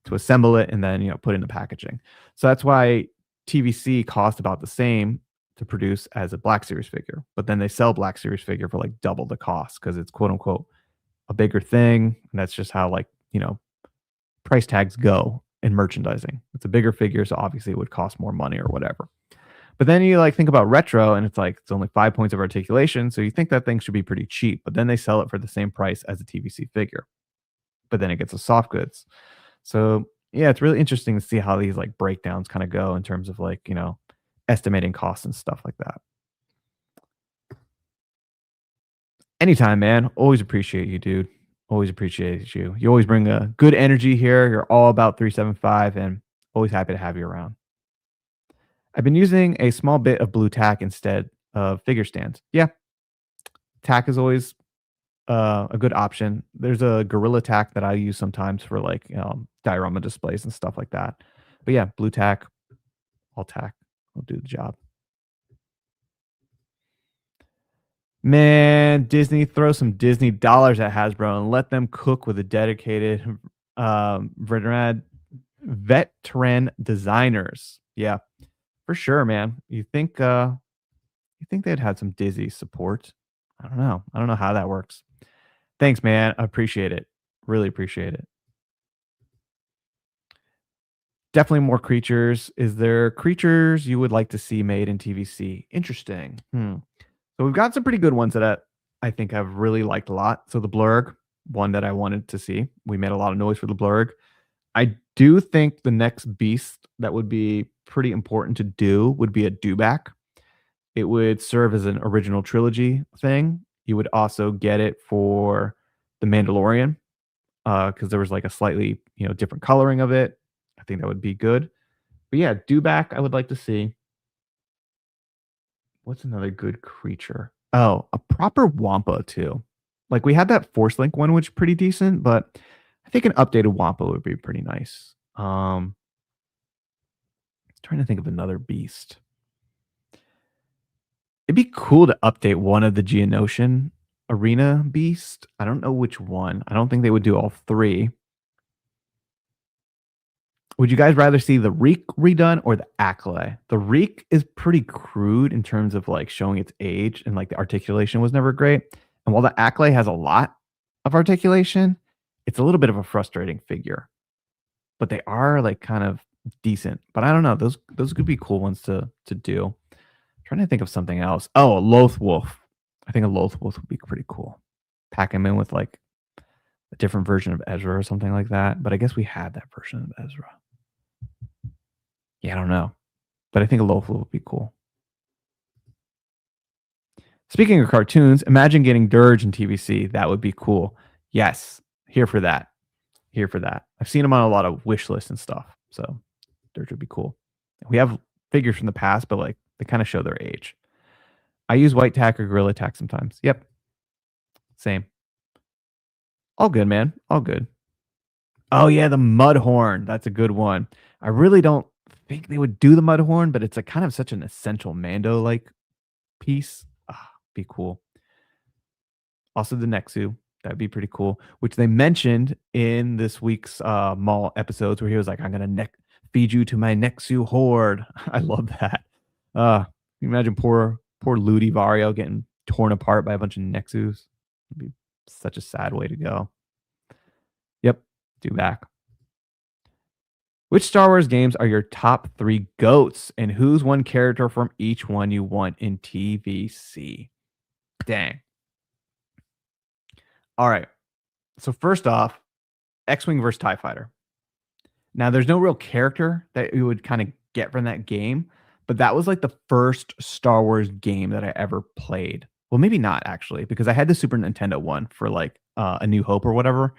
to assemble it and then, put in the packaging. So that's why TVC cost about the same to produce as a Black Series figure, but then they sell Black Series figure for like double the cost because it's quote unquote a bigger thing. And that's just how like, price tags go in merchandising. It's a bigger figure, so obviously it would cost more money or whatever. But then you like think about retro and it's like it's only 5 points of articulation, so you think that thing should be pretty cheap, but then they sell it for the same price as a TVC figure. But then it gets the soft goods. So yeah, it's really interesting to see how these like breakdowns kind of go in terms of like, estimating costs and stuff like that. Anytime, man. Always appreciate you, dude. Always appreciate you. You always bring a good energy here. You're all about 375 and always happy to have you around. I've been using a small bit of blue tack instead of figure stands. Yeah, tack is always a good option. There's a Gorilla Tack that I use sometimes for like diorama displays and stuff like that. But yeah, blue tack, all tack will do the job. Man, Disney, throw some Disney dollars at Hasbro and let them cook with a dedicated veteran designers. Yeah, for sure, man. You think they'd had some Disney support? I don't know. I don't know how that works. Thanks, man. I appreciate it. Really appreciate it. Definitely more creatures. Is there creatures you would like to see made in TVC? Interesting. So we've got some pretty good ones that I think I've really liked a lot. So the Blurg, one that I wanted to see. We made a lot of noise for the Blurg. I do think the next beast that would be pretty important to do would be a Dewback. It would serve as an original trilogy thing. You would also get it for the Mandalorian because there was like a slightly different coloring of it. I think that would be good. But yeah, Dewback, I would like to see. What's another good creature? Oh, a proper Wampa too. Like we had that Force Link one, which is pretty decent, but I think an updated Wampa would be pretty nice. Trying to think of another beast. It'd be cool to update one of the Geonosian arena beast. I don't know which one. I don't think they would do all three. Would you guys rather see the Reek redone or the Acklay? The Reek is pretty crude in terms of like showing its age and like the articulation was never great. And while the Acklay has a lot of articulation, it's a little bit of a frustrating figure. But they are like kind of decent. But I don't know. Those could be cool ones to do. Trying to think of something else. Oh, a Loth Wolf. I think a Loth Wolf would be pretty cool. Pack him in with like a different version of Ezra or something like that. But I guess we had that version of Ezra. Yeah, I don't know. But I think a Loth Wolf would be cool. Speaking of cartoons, imagine getting Dirge in TVC. That would be cool. Yes, here for that. Here for that. I've seen him on a lot of wish lists and stuff. So Dirge would be cool. We have figures from the past, but like they kind of show their age. I use white tack or gorilla tack sometimes. Yep. Same. All good, man. All good. Oh yeah, the Mudhorn. That's a good one. I really don't think they would do the Mudhorn, but it's a kind of such an essential Mando like piece. Be cool. Also the Nexu. That'd be pretty cool. Which they mentioned in this week's Maul episodes where he was like, I'm gonna feed you to my Nexu horde. I love that. Can you imagine poor Ludi Vario getting torn apart by a bunch of Nexus? It'd be such a sad way to go. Yep, do back. Which Star Wars games are your top 3 goats, and who's one character from each one you want in TVC? Dang. All right. So first off, X-Wing versus TIE Fighter. Now, there's no real character that you would kind of get from that game, but that was like the first Star Wars game that I ever played. Well, maybe not actually, because I had the Super Nintendo one for like A New Hope or whatever,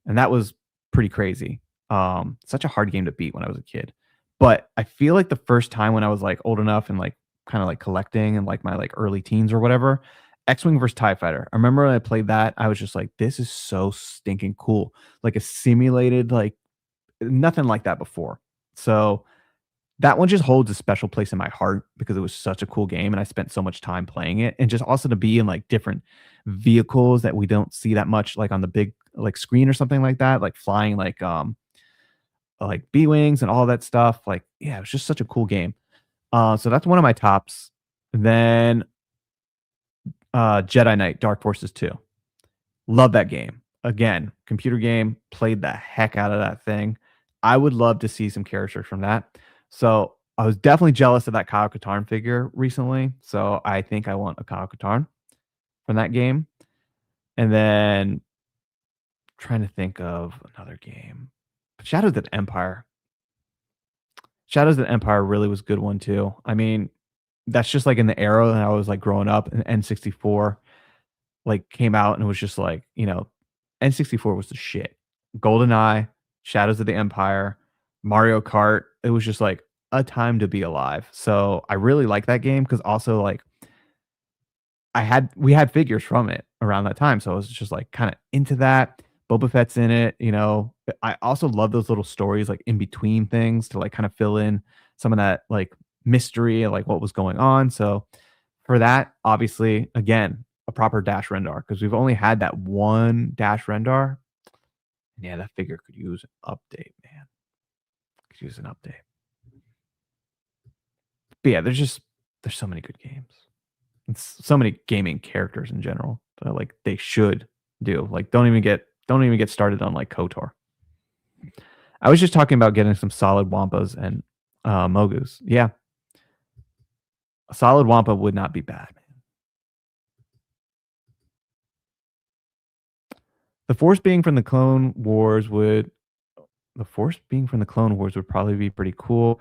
and that was pretty crazy. Such a hard game to beat when I was a kid. But I feel like the first time when I was like old enough and like kind of like collecting and like my like early teens or whatever, X-Wing versus TIE Fighter. I remember when I played that, I was just like, this is so stinking cool. Like a simulated, like nothing like that before. So that one just holds a special place in my heart because it was such a cool game and I spent so much time playing it. And just also to be in like different vehicles that we don't see that much like on the big like screen or something like that, like flying like B-Wings and all that stuff. Like, yeah, it was just such a cool game. So that's one of my tops. Then Jedi Knight Dark Forces 2. Love that game. Again, computer game, played the heck out of that thing. I would love to see some characters from that. So I was definitely jealous of that Kyle Katarn figure recently. So I think I want a Kyle Katarn from that game. And then trying to think of another game. Shadows of the Empire. Shadows of the Empire really was a good one too. I mean, that's just like in the era that I was like growing up and N64 like came out and it was just like, N64 was the shit. GoldenEye, Shadows of the Empire, Mario Kart. It was just like a time to be alive. So I really like that game because also like we had figures from it around that time, so I was just, like, kinda into that. Boba Fett's in it, I also love those little stories, like, in between things to, like, kinda fill in some of that, like, mystery and, like, what was going on, so for that, obviously, again, a proper Dash Rendar because 'cause we've only had that one Dash Rendar. Yeah, that figure could use an update, man. Could use an update. But yeah, there's so many good games. It's so many gaming characters in general that, like, they should do. Like, don't even get started on, like, KOTOR. I was just talking about getting some solid Wampas and, Mogus. Yeah, a solid Wampa would not be bad. The Force being from the Clone Wars would The Force being from the Clone Wars would probably be pretty cool.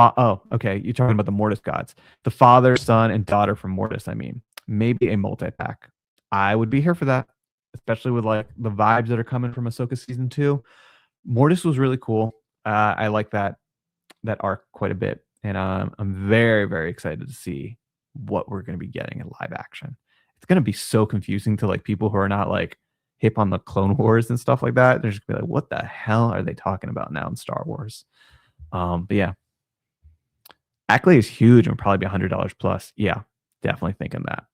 Okay, you're talking about the Mortis gods. The father, son, and daughter from Mortis, I mean. Maybe a multi-pack. I would be here for that, especially with, like, the vibes that are coming from Ahsoka season 2. Mortis was really cool. I like that arc quite a bit, and, I'm very, very excited to see what we're gonna be getting in live action. It's gonna be so confusing to, like, people who are not, like, hip on the Clone Wars and stuff like that. They're just gonna be like, "What the hell are they talking about now in Star Wars?" But yeah, Ackley is huge and probably be $100 plus. Yeah, definitely thinking that.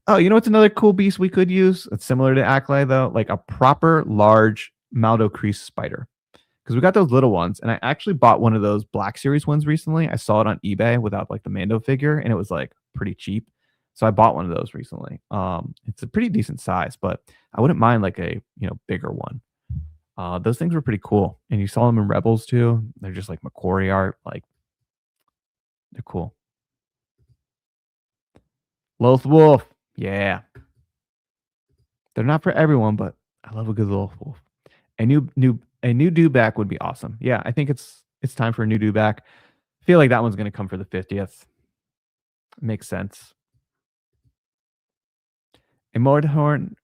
Oh, you know what's another cool beast we could use? It's similar to Ackley though, like a proper large Maldo Crease spider. Because we got those little ones, and I actually bought one of those Black Series ones recently. I saw it on eBay without like the Mando figure, and it was like pretty cheap. So I bought one of those recently. It's a pretty decent size, but I wouldn't mind like a bigger one. Those things were pretty cool, and you saw them in Rebels too. They're just like Macquarie art, like they're cool. Loth Wolf, yeah, they're not for everyone, but I love a good Loth Wolf. A new dewback would be awesome. Yeah, I think it's time for a new dewback. I feel like that one's gonna come for the 50th. Makes sense. A Mudhorn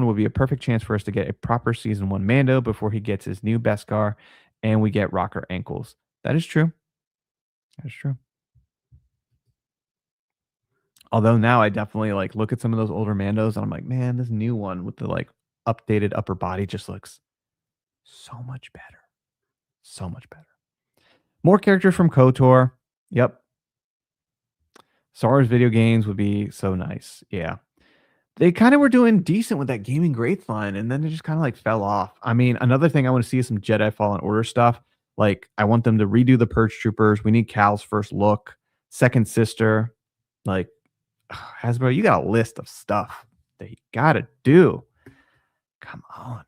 will be a perfect chance for us to get a proper season 1 Mando before he gets his new Beskar and we get rocker ankles. That is true. That is true. Although now I definitely like look at some of those older Mandos and I'm like, man, this new one with the like updated upper body just looks so much better. So much better. More characters from KOTOR. Yep. Star Wars video games would be so nice. Yeah. They kinda were doing decent with that Gaming Greats line, and then they just kinda, like, fell off. I mean, another thing I wanna see is some Jedi Fallen Order stuff. Like, I want them to redo the Purge Troopers. We need Cal's first look, second sister. Like, Hasbro, you got a list of stuff that you gotta do. Come on.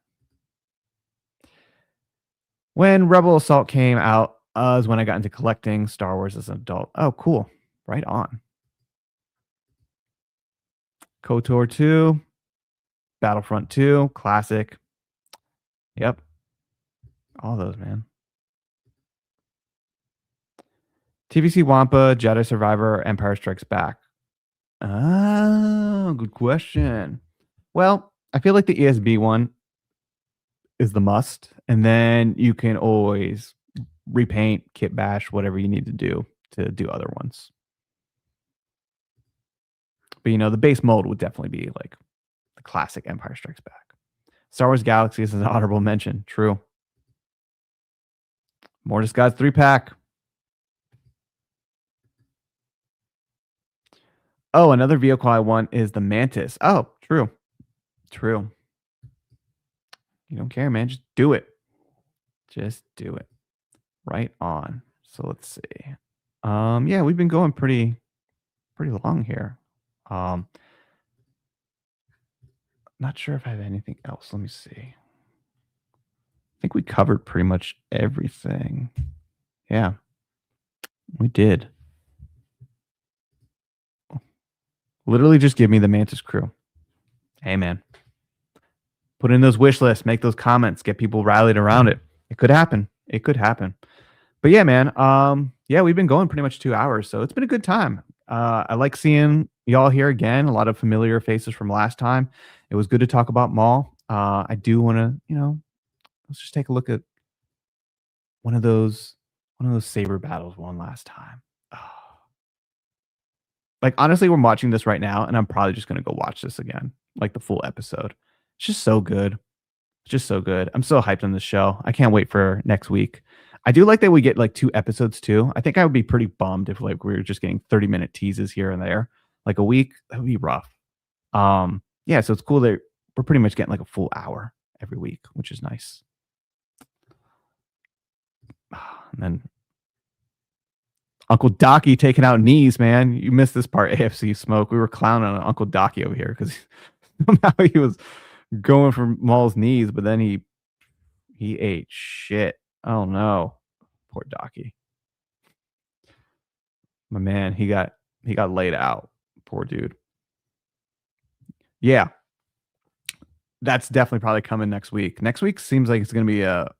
When Rebel Assault came out, is when I got into collecting Star Wars as an adult. Oh, cool. Right on. KOTOR 2, Battlefront 2, classic. Yep. All those, man. TVC Wampa, Jedi Survivor, Empire Strikes Back. Oh, good question. Well, I feel like the ESB one is the must, and then you can always repaint, kit bash, whatever you need to do other ones. But the base mold would definitely be like the classic Empire Strikes Back. Star Wars Galaxies is an honorable mention. True. Mortis Gods 3-pack. Oh, another vehicle I want is the Mantis. Oh, true. True. You don't care, man. Just do it. Just do it. Right on. So let's see. Yeah, we've been going pretty long here. Um, not sure if I have anything else. Let me see. I think we covered pretty much everything. Yeah, we did. Literally just give me the Mantis crew. Hey man. Put in those wish lists, make those comments, get people rallied around it. It could happen. It could happen. But yeah, man. Yeah, we've been going pretty much 2 hours, so it's been a good time. I like seeing y'all here again. A lot of familiar faces from last time. It was good to talk about Maul. I do want to, let's just take a look at one of those, one of those saber battles one last time. Oh, Like, honestly, we're watching this right now, and I'm probably just gonna go watch this again, like, the full episode. It's just so good. It's just so good. I'm so hyped on this show. I can't wait for next week. I do like that we get, like, 2 episodes too. I think I would be pretty bummed if, like, we were just getting 30-minute teases here and there. Like, a week, that would be rough. Yeah, so it's cool that we're pretty much getting, like, a full hour every week, which is nice. And then Uncle Docky taking out knees, man. You missed this part, AFC Smoke. We were clowning on Uncle Docky over here because somehow he was going for Maul's knees, but then he ate shit. Oh no. Poor Docky. My man, he got laid out. Poor dude. Yeah, that's definitely probably coming next week. Next week seems like it's gonna be a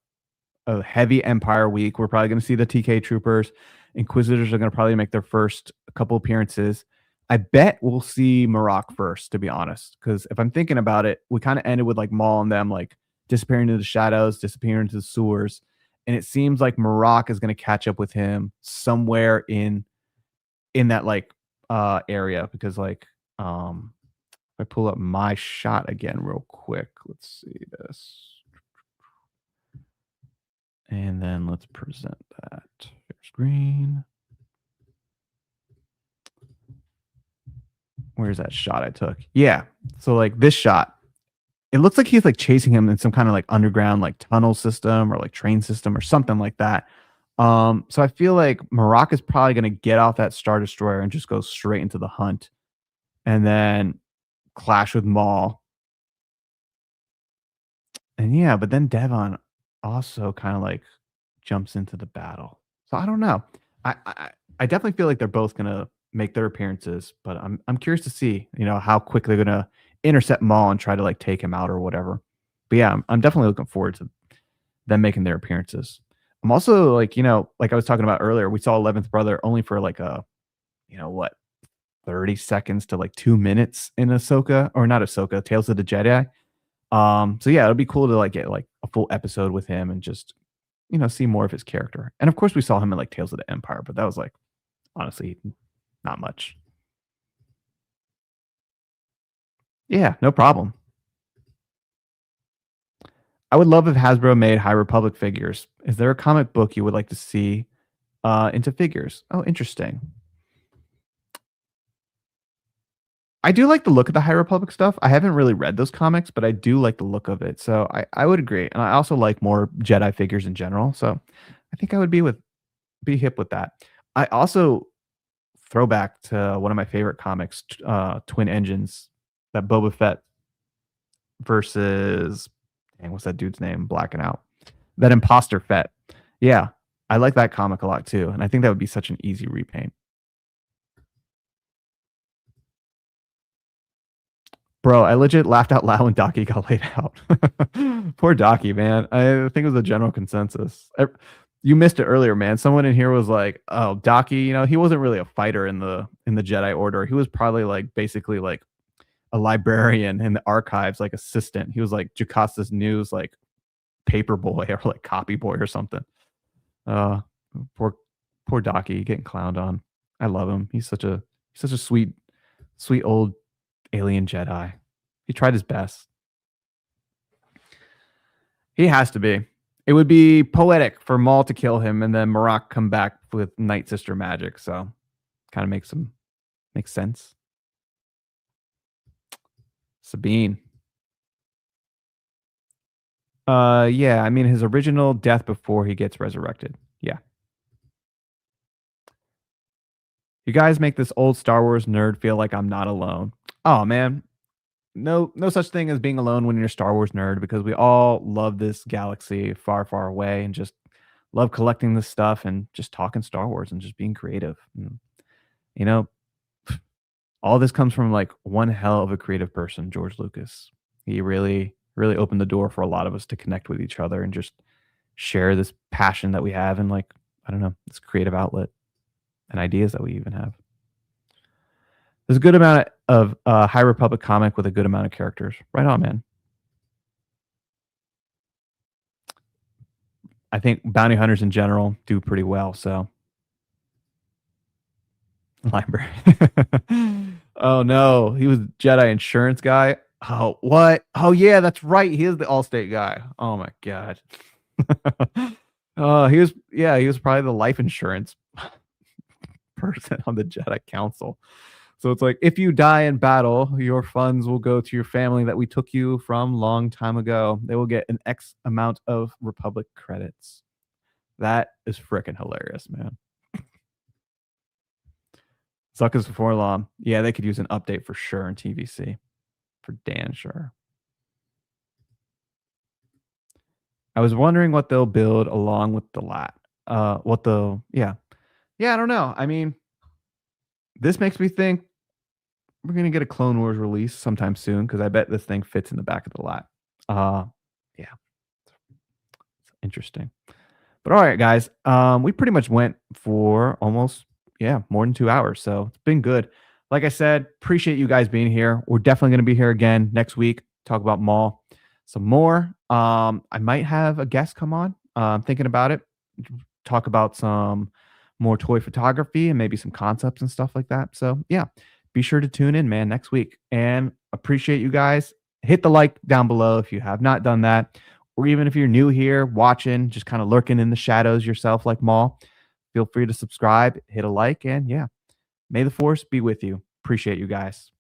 heavy Empire week. We're probably going to see the TK troopers. Inquisitors are going to probably make their first couple appearances. I bet we'll see Maroc first, to be honest, because if I'm thinking about it, we kind of ended with like Maul and them like disappearing into the shadows, disappearing into the sewers, and it seems like Maroc is going to catch up with him somewhere in that like area because like if I pull up my shot again real quick, let's see this. And then let's present that. Share screen. Where's that shot I took? Yeah. So like this shot, it looks like he's like chasing him in some kind of like underground like tunnel system or like train system or something like that. So I feel like Maroc is probably gonna get off that Star Destroyer and just go straight into the hunt and then clash with Maul. And yeah, but then Devon also kind of like jumps into the battle. So I don't know. I definitely feel like they're both gonna make their appearances, but I'm curious to see, how quick they're gonna intercept Maul and try to like take him out or whatever. But yeah, I'm definitely looking forward to them making their appearances. I'm also like, like I was talking about earlier, we saw 11th Brother only for like a, what, 30 seconds to like 2 minutes in Ahsoka, or not Ahsoka, Tales of the Jedi. So yeah, it'll be cool to like get like a full episode with him and just see more of his character. And of course, we saw him in like Tales of the Empire, but that was like honestly not much. Yeah, no problem. I would love if Hasbro made High Republic figures. Is there a comic book you would like to see into figures? Oh, interesting. I do like the look of the High Republic stuff. I haven't really read those comics, but I do like the look of it. So I would agree. And I also like more Jedi figures in general. So I think I would be hip with that. I also throwback to one of my favorite comics, Twin Engines, that Boba Fett versus, dang, what's that dude's name? Blacking out. That Imposter Fett. Yeah, I like that comic a lot too, and I think that would be such an easy repaint. Bro, I legit laughed out loud when Docky got laid out. Poor Docky, man. I think it was a general consensus. You missed it earlier, man. Someone in here was like, "Oh, Docky, he wasn't really a fighter in the Jedi Order. He was probably like basically like a librarian in the archives, like assistant. He was like Jacasta's news, like paper boy or like copy boy or something." Uh, poor poor Docky getting clowned on. I love him. He's such a sweet old alien Jedi. He tried his best. He has to be. It would be poetic for Maul to kill him and then Maroc come back with Night Sister magic. So kind of makes sense. Sabine. Yeah, I mean his original death before he gets resurrected. Yeah. You guys make this old Star Wars nerd feel like I'm not alone. Oh man, no such thing as being alone when you're a Star Wars nerd because we all love this galaxy far, far away and just love collecting this stuff and just talking Star Wars and just being creative. And, you know, all this comes from like one hell of a creative person, George Lucas. He really, really opened the door for a lot of us to connect with each other and just share this passion that we have and like, I don't know, this creative outlet and ideas that we even have. There's a good amount of High Republic comic with a good amount of characters. Right on, man. I think bounty hunters in general do pretty well. So Library. Oh no, he was Jedi insurance guy. Oh, what? Oh yeah, that's right. He is the Allstate guy. Oh my god. He was yeah, he was probably the life insurance person on the Jedi Council. So it's like if you die in battle, your funds will go to your family that we took you from long time ago. They will get an X amount of Republic credits. That is freaking hilarious, man. Suckers before long. Yeah, they could use an update for sure in TVC. For damn sure. I was wondering what they'll build along with the lat. What the yeah. Yeah, I don't know. I mean, this makes me think we're gonna get a Clone Wars release sometime soon because I bet this thing fits in the back of the lat. Uh yeah, it's interesting. But all right, guys. We pretty much went for almost more than 2 hours. So it's been good. Like I said, appreciate you guys being here. We're definitely gonna be here again next week. Talk about Maul some more. I might have a guest come on. Thinking about it. Talk about some more toy photography and maybe some concepts and stuff like that. So yeah, be sure to tune in, man, next week. And appreciate you guys. Hit the like down below if you have not done that. Or even if you're new here watching, just kind of lurking in the shadows yourself like Maul, feel free to subscribe, hit a like, and yeah, may the force be with you. Appreciate you guys.